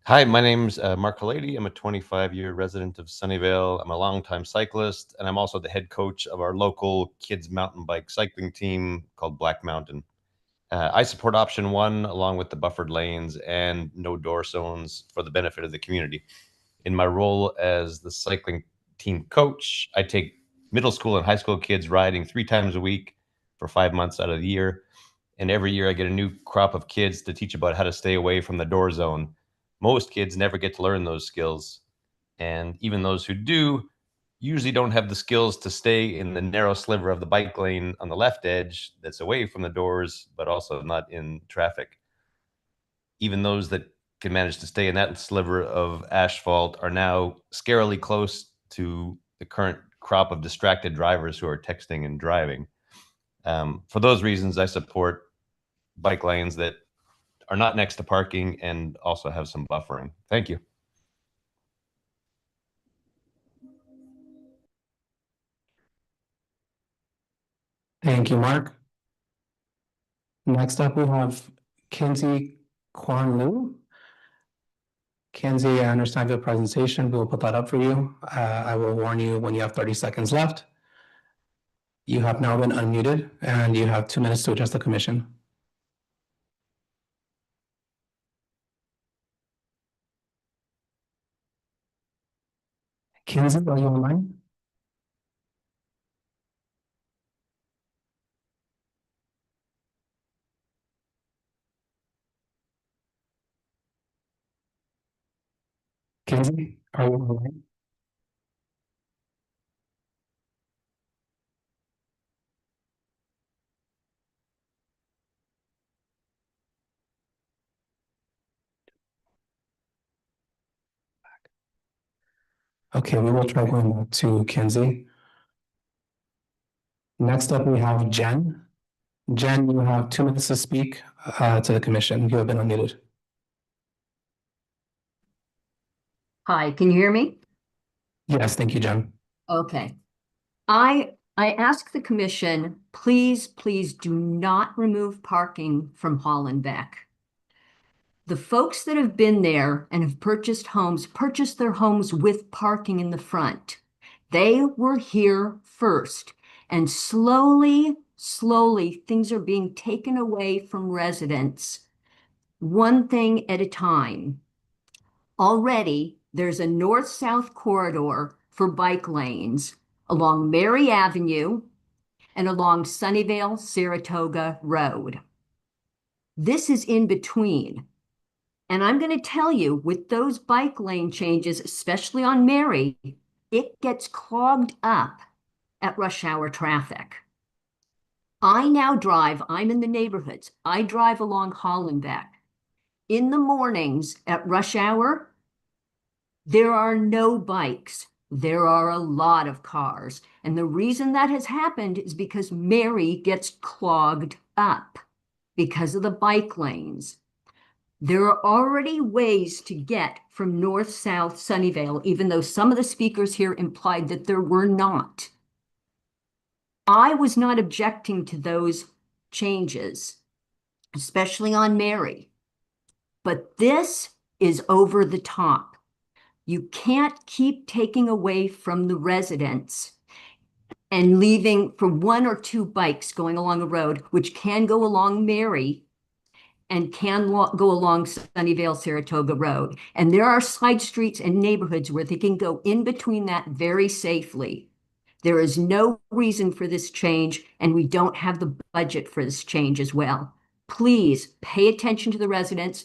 Hi, my name's Mark Halady. I'm a 25-year resident of Sunnyvale. I'm a longtime cyclist, and I'm also the head coach of our local kids mountain bike cycling team called Black Mountain. I support option 1 along with the buffered lanes and no door zones for the benefit of the community. In my role as the cycling team coach, I take middle school and high school kids riding 3 times a week for 5 months out of the year. And every year I get a new crop of kids to teach about how to stay away from the door zone. Most kids never get to learn those skills. And even those who do usually don't have the skills to stay in the narrow sliver of the bike lane on the left edge that's away from the doors, but also not in traffic. Even those that can manage to stay in that sliver of asphalt are now scarily close to the current crop of distracted drivers who are texting and driving. For those reasons, I support bike lanes that are not next to parking and also have some buffering. Thank you. Thank you, Mark. Next up, we have Kinsey Kwan Lu. Kinsey, I understand your presentation. We'll put that up for you. I will warn you when you have 30 seconds left. You have now been unmuted and you have 2 minutes to address the commission. Kinsey, are you online? Kinsey, are you online? Okay, we will try going back to Kinsey. Next up, we have Jen. Jen, you have 2 minutes to speak to the commission. You have been unmuted. Hi, can you hear me? Yes, thank you, Jen. Okay. I ask the commission, please do not remove parking from Hollenbeck. The folks that have been there and have purchased their homes with parking in the front. They were here first, and slowly, things are being taken away from residents, one thing at a time. Already, there's a north-south corridor for bike lanes along Mary Avenue and along Sunnyvale-Saratoga Road. This is in between. And I'm going to tell you, with those bike lane changes, especially on Mary, it gets clogged up at rush hour traffic. I'm in the neighborhoods. I drive along Hollenbeck. In the mornings at rush hour, there are no bikes. There are a lot of cars. And the reason that has happened is because Mary gets clogged up because of the bike lanes. There are already ways to get from north-south Sunnyvale, even though some of the speakers here implied that there were not. I was not objecting to those changes, especially on Mary. But this is over the top. You can't keep taking away from the residents and leaving for one or two bikes going along a road, which can go along Mary and can go along Sunnyvale Saratoga Road. And there are side streets and neighborhoods where they can go in between that very safely. There is no reason for this change, and we don't have the budget for this change as well. Please pay attention to the residents.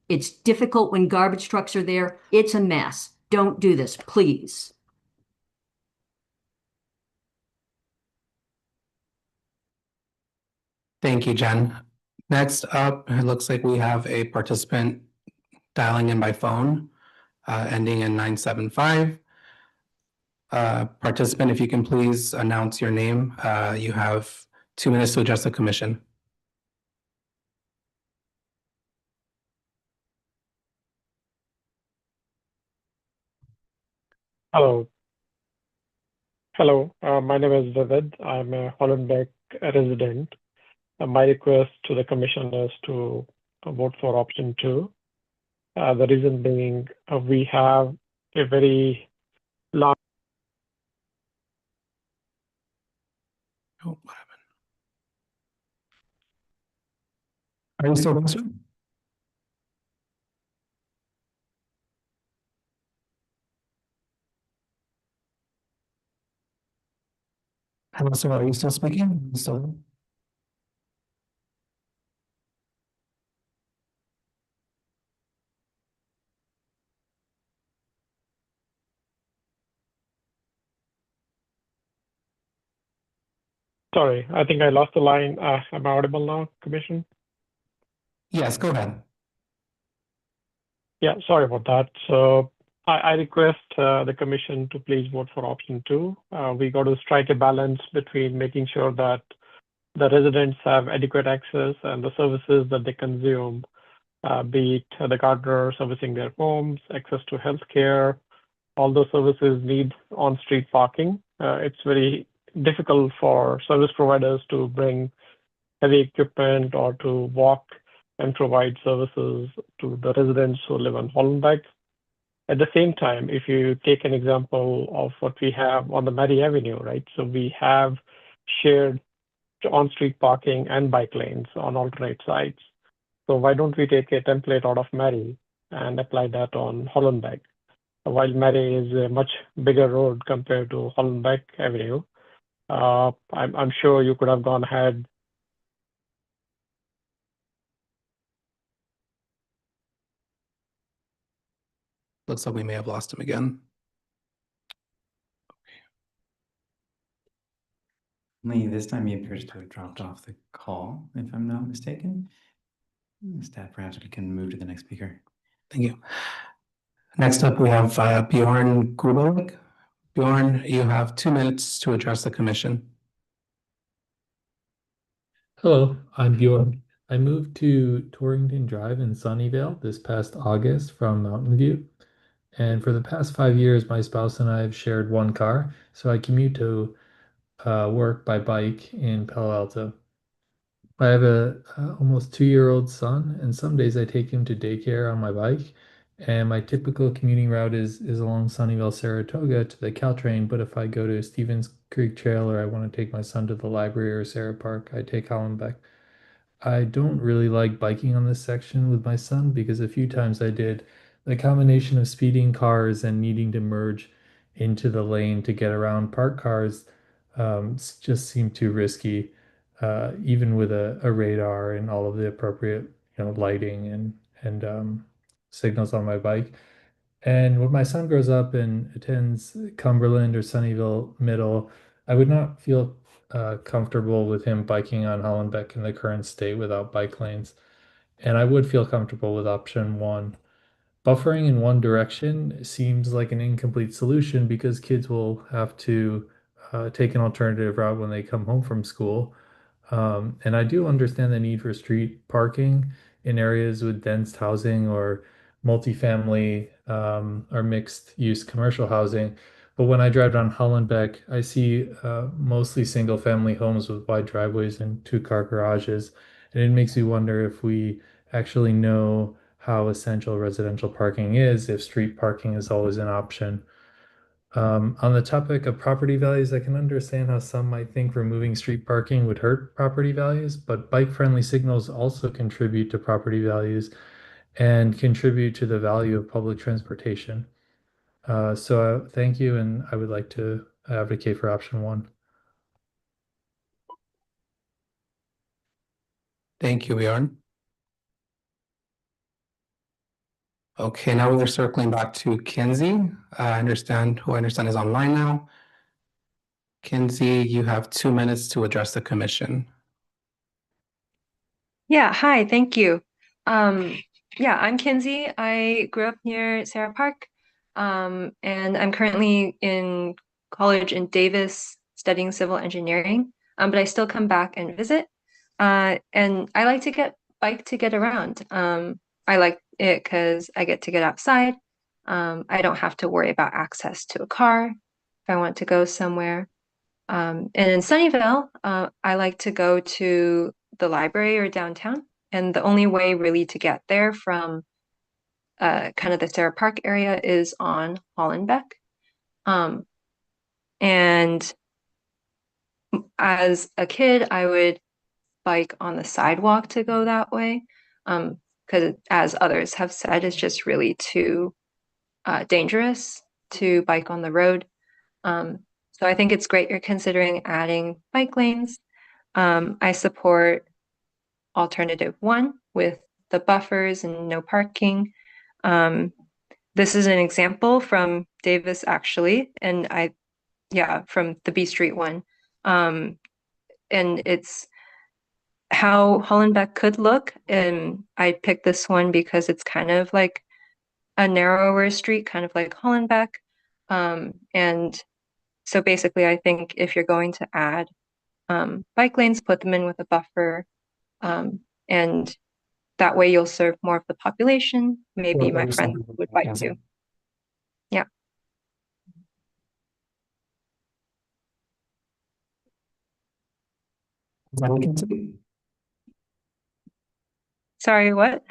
It's difficult when garbage trucks are there. It's a mess. Don't do this, please. Thank you, Jen. Next up, it looks like we have a participant dialing in by phone, ending in 975. Participant, if you can please announce your name. You have 2 minutes to address the commission. Hello. Hello, my name is Vivid. I'm a Hollenbeck resident. My request to the commission is to vote for option 2. The reason being, we have a very large. Oh, what happened? Are you still listening? Hello, sir. Are you still speaking? Are you still? Sorry, I think I lost the line. Am I audible now, Commission? Yes, go ahead. Yeah, sorry about that. So I request the commission to please vote for option 2. We got to strike a balance between making sure that the residents have adequate access and the services that they consume, be it the gardener servicing their homes, access to healthcare. All those services need on-street parking. It's very difficult for service providers to bring heavy equipment or to walk and provide services to the residents who live on Hollenbeck. At the same time, if you take an example of what we have on the Mary Avenue, right? So we have shared on-street parking and bike lanes on alternate sides. So why don't we take a template out of Mary and apply that on Hollenbeck? While Mary is a much bigger road compared to Hollenbeck Avenue, I'm sure you could have gone ahead. Looks like we may have lost him again. Lee, this time he appears to have dropped off the call, if I'm not mistaken. Staff, perhaps we can move to the next speaker. Thank you. Next up, we have Bjorn Grubalik. Bjorn, you have 2 minutes to address the commission. Hello, I'm Bjorn. I moved to Torrington Drive in Sunnyvale this past August from Mountain View. And for the past 5 years, my spouse and I have shared one car. So I commute to work by bike in Palo Alto. I have a almost 2-year-old son, and some days I take him to daycare on my bike. And my typical commuting route is along Sunnyvale, Saratoga to the Caltrain. But if I go to Stevens Creek Trail or I want to take my son to the library or Sarah Park, I take Hollenbeck. I don't really like biking on this section with my son because a few times I did. The combination of speeding cars and needing to merge into the lane to get around parked cars just seemed too risky, even with a radar and all of the appropriate, lighting and signals on my bike. And when my son grows up and attends Cumberland or Sunnyvale Middle, I would not feel comfortable with him biking on Hollenbeck in the current state without bike lanes. And I would feel comfortable with option 1. Buffering in one direction seems like an incomplete solution because kids will have to take an alternative route when they come home from school. And I do understand the need for street parking in areas with dense housing or multifamily or mixed use commercial housing. But when I drive down Hollenbeck, I see mostly single family homes with wide driveways and two-car garages. And it makes me wonder if we actually know how essential residential parking is, if street parking is always an option. On the topic of property values, I can understand how some might think removing street parking would hurt property values, but bike-friendly signals also contribute to property values and contribute to the value of public transportation. So thank you, and I would like to advocate for option one. Thank you, Bjorn. Okay, now we're circling back to Kinsey. Who I understand is online now. Kinsey, you have 2 minutes to address the commission. Yeah, hi, thank you. Yeah, I'm Kinsey. I grew up near Sarah Park, and I'm currently in college in Davis studying civil engineering, but I still come back and visit. And I like to bike to get around. I like it because I get to get outside. I don't have to worry about access to a car if I want to go somewhere. And in Sunnyvale, I like to go to the library or downtown. And the only way really to get there from kind of the Sarah Park area is on Hollenbeck. And as a kid, I would bike on the sidewalk to go that way. Because as others have said, it's just really too dangerous to bike on the road. So I think it's great you're considering adding bike lanes. I support alternative one with the buffers and no parking. This is an example from Davis actually, and from the B Street one. And it's how Hollenbeck could look. And I picked this one because it's kind of like a narrower street, kind of like Hollenbeck. And so basically, I think if you're going to add bike lanes, put them in with a buffer, and that way you'll serve more of the population. Maybe my friends would bike too. Yeah. Sorry, what?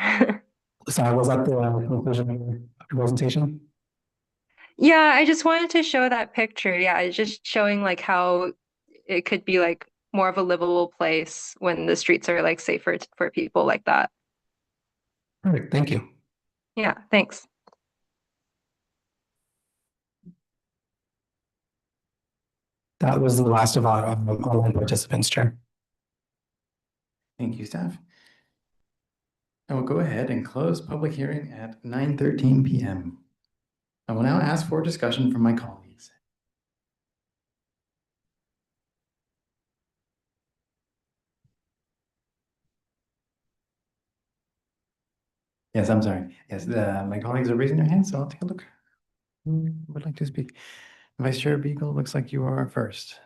Sorry, was that the conclusion of your presentation? Yeah, I just wanted to show that picture. Yeah, it's just showing like how it could be like more of a livable place when the streets are like safer for people like that. Perfect, thank you. Yeah, thanks. That was the last of our online participants, Chair. Thank you, staff. I will go ahead and close public hearing at 9:13 p.m. I will now ask for discussion from my colleagues. Yes, I'm sorry. Yes, my colleagues are raising their hands, so I'll take a look. Who would like to speak? Vice Chair Beagle, looks like you are first.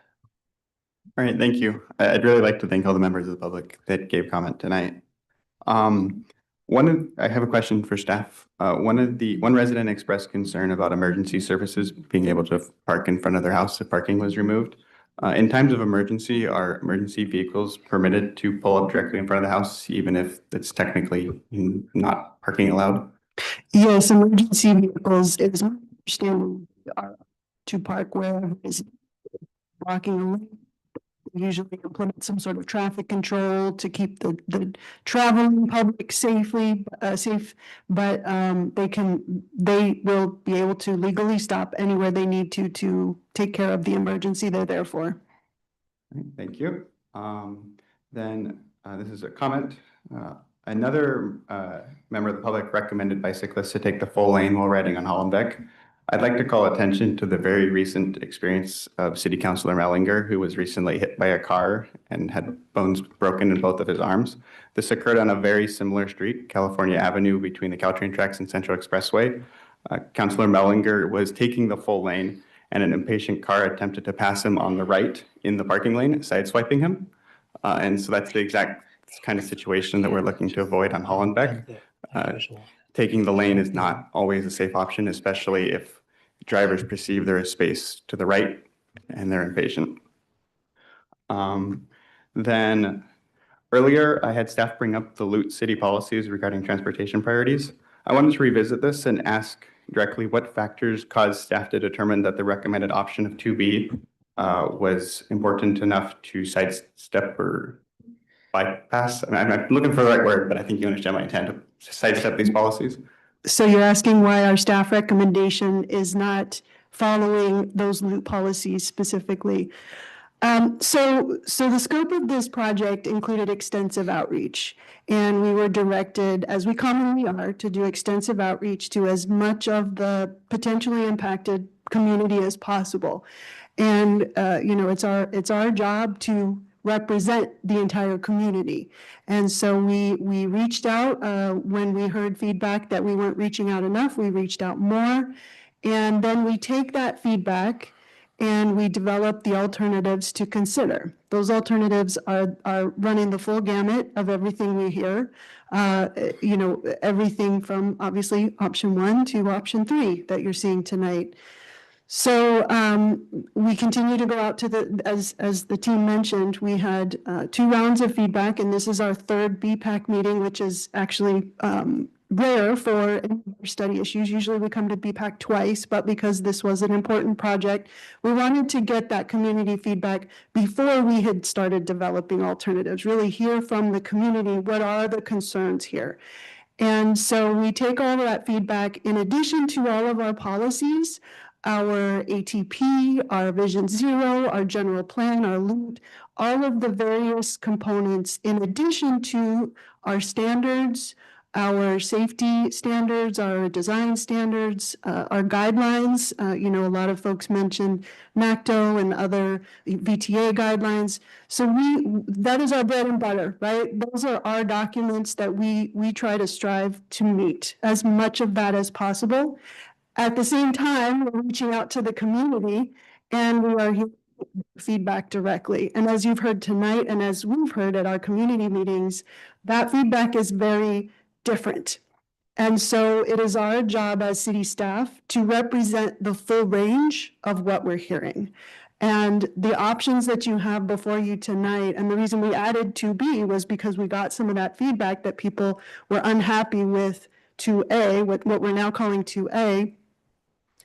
All right, thank you. I'd really like to thank all the members of the public that gave comment tonight. I have a question for staff. One resident expressed concern about emergency services being able to park in front of their house if parking was removed. In times of emergency, are emergency vehicles permitted to pull up directly in front of the house, even if it's technically not parking allowed? Yes, emergency vehicles, it is my understanding, are to park wherever is blocking a lane. Usually implement some sort of traffic control to keep the traveling public safe, but they will be able to legally stop anywhere they need to take care of the emergency they're there for. Right, thank you. Then this is a comment. Another member of the public recommended bicyclists to take the full lane while riding on Hollenbeck. I'd like to call attention to the very recent experience of City Councilor Mellinger, who was recently hit by a car and had bones broken in both of his arms. This occurred on a very similar street, California Avenue, between the Caltrain tracks and Central Expressway. Councilor Mellinger was taking the full lane, and an impatient car attempted to pass him on the right in the parking lane, sideswiping him. And so that's the exact kind of situation that we're looking to avoid on Hollenbeck. Taking the lane is not always a safe option, especially if drivers perceive there is space to the right and they're impatient. Then earlier, I had staff bring up the Loot City policies regarding transportation priorities. I wanted to revisit this and ask directly what factors caused staff to determine that the recommended option of 2B was important enough to sidestep or bypass. I mean, I'm looking for the right word, but I think you understand my intent to sidestep these policies. So you're asking why our staff recommendation is not following those loop policies specifically. So the scope of this project included extensive outreach, and we were directed, as we commonly are, to do extensive outreach to as much of the potentially impacted community as possible. And it's our job to represent the entire community. And so we reached out when we heard feedback that we weren't reaching out enough. We reached out more, and then we take that feedback and we develop the alternatives to consider. Those alternatives are running the full gamut of everything we hear. Everything from obviously option 1 to option 3 that you're seeing tonight. So we continue to go out to as the team mentioned, we had 2 rounds of feedback, and this is our 3rd BPAC meeting, which is actually rare for study issues. Usually we come to BPAC twice, but because this was an important project, we wanted to get that community feedback before we had started developing alternatives, really hear from the community, what are the concerns here? And so we take all of that feedback in addition to all of our policies, our ATP, our Vision Zero, our general plan, our LOOT, all of the various components in addition to our standards, our safety standards, our design standards, our guidelines. A lot of folks mentioned NACTO and other VTA guidelines. So that is our bread and butter, right? Those are our documents that we try to strive to meet as much of that as possible. At the same time, we're reaching out to the community and we are hearing feedback directly. And as you've heard tonight, and as we've heard at our community meetings, that feedback is very different. And so it is our job as city staff to represent the full range of what we're hearing. And the options that you have before you tonight, and the reason we added 2B was because we got some of that feedback that people were unhappy with 2A, with what we're now calling 2A.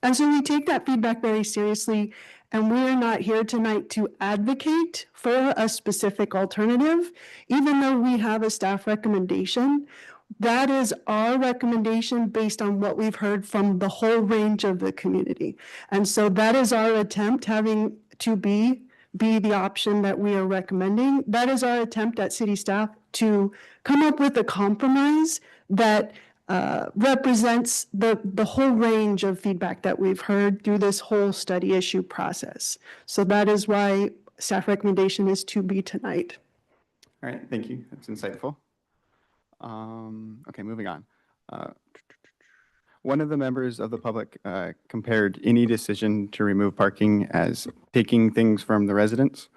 And so we take that feedback very seriously, and we're not here tonight to advocate for a specific alternative, even though we have a staff recommendation. That is our recommendation based on what we've heard from the whole range of the community. And so that is our attempt, having 2B be the option that we are recommending. That is our attempt at city staff to come up with a compromise that represents the whole range of feedback that we've heard through this whole study issue process. So that is why staff recommendation is 2B tonight. All right, thank you. That's insightful. Okay, moving on. One of the members of the public compared any decision to remove parking as taking things from the residents.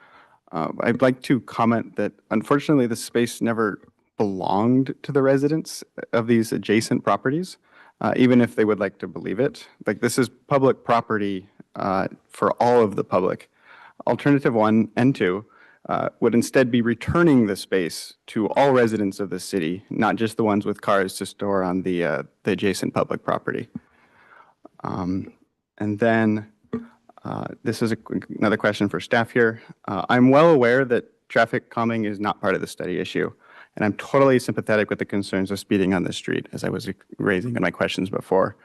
I'd like to comment that unfortunately the space never belonged to the residents of these adjacent properties, even if they would like to believe it. Like, this is public property for all of the public. Alternative 1 and 2 would instead be returning the space to all residents of the city, not just the ones with cars to store on the adjacent public property. And then this is another question for staff here. I'm well aware that traffic calming is not part of the study issue, and I'm totally sympathetic with the concerns of speeding on the street, as I was raising in my questions before.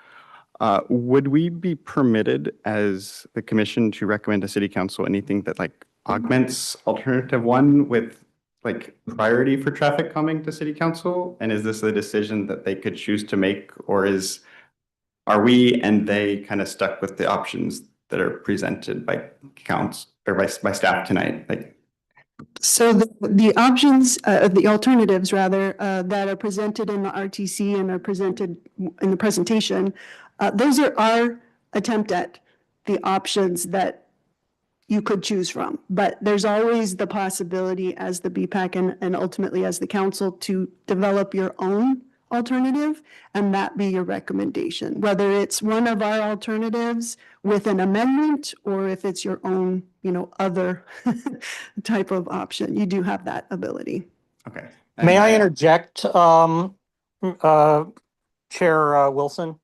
Would we be permitted as the commission to recommend to city council anything that augments alternative 1 with priority for traffic calming to city council? And is this a decision that they could choose to make, or are we and they kind of stuck with the options that are presented by counts or by staff tonight? Like, So the options, the alternatives rather, that are presented in the RTC and are presented in the presentation, those are our attempt at the options that you could choose from. But there's always the possibility as the BPAC and ultimately as the council to develop your own alternative and that be your recommendation, whether it's one of our alternatives with an amendment or if it's your own, other type of option. You do have that ability. Okay. May I interject, Chair Wilson?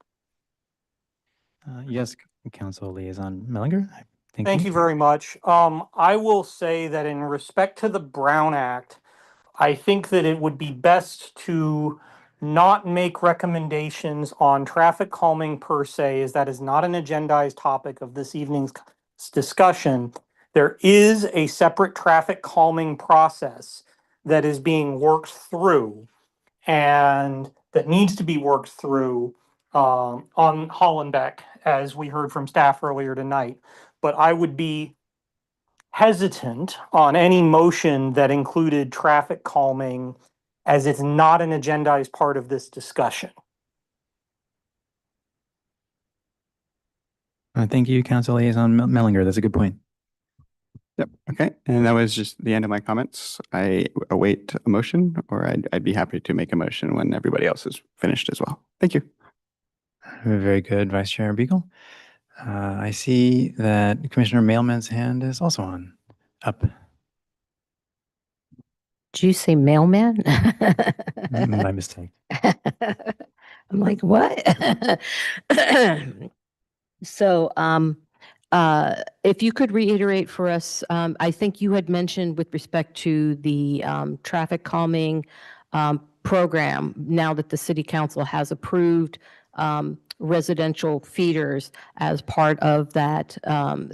Yes, Council Liaison Mellinger. Thank you very much. I will say that in respect to the Brown Act, I think that it would be best to not make recommendations on traffic calming per se, as that is not an agendized topic of this evening's discussion. There is a separate traffic calming process that is being worked through and that needs to be worked through on Hollenbeck, as we heard from staff earlier tonight. But I would be hesitant on any motion that included traffic calming, as it's not an agendized part of this discussion. Thank you, Council Liaison Mellinger. That's a good point. Yep. Okay. And that was just the end of my comments. I await a motion, or I'd be happy to make a motion when everybody else is finished as well. Thank you. Very good, Vice Chair Beagle. I see that Commissioner Mailman's hand is also up. Did you say mailman? My mistake. I'm like, what? So, if you could reiterate for us, I think you had mentioned with respect to the traffic calming program, now that the City Council has approved residential feeders as part of that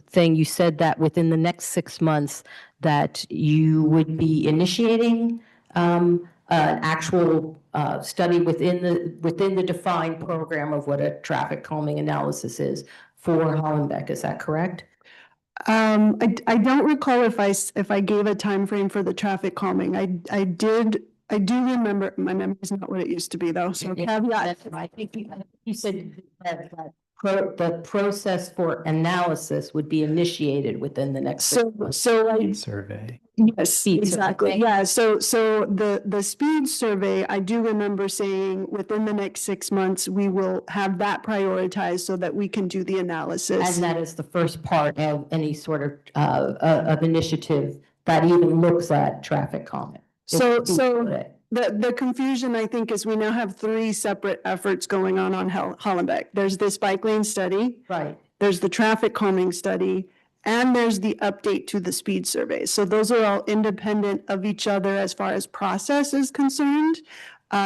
thing, you said that within the next 6 months that you would be initiating an actual study within the defined program of what a traffic calming analysis is for Hollenbeck. Is that correct? I don't recall if I gave a time frame for the traffic calming. I do remember. My memory's not what it used to be though. So caveat. I think you said that the process for analysis would be initiated within the next 6 months. Survey. Yes, exactly. Yeah. So the speed survey, I do remember saying within the next 6 months, we will have that prioritized so that we can do the analysis. And that is the first part of any sort of initiative that even looks at traffic calming. So the confusion, I think, is we now have 3 separate efforts going on Hollenbeck. There's this bike lane study. Right. There's the traffic calming study. And there's the update to the speed survey. So those are all independent of each other as far as process is concerned.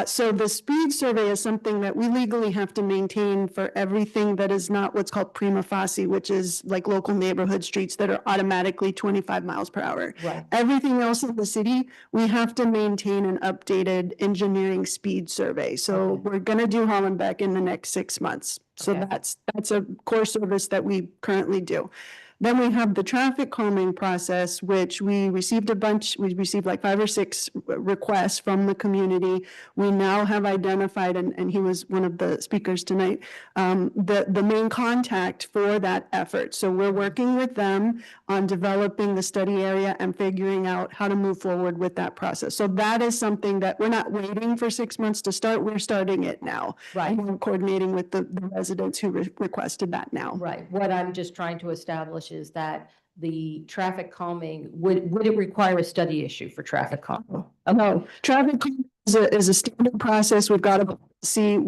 So the speed survey is something that we legally have to maintain for everything that is not what's called prima facie, which is like local neighborhood streets that are automatically 25 miles per hour. Right. Everything else in the city, we have to maintain an updated engineering speed survey. So we're going to do Hollenbeck in the next 6 months. So that's a core service that we currently do. Then we have the traffic calming process, which we received we received like 5 or 6 requests from the community. We now have identified, and he was one of the speakers tonight, the main contact for that effort. So we're working with them on developing the study area and figuring out how to move forward with that process. So that is something that we're not waiting for 6 months to start. We're starting it now. Right. And we're coordinating with the residents who requested that now. Right. What I'm just trying to establish is that the traffic calming, would it require a study issue for traffic calming? No, traffic calming is a standard process. We've got to see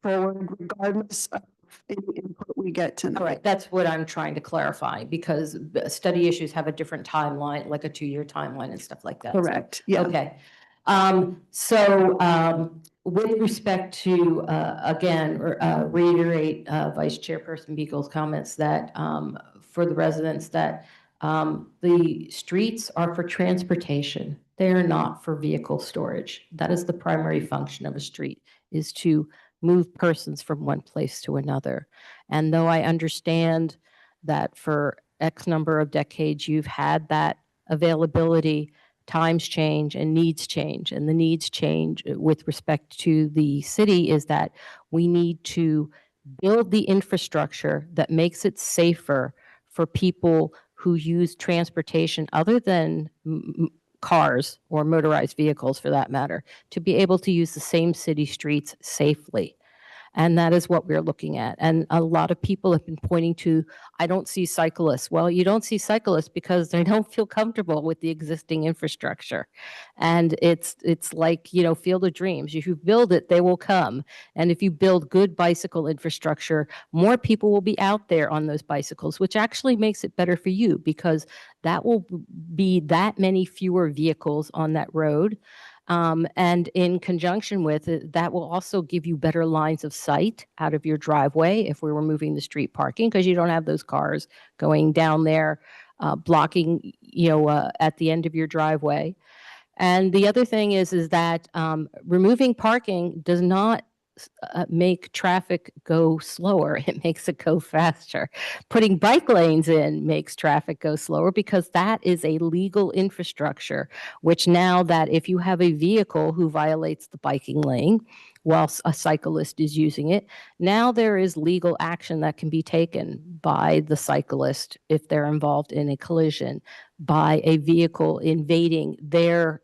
forward regardless of any input we get tonight. All right, that's what I'm trying to clarify, because study issues have a different timeline, like a 2-year timeline and stuff like that. Correct. Yeah. Okay. With respect to, again, reiterate Vice Chairperson Beagle's comments that for the residents that the streets are for transportation. They are not for vehicle storage. That is the primary function of a street, is to move persons from one place to another. And though I understand that for X number of decades you've had that availability, times change and needs change. And the needs change with respect to the city is that we need to build the infrastructure that makes it safer for people who use transportation other than cars or motorized vehicles for that matter, to be able to use the same city streets safely. And that is what we're looking at. And a lot of people have been pointing to, I don't see cyclists. Well, you don't see cyclists because they don't feel comfortable with the existing infrastructure. And it's like, you know, Field of Dreams. If you build it, they will come. And if you build good bicycle infrastructure, more people will be out there on those bicycles, which actually makes it better for you because that will be that many fewer vehicles on that road. And in conjunction with it, that will also give you better lines of sight out of your driveway if we were moving the street parking, because you don't have those cars going down there, blocking, you know, at the end of your driveway. And the other thing is that removing parking does not make traffic go slower. It makes it go faster. Putting bike lanes in makes traffic go slower because that is a legal infrastructure, which now that if you have a vehicle who violates the biking lane whilst a cyclist is using it, now there is legal action that can be taken by the cyclist if they're involved in a collision, by a vehicle invading their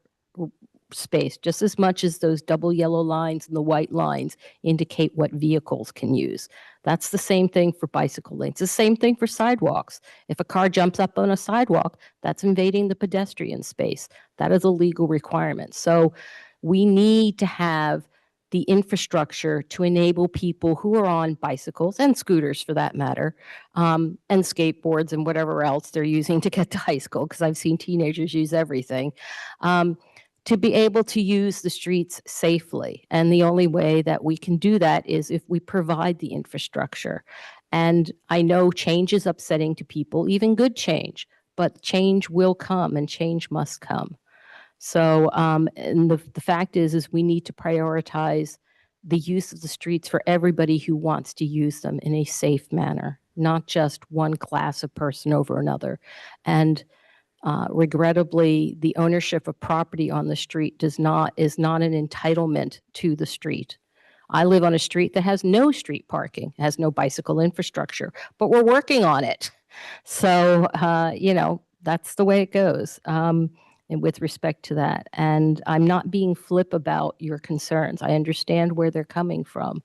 space, just as much as those double yellow lines and the white lines indicate what vehicles can use. That's the same thing for bicycle lanes. The same thing for sidewalks. If a car jumps up on a sidewalk, that's invading the pedestrian space. That is a legal requirement. So we need to have the infrastructure to enable people who are on bicycles and scooters for that matter, and skateboards and whatever else they're using to get to high school, because I've seen teenagers use everything, to be able to use the streets safely. And the only way that we can do that is if we provide the infrastructure. And I know change is upsetting to people, even good change, but change will come and change must come. So, and the fact is we need to prioritize the use of the streets for everybody who wants to use them in a safe manner, not just one class of person over another. And regrettably, the ownership of property on the street is not an entitlement to the street. I live on a street that has no street parking, has no bicycle infrastructure, but we're working on it. So, you know, that's the way it goes. And with respect to that, and I'm not being flip about your concerns. I understand where they're coming from,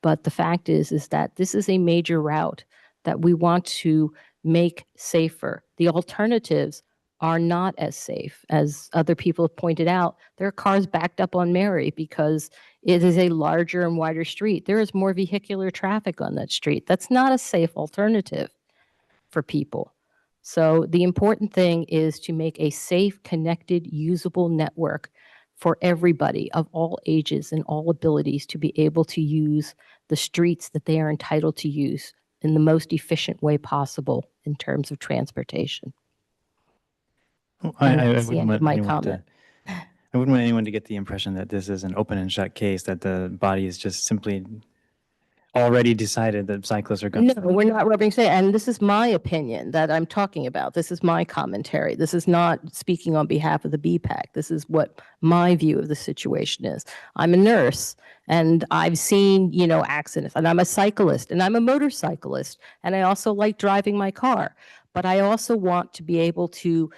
but the fact is that this is a major route that we want to make safer. The alternatives are not as safe. As other people have pointed out, there are cars backed up on Mary because it is a larger and wider street. There is more vehicular traffic on that street. That's not a safe alternative for people. So the important thing is to make a safe, connected, usable network for everybody of all ages and all abilities to be able to use the streets that they are entitled to use in the most efficient way possible in terms of transportation. I That's the wouldn't end of want my anyone comment. I wouldn't want anyone to get the impression that this is an open and shut case, that the body is just simply already decided that cyclists are going No, we're not rubbing stamp. And this is my opinion that I'm talking about. This is my commentary. This is not speaking on behalf of the BPAC. This is what my view of the situation is. I'm a nurse and I've seen, you know, accidents, and I'm a cyclist and I'm a motorcyclist and I also like driving my car. But I also want to be able to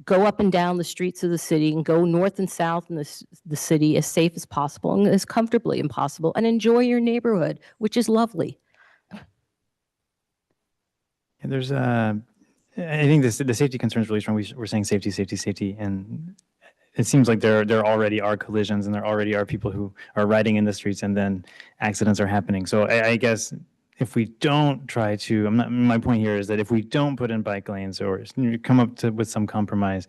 go up and down the streets of the city and go north and south in the city as safe as possible and as comfortably as possible and enjoy your neighborhood, which is lovely. And there's I think the safety concern is really strong. We're saying safety, safety, safety, and it seems like there already are collisions and there already are people who are riding in the streets and then accidents are happening. So I guess if we don't try to, my point here is that if we don't put in bike lanes or come up with some compromise,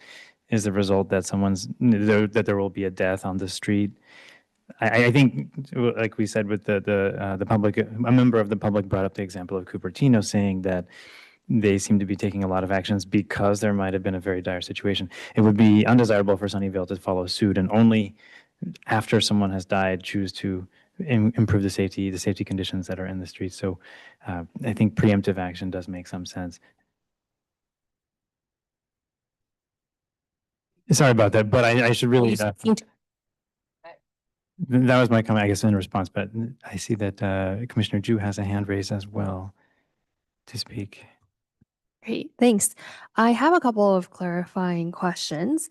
is the result that that there will be a death on the street. I think, like we said with the public, a member of the public brought up the example of Cupertino, saying that they seem to be taking a lot of actions because there might have been a very dire situation. It would be undesirable for Sunnyvale to follow suit and only after someone has died choose to improve the safety conditions that are in the streets. So I think preemptive action does make some sense. Sorry about that, but I should really, that was my comment, I guess, in response, but I see that Commissioner Ju has a hand raised as well to speak. Great, thanks. I have a couple of clarifying questions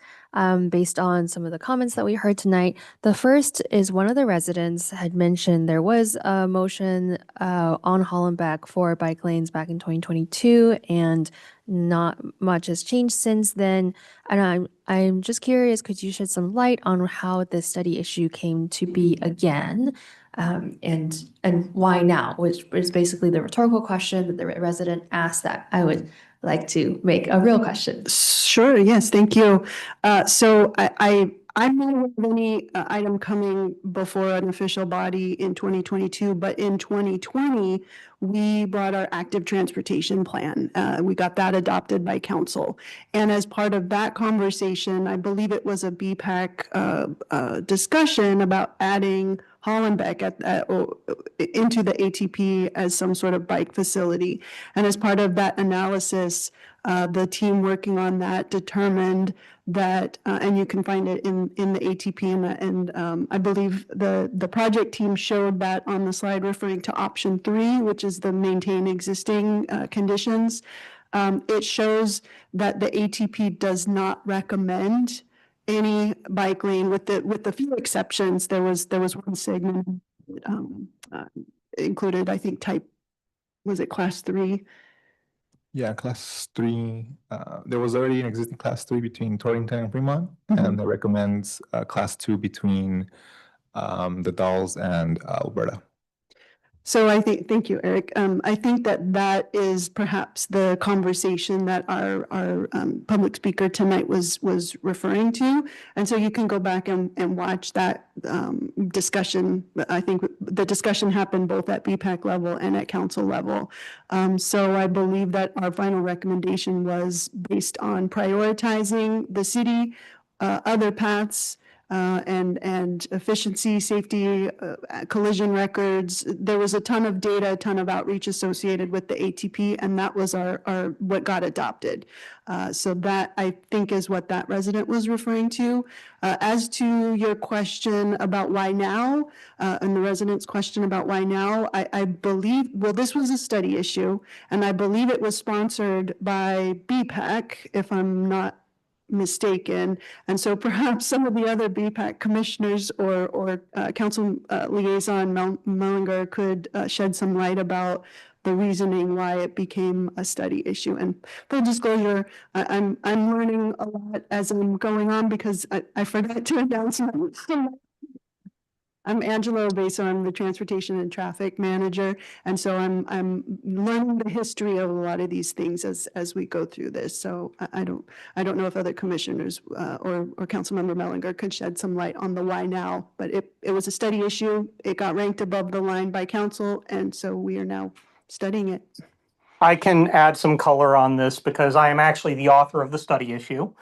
based on some of the comments that we heard tonight. The first is one of the residents had mentioned there was a motion on Hollenbeck for bike lanes back in 2022, and not much has changed since then. And I'm just curious, could you shed some light on how this study issue came to be again? And why now, which is basically the rhetorical question that the resident asked that I would like to make a real question. Sure, yes, thank you. So I'm not aware of any item coming before an official body in 2022, but in 2020, we brought our active transportation plan. We got that adopted by council. And as part of that conversation, I believe it was a BPAC discussion about adding Hollenbeck into the ATP as some sort of bike facility. And as part of that analysis, the team working on that determined that, and you can find it in the ATP, and I believe the project team showed that on the slide referring to option 3, which is the maintain existing conditions. It shows that the ATP does not recommend any bike lane, with the few exceptions. There was one segment included, I think, was it class 3? Yeah, class 3. There was already an existing class 3 between Torrington and Fremont, and it recommends class 2 between the Dalles and Alberta. So thank you, Eric. I think that is perhaps the conversation that our public speaker tonight was referring to. And so you can go back and watch that discussion. I think the discussion happened both at BPAC level and at council level. So I believe that our final recommendation was based on prioritizing the city, other paths, and efficiency, safety, collision records. There was a ton of data, a ton of outreach associated with the ATP, and that was our what got adopted. So that, I think, is what that resident was referring to. As to your question about why now, and the resident's question about why now, I believe, well, this was a study issue, and I believe it was sponsored by BPAC, if I'm not mistaken. And so perhaps some of the other BPAC commissioners or council liaison Mellinger could shed some light about the reasoning why it became a study issue. And full disclosure, I'm learning a lot as I'm going on, because I forgot to announce I'm Angela Obeso. I'm the transportation and traffic manager, and so I'm learning the history of a lot of these things as we go through this. So I don't know if other commissioners or Councilmember Mellinger could shed some light on the why now, but it was a study issue. It got ranked above the line by council, and so we are now studying it. I can add some color on this because I am actually the author of the study issue.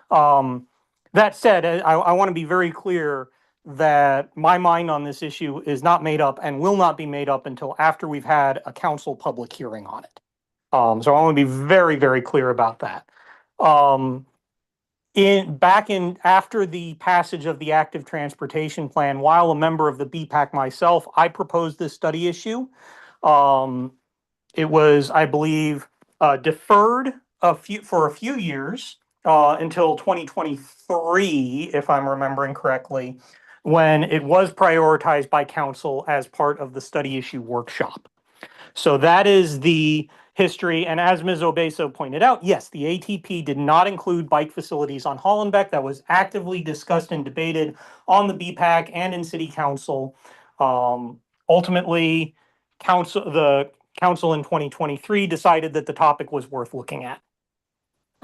That said, I want to be very clear that my mind on this issue is not made up and will not be made up until after we've had a council public hearing on it. So I want to be very, very clear about that. After the passage of the active transportation plan, while a member of the BPAC myself, I proposed this study issue. It was, I believe, deferred for a few years until 2023, if I'm remembering correctly, when it was prioritized by council as part of the study issue workshop. So that is the history. And as Ms. Obeso pointed out, yes, the ATP did not include bike facilities on Hollenbeck. That was actively discussed and debated on the BPAC and in city council. Ultimately, the council in 2023 decided that the topic was worth looking at.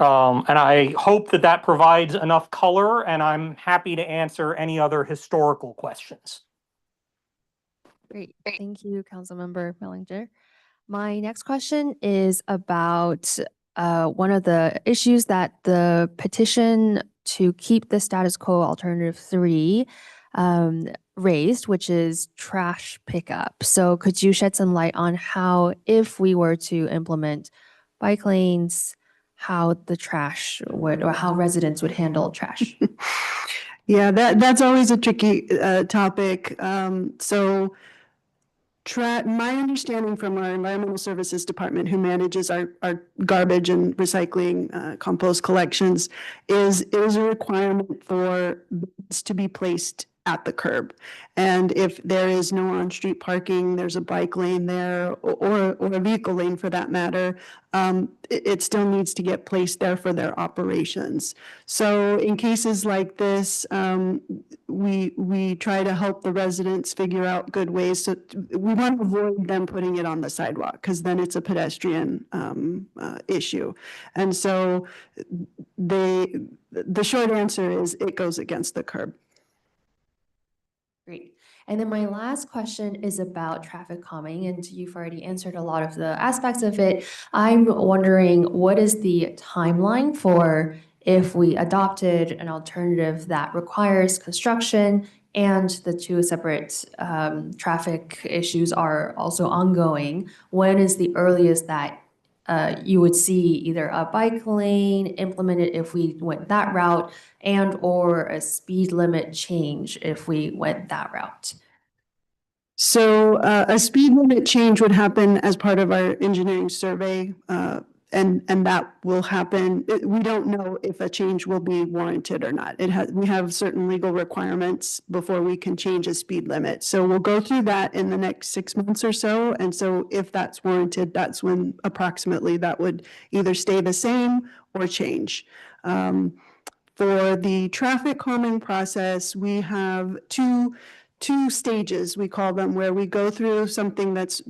And I hope that provides enough color, and I'm happy to answer any other historical questions. Great. Thank you, Councilmember Mellinger. My next question is about one of the issues that the petition to keep the status quo alternative 3 raised, which is trash pickup. So could you shed some light on how, if we were to implement bike lanes, how the trash would, or how residents would handle trash? Yeah, that's always a tricky topic. My understanding from our environmental services department, who manages our garbage and recycling compost collections, is it is a requirement for bins to be placed at the curb. And if there is no on-street parking, there's a bike lane there or a vehicle lane for that matter, it still needs to get placed there for their operations. So in cases like this, we try to help the residents figure out good ways. So we want to avoid them putting it on the sidewalk because then it's a pedestrian issue. And so the short answer is it goes against the curb. Great. And then my last question is about traffic calming, and you've already answered a lot of the aspects of it. I'm wondering, what is the timeline for if we adopted an alternative that requires construction and the two separate traffic issues are also ongoing? When is the earliest that you would see either a bike lane implemented if we went that route, and or a speed limit change if we went that route? So a speed limit change would happen as part of our engineering survey, and that will happen. We don't know if a change will be warranted or not. We have certain legal requirements before we can change a speed limit. So we'll go through that in the next 6 months or so. And so if that's warranted, that's when approximately that would either stay the same or change. For the traffic calming process, we have two stages, we call them, where we go through something that's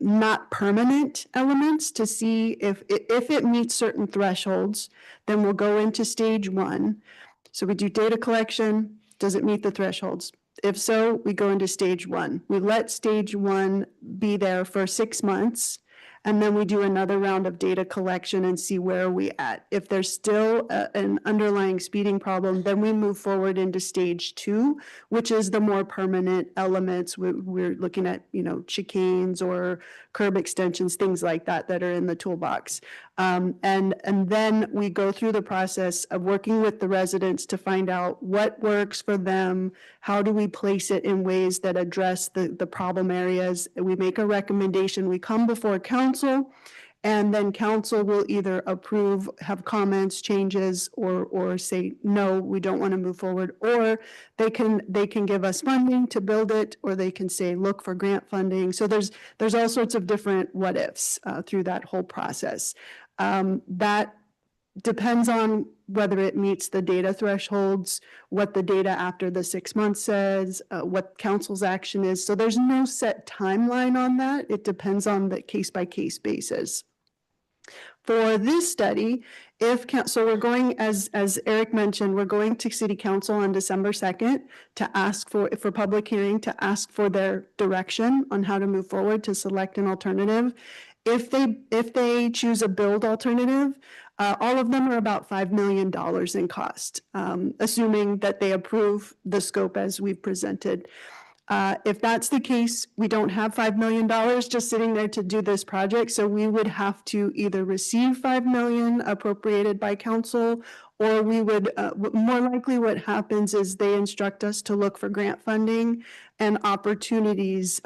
not permanent elements to see if it meets certain thresholds. Then we'll go into stage 1. So we do data collection. Does it meet the thresholds? If so, we go into stage 1. We let stage 1 be there for 6 months. And then we do another round of data collection and see where are we at. If there's still an underlying speeding problem, then we move forward into stage 2, which is the more permanent elements. We're looking at, chicanes or curb extensions, things like that are in the toolbox. And then we go through the process of working with the residents to find out what works for them, how do we place it in ways that address the problem areas. We make a recommendation, we come before council, and then council will either approve, have comments, changes, or say, no, we don't want to move forward, or they can give us funding to build it, or they can say, look for grant funding. So there's all sorts of different what ifs through that whole process. That depends on whether it meets the data thresholds, what the data after the 6 months says, what council's action is. So there's no set timeline on that. It depends on the case-by-case basis. For this study, so we're going, as Eric mentioned, we're going to City Council on December 2nd to ask for public hearing, to ask for their direction on how to move forward to select an alternative. If they choose a build alternative, all of them are about $5 million in cost, assuming that they approve the scope as we've presented. If that's the case, we don't have $5 million just sitting there to do this project. So we would have to either receive $5 million appropriated by council, or we would, more likely what happens is they instruct us to look for grant funding and opportunities,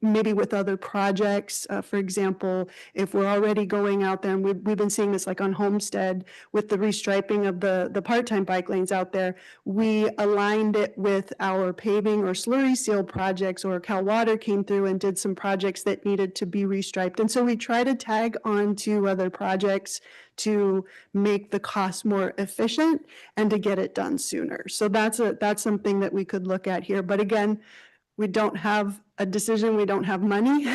maybe with other projects. For example, if we're already going out there, and we've been seeing this like on Homestead with the restriping of the part-time bike lanes out there, we aligned it with our paving or slurry seal projects, or Cal Water came through and did some projects that needed to be restriped. And so we try to tag on to other projects to make the cost more efficient and to get it done sooner. So that's something that we could look at here. But again, we don't have a decision, we don't have money.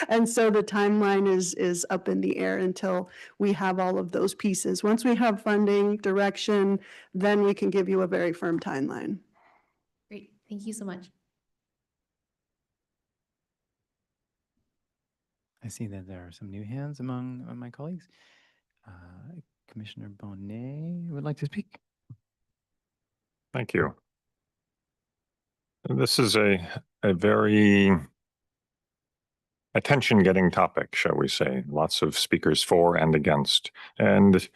And so the timeline is up in the air until we have all of those pieces. Once we have funding, direction, then we can give you a very firm timeline. Great, thank you so much. I see that there are some new hands among my colleagues. Commissioner Bonet would like to speak. Thank you. This is a very attention-getting topic, shall we say. Lots of speakers for and against. And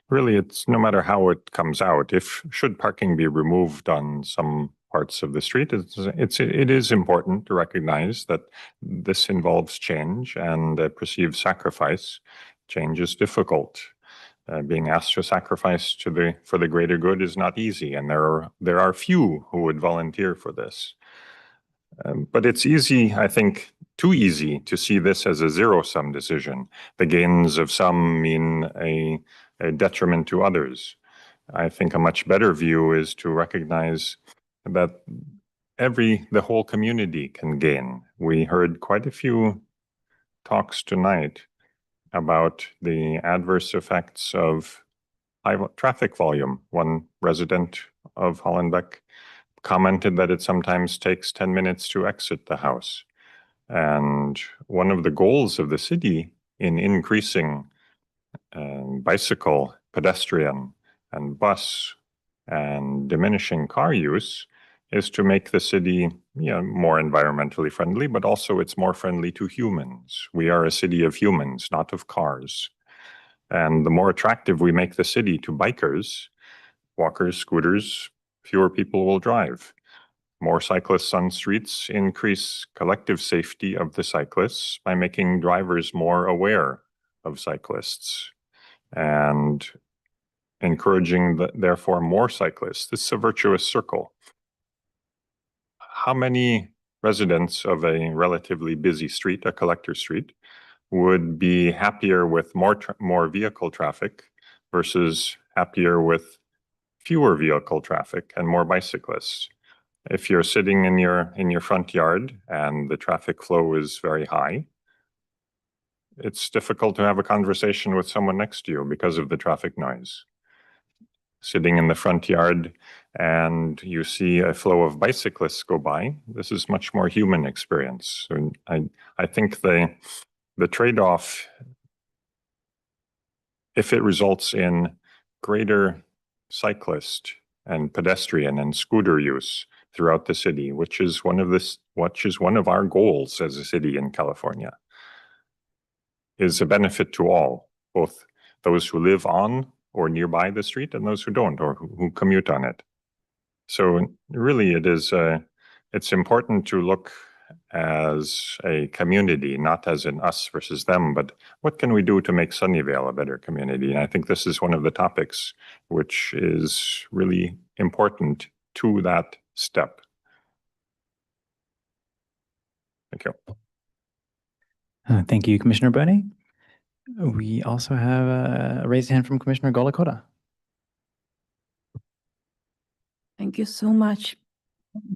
really, it's no matter how it comes out, should parking be removed on some parts of the street, it is important to recognize that this involves change and a perceived sacrifice. Change is difficult. Being asked to sacrifice for the greater good is not easy, and there are few who would volunteer for this. But it's easy, I think, too easy to see this as a zero-sum decision. The gains of some mean a detriment to others. I think a much better view is to recognize that the whole community can gain. We heard quite a few talks tonight about the adverse effects of high traffic volume. One resident of Hollenbeck commented that it sometimes takes 10 minutes to exit the house. And one of the goals of the city in increasing bicycle, pedestrian, and bus and diminishing car use is to make the city more environmentally friendly, but also it's more friendly to humans. We are a city of humans, not of cars. And the more attractive we make the city to bikers, walkers, scooters, fewer people will drive. More cyclists on streets increase collective safety of the cyclists by making drivers more aware of cyclists and encouraging, therefore, more cyclists. This is a virtuous circle. How many residents of a relatively busy street, a collector street, would be happier with more vehicle traffic versus happier with fewer vehicle traffic and more bicyclists? If you're sitting in your front yard and the traffic flow is very high, it's difficult to have a conversation with someone next to you because of the traffic noise. Sitting in the front yard and you see a flow of bicyclists go by, this is much more human experience. And I think the trade-off, if it results in greater cyclist and pedestrian and scooter use throughout the city, which is one of our goals as a city in California, is a benefit to all, both those who live on or nearby the street and those who don't or who commute on it. So really it's important to look as a community, not as an us versus them, but what can we do to make Sunnyvale a better community? And I think this is one of the topics which is really important to that step. Thank you. Thank you, Commissioner Budde. We also have a raised hand from Commissioner Golakota. Thank you so much,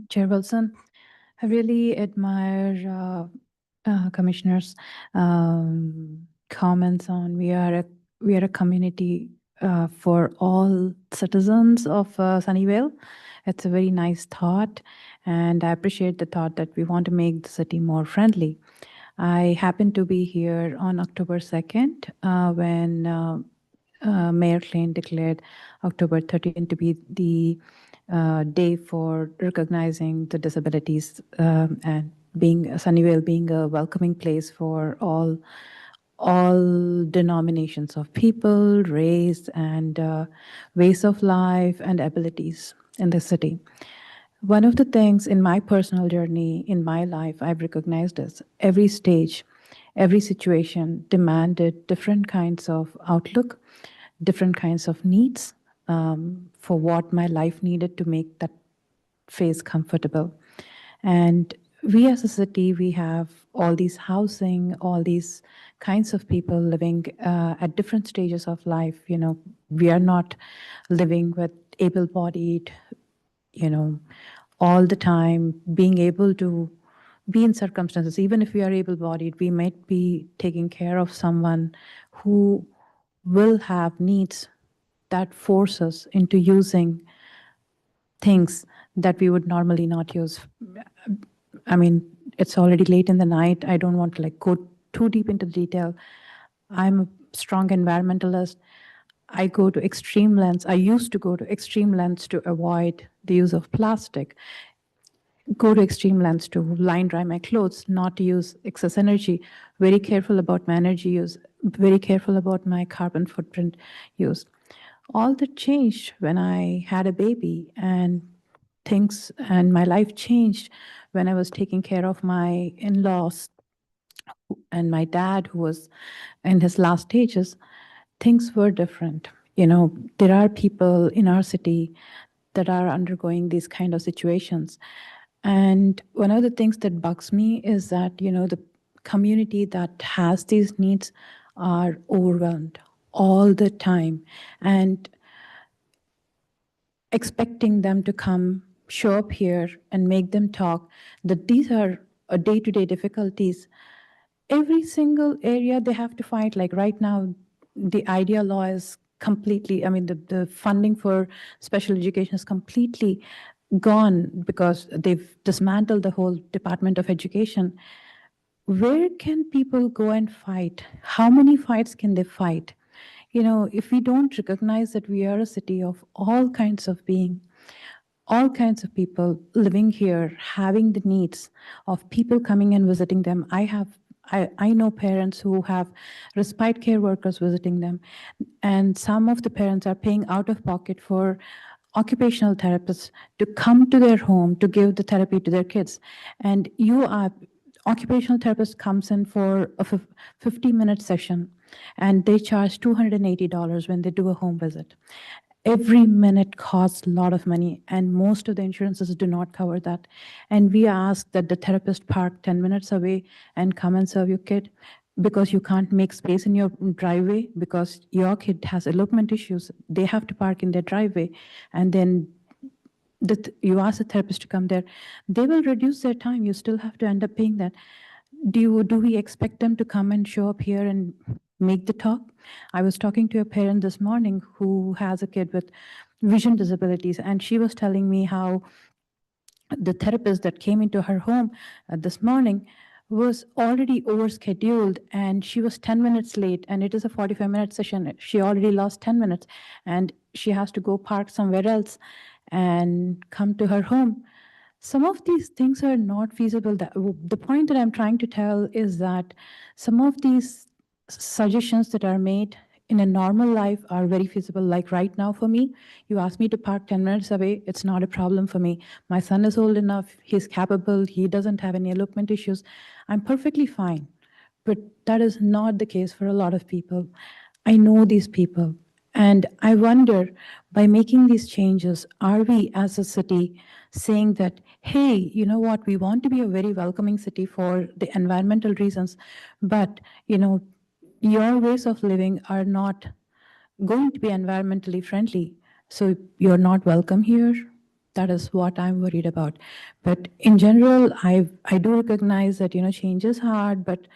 Chair Wilson. I really admire Commissioner's comments on we are a community for all citizens of Sunnyvale. It's a very nice thought, and I appreciate the thought that we want to make the city more friendly. I happened to be here on October 2nd when Mayor Klein declared October 13th to be the day for recognizing the disabilities and Sunnyvale being a welcoming place for all denominations of people, race, and ways of life and abilities in the city. One of the things in my personal journey in my life I've recognized is every stage, every situation demanded different kinds of outlook, different kinds of needs for what my life needed to make that phase comfortable. And we as a city, we have all these housing, all these kinds of people living at different stages of life. You know, we are not living with able-bodied, all the time, being able to be in circumstances, even if we are able-bodied, we might be taking care of someone who will have needs that force us into using things that we would normally not use. I mean, it's already late in the night. I don't want to go too deep into the detail. I'm a strong environmentalist. I go to extreme lengths. I used to go to extreme lengths to avoid the use of plastic. go to extreme lengths to line dry my clothes, not to use excess energy, very careful about my energy use, very careful about my carbon footprint use. All that changed when I had a baby, and things and my life changed when I was taking care of my in-laws and my dad, who was in his last stages. Things were different. You know, there are people in our city that are undergoing these kind of situations. And one of the things that bugs me is that, you know, the community that has these needs are overwhelmed all the time. And expecting them to come, show up here and make them talk, that these are day-to-day difficulties. Every single area they have to fight, like right now, the IDEA law is completely, I mean, the funding for special education is completely gone because they've dismantled the whole Department of Education. Where can people go and fight? How many fights can they fight? You know, if we don't recognize that we are a city of all kinds of being, all kinds of people living here, having the needs of people coming and visiting them. I know parents who have respite care workers visiting them, and some of the parents are paying out of pocket for occupational therapists to come to their home to give the therapy to their kids. And occupational therapist comes in for a 50-minute session, and they charge $280 when they do a home visit. Every minute costs a lot of money, and most of the insurances do not cover that. And we ask that the therapist park 10 minutes away and come and serve your kid, because you can't make space in your driveway because your kid has elopement issues. They have to park in their driveway, and then you ask the therapist to come there. They will reduce their time. You still have to end up paying that. Do we expect them to come and show up here and make the talk? I was talking to a parent this morning who has a kid with vision disabilities, and she was telling me how the therapist that came into her home this morning was already overscheduled, and she was 10 minutes late, and it is a 45-minute session. She already lost 10 minutes, and she has to go park somewhere else and come to her home. Some of these things are not feasible. The point that I'm trying to tell is that some of these suggestions that are made in a normal life are very feasible. Like right now for me, you ask me to park 10 minutes away, it's not a problem for me. My son is old enough, he's capable, he doesn't have any elopement issues. I'm perfectly fine. But that is not the case for a lot of people. I know these people. And I wonder, by making these changes, are we as a city saying that, hey, you know what, we want to be a very welcoming city for the environmental reasons, but, you know, your ways of living are not going to be environmentally friendly, so you're not welcome here? That is what I'm worried about. But in general, I do recognize that, you know, change is hard, but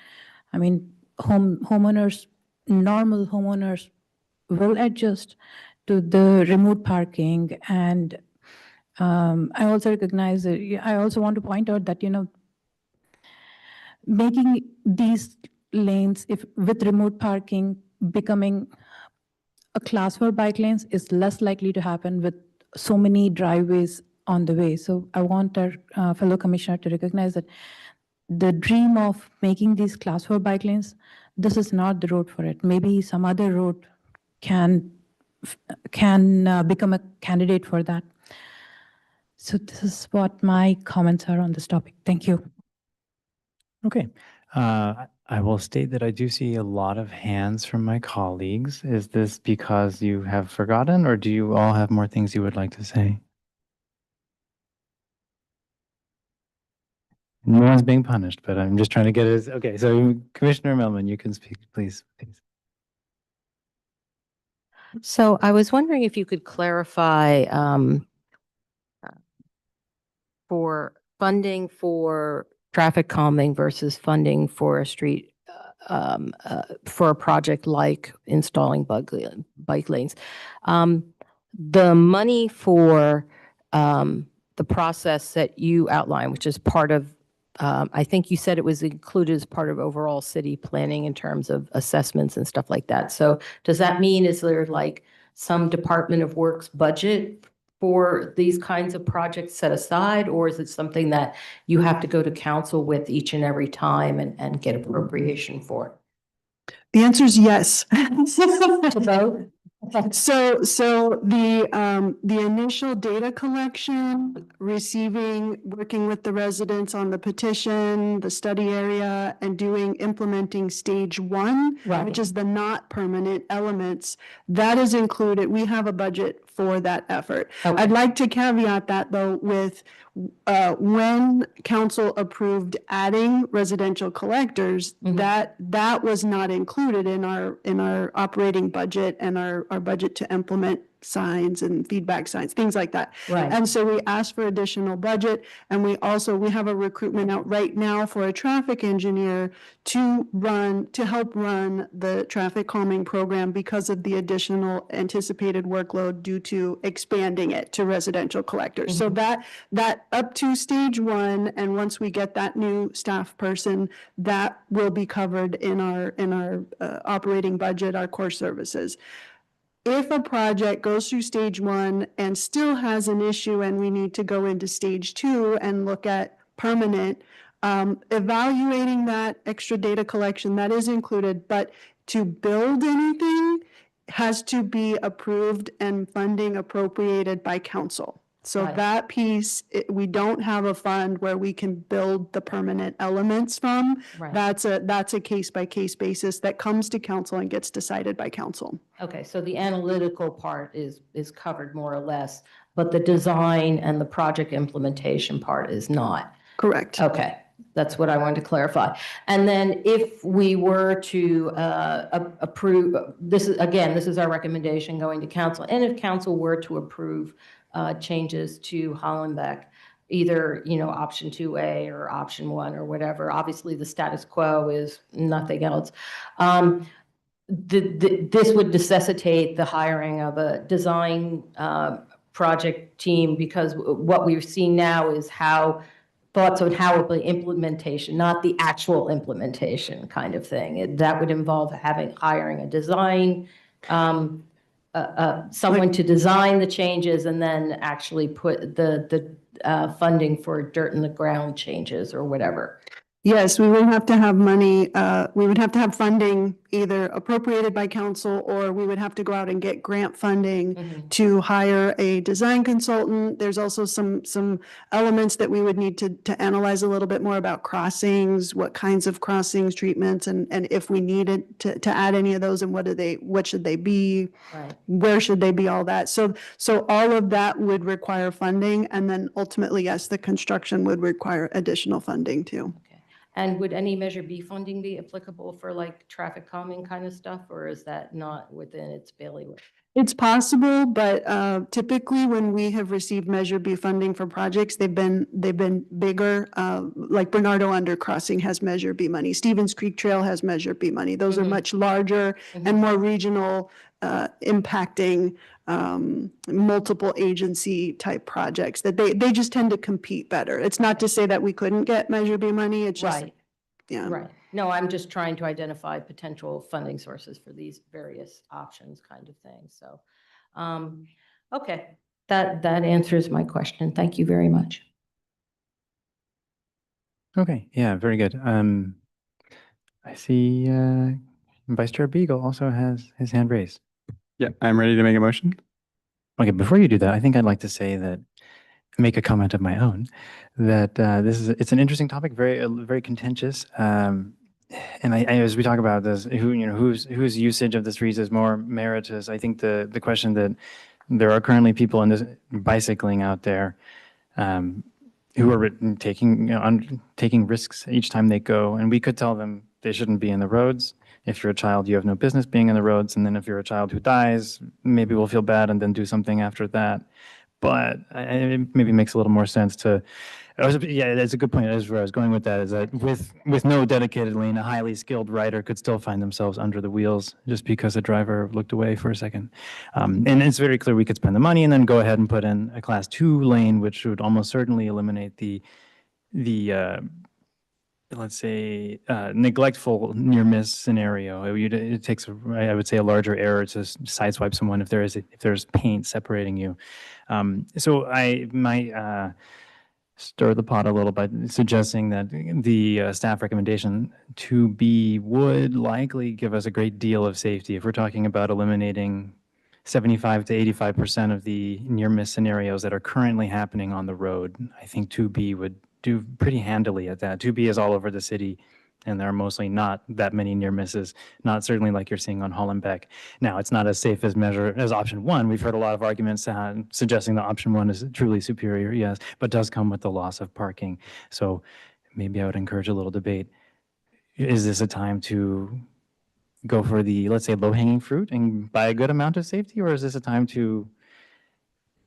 I mean, homeowners, normal homeowners will adjust to the remote parking. And I also recognize that, I also want to point out that, you know, making these lanes, if with remote parking becoming a class 4 bike lanes, is less likely to happen with so many driveways on the way. So I want our fellow commissioner to recognize that the dream of making these class 4 bike lanes, this is not the road for it. Maybe some other road can become a candidate for that. So this is what my comments are on this topic. Thank you. Okay. I will state that I do see a lot of hands from my colleagues. Is this because you have forgotten, or do you all have more things you would like to say? No one's being punished, but I'm just trying to get it. Okay, so Commissioner Melman, you can speak, please. So I was wondering if you could clarify for funding for traffic calming versus funding for a street for a project like installing bike lanes. The money for the process that you outlined, which is part of, I think you said it was included as part of overall city planning in terms of assessments and stuff like that. So does that mean, is there like some Department of Works budget for these kinds of projects set aside, or is it something that you have to go to council with each and every time and get appropriation for? The answer is yes. To both? So the initial data collection, receiving, working with the residents on the petition, the study area, and implementing stage one, which is the not permanent elements, that is included. We have a budget for that effort. Okay. I'd like to caveat that though with when council approved adding residential collectors, that was not included in our operating budget and our budget to implement signs and feedback signs, things like that. Right. And so we asked for additional budget, and we have a recruitment out right now for a traffic engineer to help run the traffic calming program because of the additional anticipated workload due to expanding it to residential collectors. So that up to stage one, and once we get that new staff person, that will be covered in our operating budget, our core services. If a project goes through stage one and still has an issue and we need to go into stage two and look at permanent, evaluating that extra data collection, that is included, but to build anything has to be approved and funding appropriated by council. So that piece, we don't have a fund where we can build the permanent elements from. Right. That's a case by case basis that comes to council and gets decided by council. Okay, so the analytical part is covered more or less, but the design and the project implementation part is not. Correct. Okay, that's what I wanted to clarify. And then if we were to approve, this is our recommendation going to council, and if council were to approve changes to Hollenbeck, either, option 2A or option 1 or whatever. Obviously, the status quo is nothing else. This would necessitate the hiring of a design project team, because what we've seen now is thoughts on how the implementation, not the actual implementation kind of thing. That would involve hiring a design someone to design the changes and then actually put the funding for dirt in the ground changes or whatever. Yes, we would have to have money, we would have to have funding either appropriated by council, or we would have to go out and get grant funding to hire a design consultant. There's also some elements that we would need to analyze a little bit more about crossings, what kinds of crossings, treatments, and if we needed to add any of those, and what should they be? Right. Where should they be, all that. So all of that would require funding, and then ultimately, yes, the construction would require additional funding too. And would any Measure B funding be applicable for like traffic calming kind of stuff, or is that not within its bailiwick? It's possible, but typically when we have received Measure B funding for projects, they've been bigger. Like Bernardo Undercrossing has Measure B money. Stevens Creek Trail has Measure B money. Those are much larger and more regional, impacting multiple agency type projects that they just tend to compete better. It's not to say that we couldn't get Measure B money. It's just, yeah. Right. No, I'm just trying to identify potential funding sources for these various options kind of thing. So, okay, that answers my question. Thank you very much. Okay, yeah, very good. I see Vice Chair Beagle also has his hand raised. Yeah, I'm ready to make a motion. Okay, before you do that, I think I'd like to say that, make a comment of my own, that it's an interesting topic, very contentious. And I, as we talk about this, whose usage of the streets is more meritorious, I think the question that there are currently people in this bicycling out there who are taking risks each time they go, and we could tell them they shouldn't be in the roads. If you're a child, you have no business being in the roads, and then if you're a child who dies, maybe we'll feel bad and then do something after that. But it maybe makes a little more sense to. Yeah, that's a good point. That's where I was going with that. Is that with no dedicated lane, a highly skilled rider could still find themselves under the wheels just because a driver looked away for a second. And it's very clear we could spend the money and then go ahead and put in a class 2 lane, which would almost certainly eliminate the let's say, neglectful near miss scenario. It takes, I would say, a larger error to sideswipe someone if there's paint separating you. So I might stir the pot a little by suggesting that the staff recommendation 2B would likely give us a great deal of safety if we're talking about eliminating 75 to 85% of the near miss scenarios that are currently happening on the road. I think 2B would do pretty handily at that. 2B is all over the city, and there are mostly not that many near misses, not certainly like you're seeing on Hollenbeck. Now, it's not as safe as measure as option one. We've heard a lot of arguments suggesting that option one is truly superior, yes, but does come with the loss of parking. So maybe I would encourage a little debate. Is this a time to go for the, let's say, low-hanging fruit and buy a good amount of safety, or is this a time to,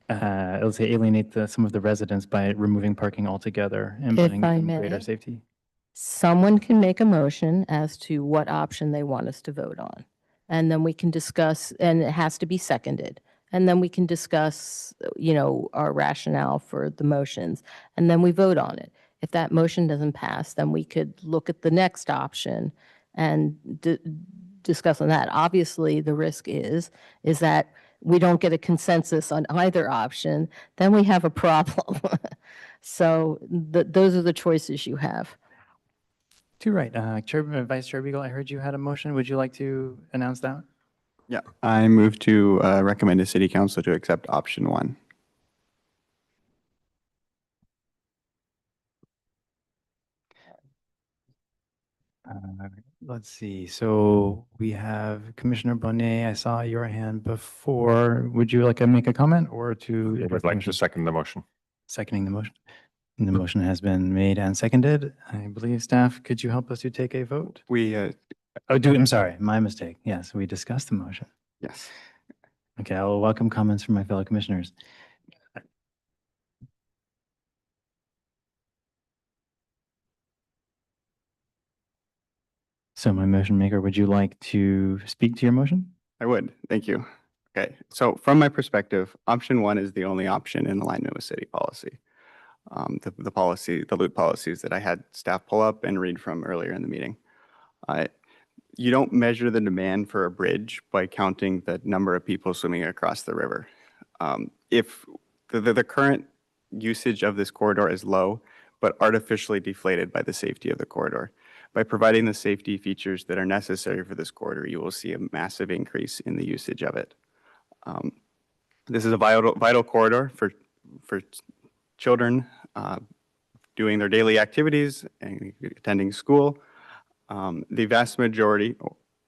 let's say, alienate some of the residents by removing parking altogether and If putting I them may. greater safety? Someone can make a motion as to what option they want us to vote on. And then we can discuss, and it has to be seconded. And then we can discuss, our rationale for the motions, and then we vote on it. If that motion doesn't pass, then we could look at the next option and discuss on that. Obviously, the risk is that we don't get a consensus on either option, then we have a problem. So those are the choices you have. Too right. Vice Chair Beagle, I heard you had a motion. Would you like to announce that? Yeah, I move to recommend to City Council to accept option one. Let's see. So we have Commissioner Bonet. I saw your hand before. Would you like to make a comment or to? I would like to second the motion. Seconding the motion. And the motion has been made and seconded. I believe staff, could you help us to take a vote? I'm sorry, my mistake. Yes, we discussed the motion. Yes. Okay, I will welcome comments from my fellow commissioners. So my motion maker, would you like to speak to your motion? I would. Thank you. Okay. So from my perspective, option one is the only option in alignment with city policy. The loot policies that I had staff pull up and read from earlier in the meeting. You don't measure the demand for a bridge by counting the number of people swimming across the river. If the current usage of this corridor is low, but artificially deflated by the safety of the corridor. By providing the safety features that are necessary for this corridor, you will see a massive increase in the usage of it. This is a vital corridor for children doing their daily activities and attending school. The vast majority,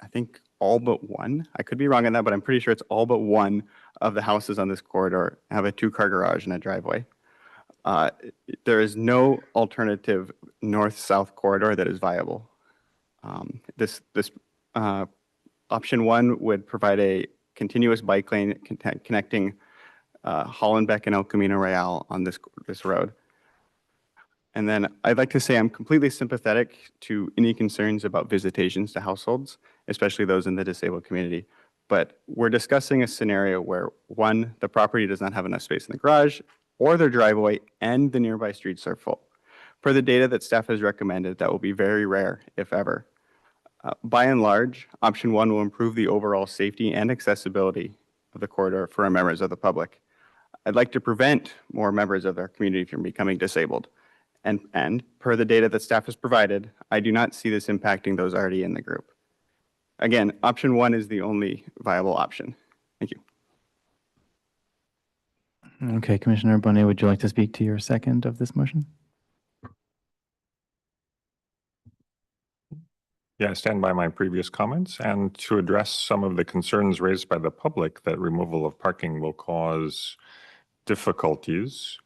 I think all but one, I could be wrong on that, but I'm pretty sure it's all but one of the houses on this corridor have a two-car garage and a driveway. There is no alternative north-south corridor that is viable. This option one would provide a continuous bike lane connecting Hollenbeck and El Camino Real on this road. And then I'd like to say I'm completely sympathetic to any concerns about visitations to households, especially those in the disabled community. But we're discussing a scenario where, one, the property does not have enough space in the garage or their driveway, and the nearby streets are full. Per the data that staff has recommended, that will be very rare, if ever. By and large, option one will improve the overall safety and accessibility of the corridor for our members of the public. I'd like to prevent more members of our community from becoming disabled. And per the data that staff has provided, I do not see this impacting those already in the group. Again, option one is the only viable option. Thank you. Okay, Commissioner Bonet, would you like to speak to your second of this motion? Yeah, I stand by my previous comments, and to address some of the concerns raised by the public that removal of parking will cause difficulties,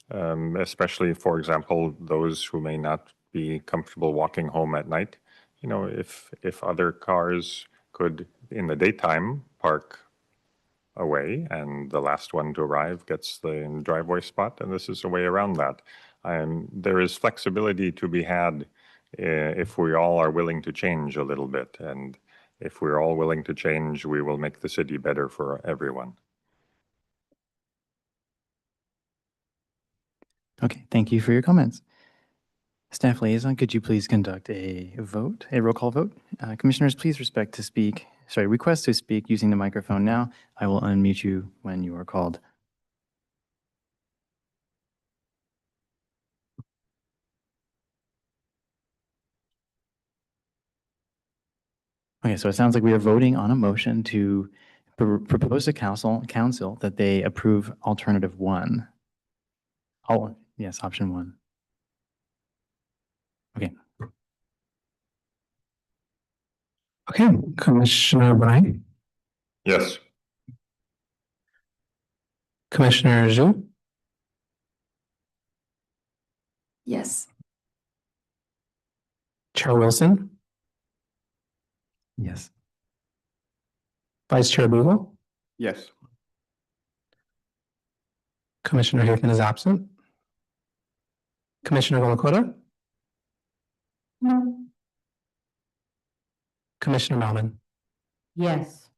especially, for example, those who may not be comfortable walking home at night. If other cars could, in the daytime, park away, and the last one to arrive gets the driveway spot, and this is a way around that. There is flexibility to be had if we all are willing to change a little bit, and if we're all willing to change, we will make the city better for everyone. Okay, thank you for your comments. Staff liaison, could you please conduct a vote, a roll call vote? Commissioners, please request to speak using the microphone now. I will unmute you when you are called. Okay, so it sounds like we are voting on a motion to propose to council that they approve alternative 1. Oh, yes, option 1. Okay. Okay, Commissioner Bryan, Yes. Commissioner Zhu, Yes. Chair Wilson, Yes. Vice Chair Lugo, Yes. Commissioner Hickman is absent. Commissioner Golakota, No. Commissioner Melman. Yes.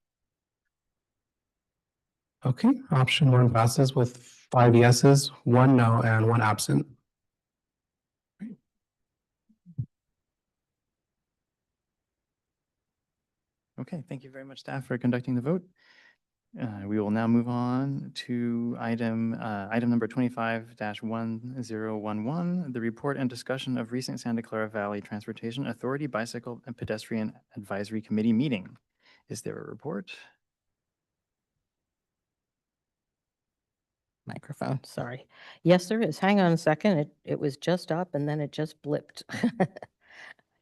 Okay, option 1 passes with 5 yeses, 1 no, and 1 absent. Okay, thank you very much, staff, for conducting the vote. We will now move on to item number 25-1011, the report and discussion of recent Santa Clara Valley Transportation Authority Bicycle and Pedestrian Advisory Committee meeting. Is there a report? Microphone, sorry. Yes, there is. Hang on a second. It was just up and then it just blipped.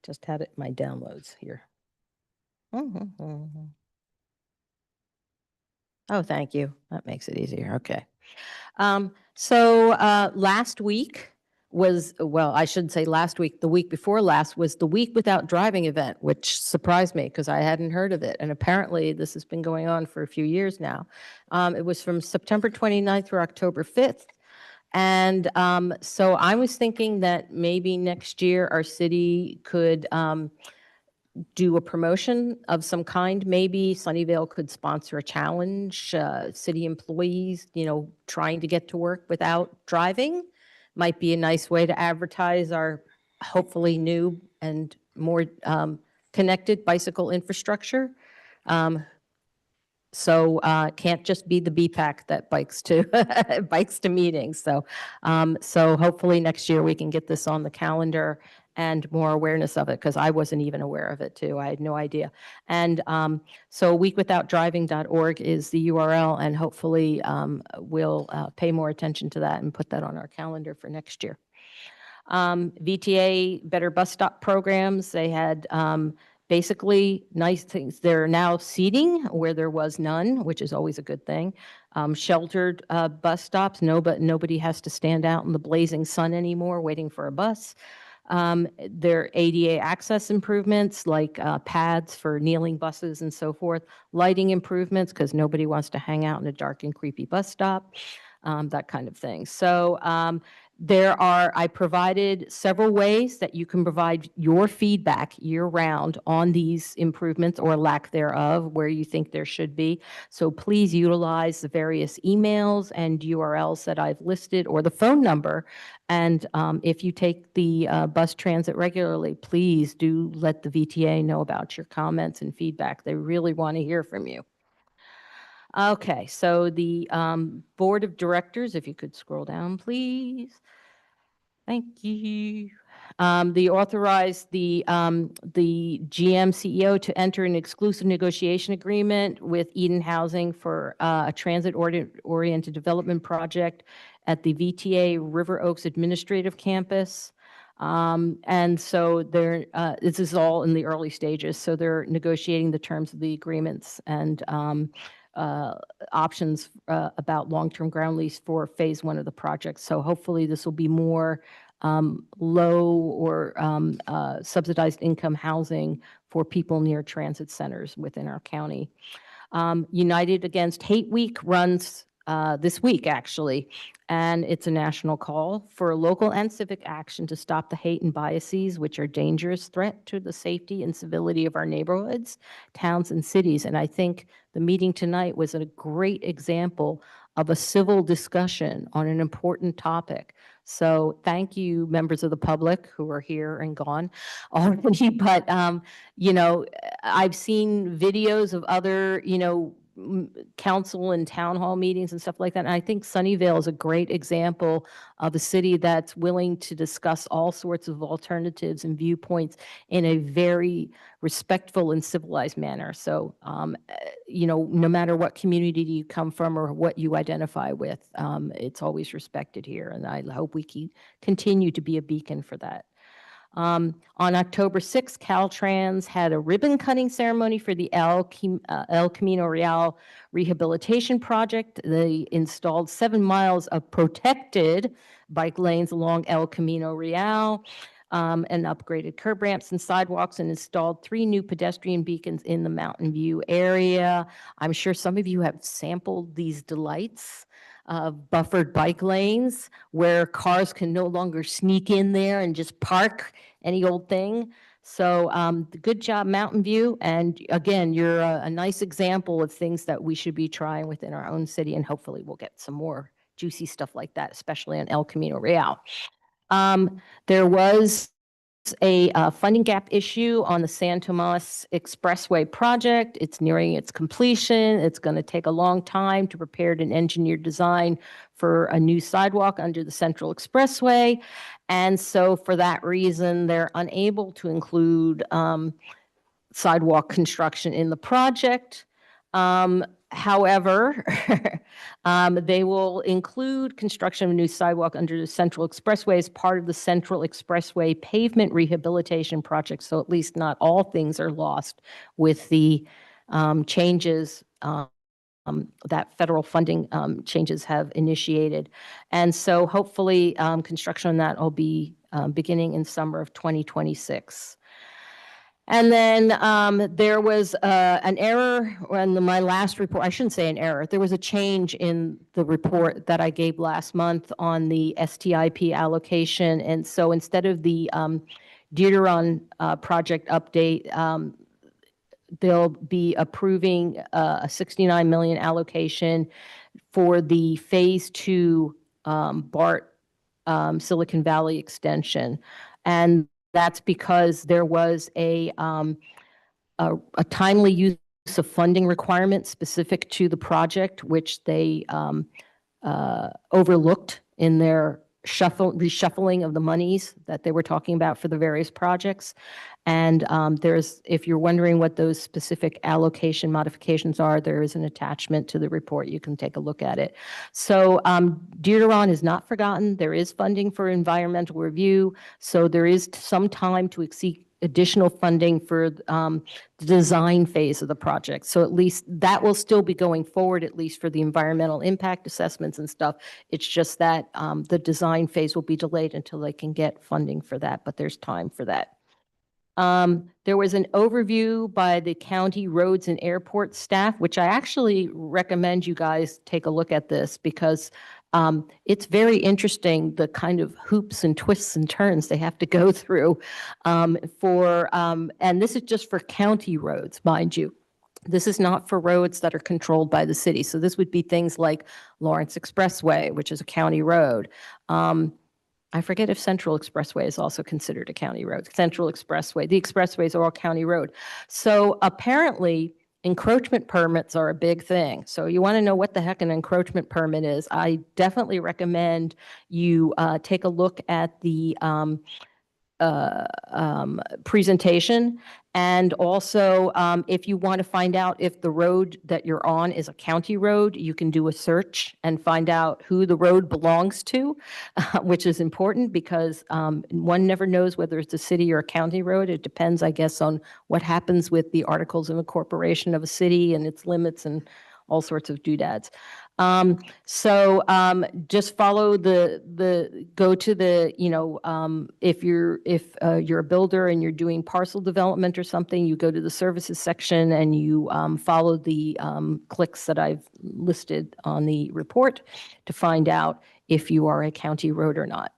Just had it in my downloads here. Oh, thank you. That makes it easier. Okay. Last week was, well, I shouldn't say last week, the week before last was the Week Without Driving event, which surprised me because I hadn't heard of it. And apparently this has been going on for a few years now. It was from September 29th through October 5th. And so I was thinking that maybe next year our city could do a promotion of some kind. Maybe Sunnyvale could sponsor a challenge, city employees, trying to get to work without driving. Might be a nice way to advertise our hopefully new and more connected bicycle infrastructure. So can't just be the BPAC that bikes to bikes to meetings. So hopefully next year we can get this on the calendar and more awareness of it, because I wasn't even aware of it too. I had no idea. And so weekwithoutdriving.org is the URL, and hopefully we'll pay more attention to that and put that on our calendar for next year. VTA Better Bus Stop programs, they had basically nice things. There are now seating where there was none, which is always a good thing. Sheltered bus stops, nobody has to stand out in the blazing sun anymore waiting for a bus. There are ADA access improvements like pads for kneeling buses and so forth. Lighting improvements because nobody wants to hang out in a dark and creepy bus stop, that kind of thing. So I provided several ways that you can provide your feedback year-round on these improvements or lack thereof, where you think there should be. So please utilize the various emails and URLs that I've listed, or the phone number. And if you take the bus transit regularly, please do let the VTA know about your comments and feedback. They really want to hear from you. Okay, so the board of directors, if you could scroll down, please. Thank you. They authorized the GM CEO to enter an exclusive negotiation agreement with Eden Housing for a transit-oriented development project at the VTA River Oaks Administrative Campus. And so this is all in the early stages. So they're negotiating the terms of the agreements and options about long-term ground lease for phase 1 of the project. So hopefully this will be more low or subsidized income housing for people near transit centers within our county. United Against Hate Week runs this week, actually, and it's a national call for local and civic action to stop the hate and biases, which are a dangerous threat to the safety and civility of our neighborhoods, towns, and cities. And I think the meeting tonight was a great example of a civil discussion on an important topic. So thank you, members of the public who are here and gone already. But, you know, I've seen videos of other, you know, council and town hall meetings and stuff like that. And I think Sunnyvale is a great example of a city that's willing to discuss all sorts of alternatives and viewpoints in a very respectful and civilized manner. So, you know, no matter what community you come from or what you identify with, it's always respected here. And I hope we continue to be a beacon for that. On October 6th, Caltrans had a ribbon cutting ceremony for the El Camino Real rehabilitation project. They installed 7 miles of protected bike lanes along El Camino Real, and upgraded curb ramps and sidewalks, and installed 3 new pedestrian beacons in the Mountain View area. I'm sure some of you have sampled these delights of buffered bike lanes where cars can no longer sneak in there and just park any old thing. So good job, Mountain View. And again, you're a nice example of things that we should be trying within our own city, and hopefully we'll get some more juicy stuff like that, especially on El Camino Real. There was a funding gap issue on the San Tomas Expressway project. It's nearing its completion. It's going to take a long time to prepare an engineered design for a new sidewalk under the Central Expressway. And so for that reason, they're unable to include sidewalk construction in the project. However, they will include construction of a new sidewalk under the Central Expressway as part of the Central Expressway pavement rehabilitation project. So at least not all things are lost with the changes that federal funding changes have initiated. And so hopefully construction on that will be beginning in summer of 2026. And then there was an error in my last report. I shouldn't say an error. There was a change in the report that I gave last month on the STIP allocation. And so instead of the Dearderon project update, they'll be approving a 69 million allocation for the phase 2 BART Silicon Valley extension. And that's because there was a timely use of funding requirement specific to the project, which they overlooked in their reshuffling of the monies that they were talking about for the various projects. And if you're wondering what those specific allocation modifications are, there is an attachment to the report. You can take a look at it. So Dearderon is not forgotten. There is funding for environmental review. So there is some time to seek additional funding for the design phase of the project. So at least that will still be going forward, at least for the environmental impact assessments and stuff. It's just that the design phase will be delayed until they can get funding for that, but there's time for that. There was an overview by the county roads and airport staff, which I actually recommend you guys take a look at this because it's very interesting, the kind of hoops and twists and turns they have to go through and this is just for county roads, mind you. This is not for roads that are controlled by the city. So this would be things like Lawrence Expressway, which is a county road. I forget if Central Expressway is also considered a county road. Central Expressway, the expressways are all county road. So apparently encroachment permits are a big thing. So you want to know what the heck an encroachment permit is. I definitely recommend you take a look at the presentation. And also, if you want to find out if the road that you're on is a county road, you can do a search and find out who the road belongs to, which is important because one never knows whether it's a city or a county road. It depends, I guess, on what happens with the articles of incorporation of a city and its limits and all sorts of doodads. So just follow go to the, if you're a builder and you're doing parcel development or something, you go to the services section and you follow the clicks that I've listed on the report to find out if you are a county road or not.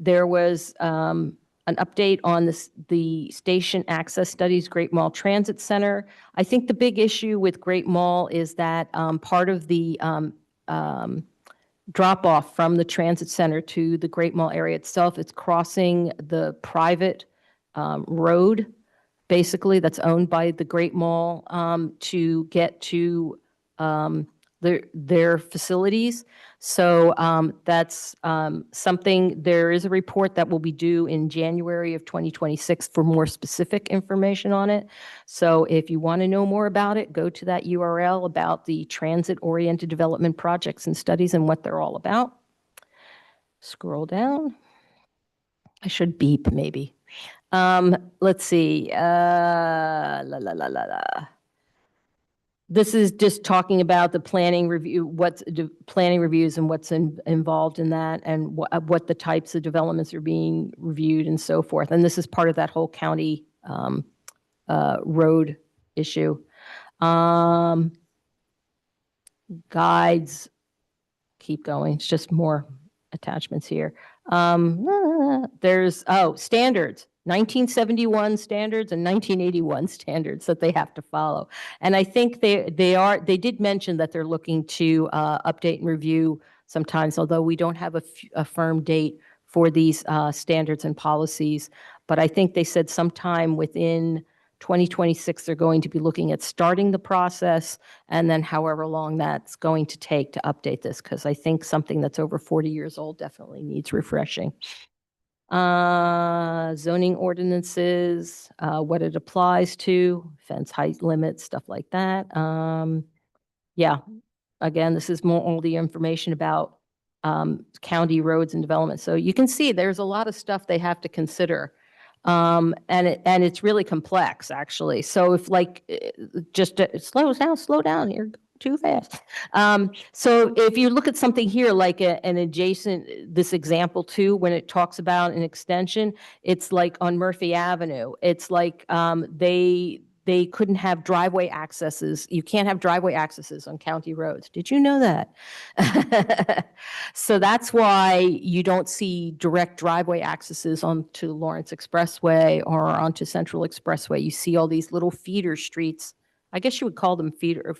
There was an update on the station access studies, Great Mall Transit Center. I think the big issue with Great Mall is that part of the drop off from the transit center to the Great Mall area itself, it's crossing the private road, basically, that's owned by the Great Mall to get to their facilities. So that's something, there is a report that will be due in January of 2026 for more specific information on it. So if you want to know more about it, go to that URL about the transit-oriented development projects and studies and what they're all about. Scroll down. I should beep maybe. Let's see. This is just talking about the planning review, what's planning reviews and what's involved in that, and what the types of developments are being reviewed and so forth. And this is part of that whole county road issue. Guides, keep going. It's just more attachments here. There's, standards. 1971 standards and 1981 standards that they have to follow. And I think they did mention that they're looking to update and review sometimes, although we don't have a firm date for these standards and policies. But I think they said sometime within 2026, they're going to be looking at starting the process, and then however long that's going to take to update this, because I think something that's over 40 years old definitely needs refreshing. Zoning ordinances, what it applies to, fence height limits, stuff like that. Yeah, again, this is more all the information about county roads and development. So you can see there's a lot of stuff they have to consider. And it's really complex, actually. So if just slow down, you're too fast. So if you look at something here, like an adjacent, this example too, when it talks about an extension, it's like on Murphy Avenue. It's like they couldn't have driveway accesses. You can't have driveway accesses on county roads. Did you know that? So that's why you don't see direct driveway accesses onto Lawrence Expressway or onto Central Expressway. You see all these little feeder streets. I guess you would call them feeder,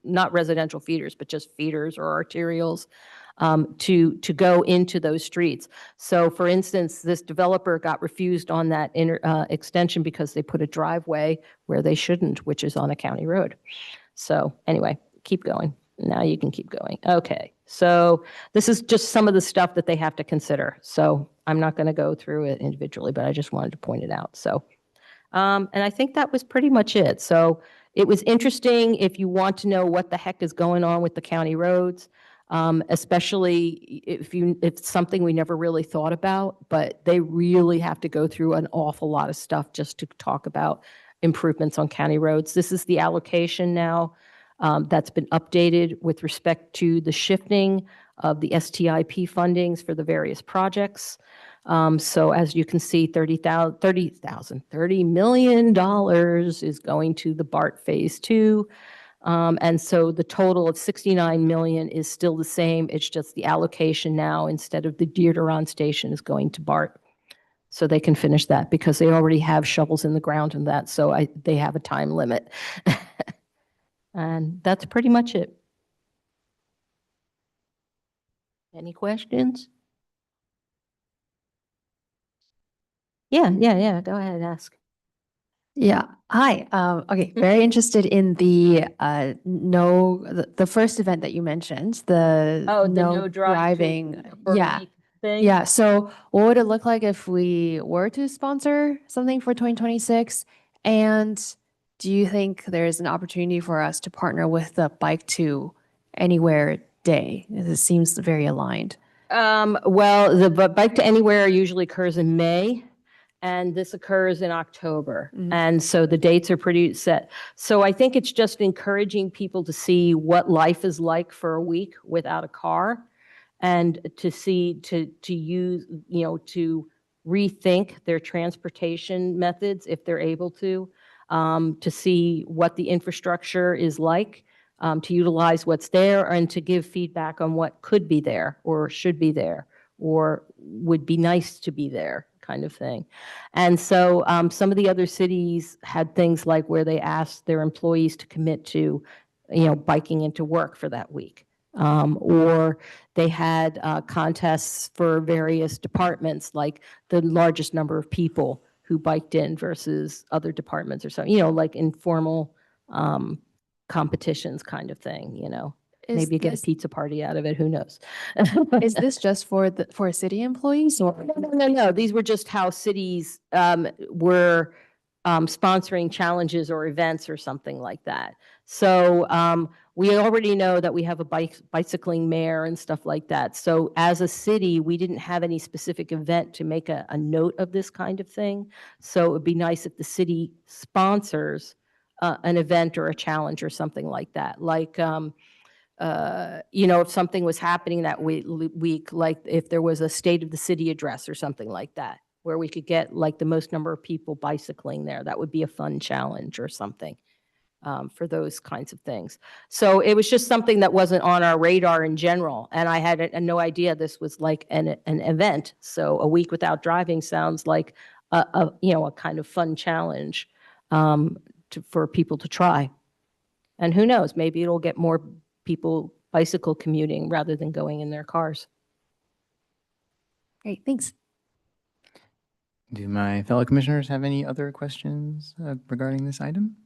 not residential feeders, but just feeders or arterials to go into those streets. So for instance, this developer got refused on that extension because they put a driveway where they shouldn't, which is on a county road. So anyway, keep going. Now you can keep going. Okay, so this is just some of the stuff that they have to consider. So I'm not going to go through it individually, but I just wanted to point it out. So, and I think that was pretty much it. So it was interesting if you want to know what the heck is going on with the county roads, especially if it's something we never really thought about, but they really have to go through an awful lot of stuff just to talk about improvements on county roads. This is the allocation now that's been updated with respect to the shifting of the STIP fundings for the various projects. So as you can see, $30 million is going to the BART Phase 2. And so the total of 69 million is still the same. It's just the allocation now, instead of the Dearderon station, is going to BART. So they can finish that because they already have shovels in the ground and that. So they have a time limit. And that's pretty much it. Any questions? Yeah. Go ahead and ask. Yeah. Hi. Okay. Very interested in the the first event that you mentioned, the no driving. Yeah. Thing. Yeah. So what would it look like if we were to sponsor something for 2026? And do you think there's an opportunity for us to partner with the Bike to Anywhere Day? It seems very aligned. Well, the Bike to Anywhere usually occurs in May, and this occurs in October. And so the dates are pretty set. So I think it's just encouraging people to see what life is like for a week without a car, and to see, to use, to rethink their transportation methods if they're able to see what the infrastructure is like, to utilize what's there, and to give feedback on what could be there or should be there or would be nice to be there, kind kind of thing. And so some of the other cities had things like where they asked their employees to commit to, biking into work for that week. Or they had contests for various departments, like the largest number of people who biked in versus other departments or something, like informal competitions kind of thing, Maybe you get a pizza party out of it, who knows? Is this just for city employees or? No. These were just how cities were sponsoring challenges or events or something like that. So we already know that we have a bicycling mayor and stuff like that. So as a city, we didn't have any specific event to make a note of this kind of thing. So it would be nice if the city sponsors an event or a challenge or something like that. Like, if something was happening that week, like if there was a state of the city address or something like that, where we could get like the most number of people bicycling there, that would be a fun challenge or something for those kinds of things. So it was just something that wasn't on our radar in general. And I had no idea this was like an event. So a week without driving sounds like a kind of fun challenge for people to try. And who knows, maybe it'll get more people bicycle commuting rather than going in their cars. Great, thanks. Do my fellow commissioners have any other questions regarding this item?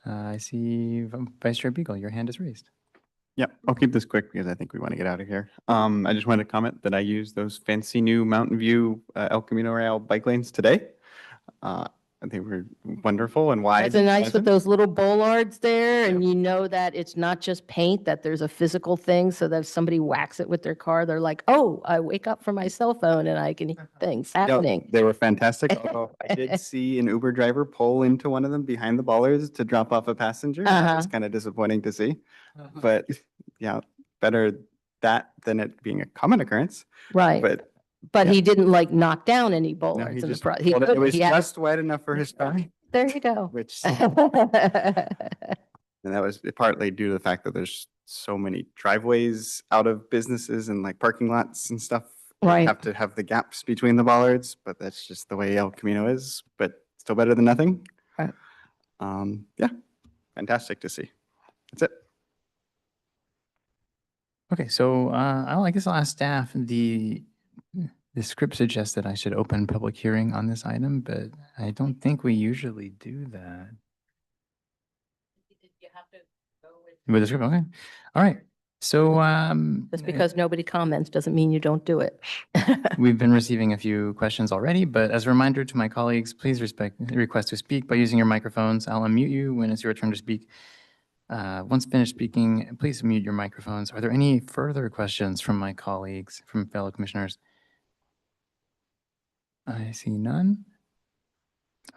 I see Vice Chair Beagle, your hand is raised. Yeah, I'll keep this quick because I think we want to get out of here. I just wanted to comment that I used those fancy new Mountain View El Camino Real bike lanes today. They were wonderful and wide. It's nice with pleasant. those little bollards there, and you know that it's not just paint, that there's a physical thing, so that if somebody whacks it with their car, they're like, oh, I wake up from my cell phone and I can hear things No, happening. they were fantastic. Although I did see an Uber driver pull into one of them behind the bollards to drop off a passenger. That was kind of disappointing to see. But yeah, better that than it being a common occurrence. Right. But yeah. he didn't like knock down any No, bollards he in just the front. pulled it. It was He had- just wide enough for his car. There you go. Which and that was partly due to the fact that there's so many driveways out of businesses and like parking lots and stuff. Right. You have to have the gaps between the bollards, but that's just the way El Camino is, but still better than nothing. Right. Yeah, fantastic to see. That's it. Okay, so I guess I'll ask staff. The script suggests that I should open public hearing on this item, but I don't think we usually do that. With the script, okay. All right. So Just because nobody comments doesn't mean you don't do it. we've been receiving a few questions already, but as a reminder to my colleagues, please request to speak by using your microphones. I'll unmute you when it's your turn to speak. Once finished speaking, please mute your microphones. Are there any further questions from my colleagues, from fellow commissioners? I see none.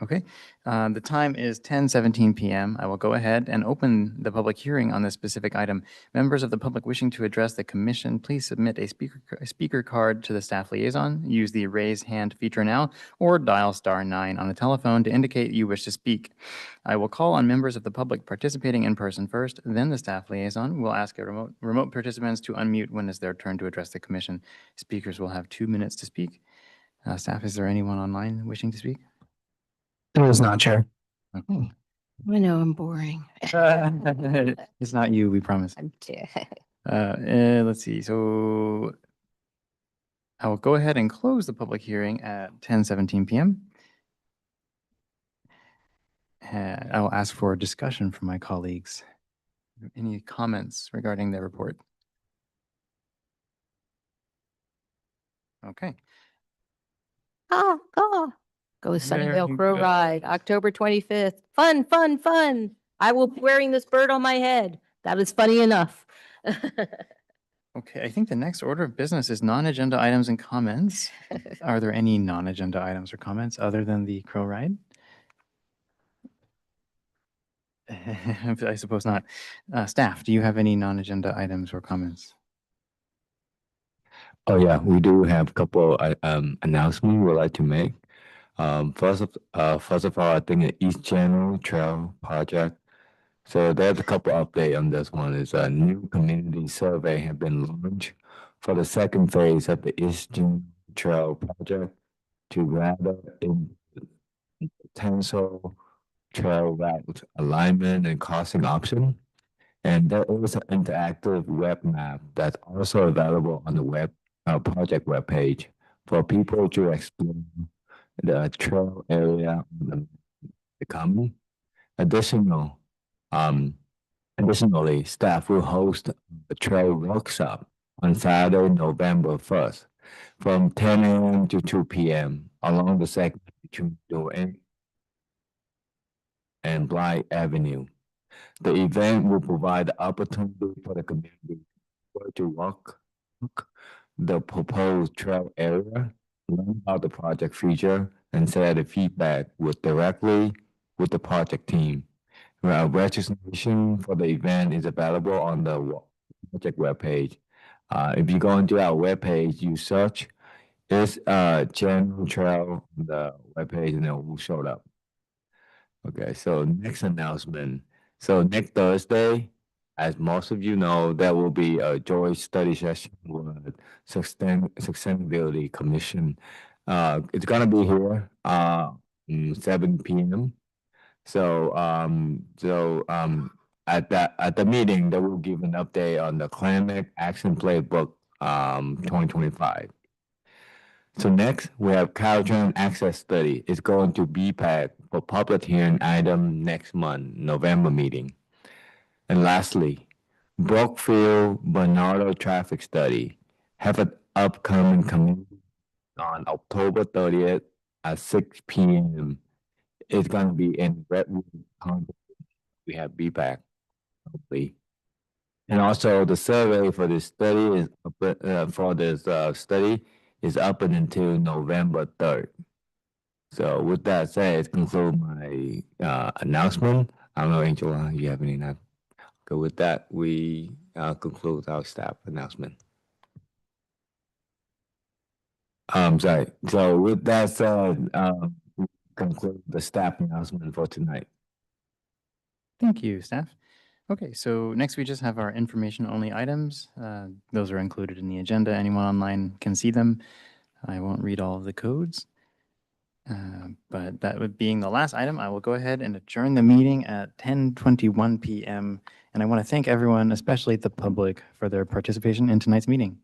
Okay, the time is 10:17 p.m. I will go ahead and open the public hearing on this specific item. Members of the public wishing to address the commission, please submit a speaker card to the staff liaison. Use the raise hand feature now or dial *9 on the telephone to indicate you wish to speak. I will call on members of the public participating in person first, then the staff liaison will ask remote participants to unmute when it's their turn to address the commission. Speakers will have 2 minutes to speak. Staff, is there anyone online wishing to speak? There is not, Chair. Okay. I know I'm boring. It's not you, we promise. Let's see. So I will go ahead and close the public hearing at 10:17 p.m. I will ask for discussion from my colleagues. Any comments regarding their report? Okay. Go to Very Sunnyvale Crow good. Ride, October 25th. Fun, fun, fun. I will be wearing this bird on my head. That is funny enough. Okay, I think the next order of business is non-agenda items and comments. Are there any non-agenda items or comments other than the Crow Ride? I suppose not. Staff, do you have any non-agenda items or comments? Oh yeah, we do have a couple announcements we'd like to make. First of all, I think the East Channel Trail project. So there's a couple update on this one. Is a new community survey have been launched for the second phase of the East Channel Trail project. to rather in potential trail route alignment and crossing option. And there is an interactive web map that's also available on the project webpage for people to explore the trail area on the common. Additional, um, Additionally, staff will host a trail workshop on Saturday, November 1st from 10 a.m. to 2 p.m. along the segment between Door and Blythe Avenue. The event will provide the opportunity for the community to walk the proposed trail area, learn about the project feature, and share the feedback directly with the project team. Registration for the event is available on the project webpage. If you go into our webpage, you search it's General Trail on the webpage and it will show up. Okay, so next announcement. So next Thursday, as most of you know, there will be a joint study session with Sustainability Commission. It's gonna be here 7 p.m. At the meeting, they will give an update on the Climate Action Playbook 2025. So next, we have Caltrans Access Study. It's going to be packed for public hearing item next month, November meeting. And lastly, Brookfield Bernardo Traffic Study have an upcoming committee on October 30th at 6 p.m. It's going to be in Redwood. We have BPAC, hopefully. And also the survey for this study is up until November 3rd. So with that said, conclude my announcement. I don't know, Angela, you have any? Okay, with that, we conclude our staff announcement. Sorry. So with that said, we conclude the staff announcement for tonight. Thank you, staff. Okay, so next we just have our information-only items. Those are included in the agenda. Anyone online can see them. I won't read all of the codes. But that would being the last item, I will go ahead and adjourn the meeting at 10:21 p.m. And I want to thank everyone, especially the public, for their participation in tonight's meeting.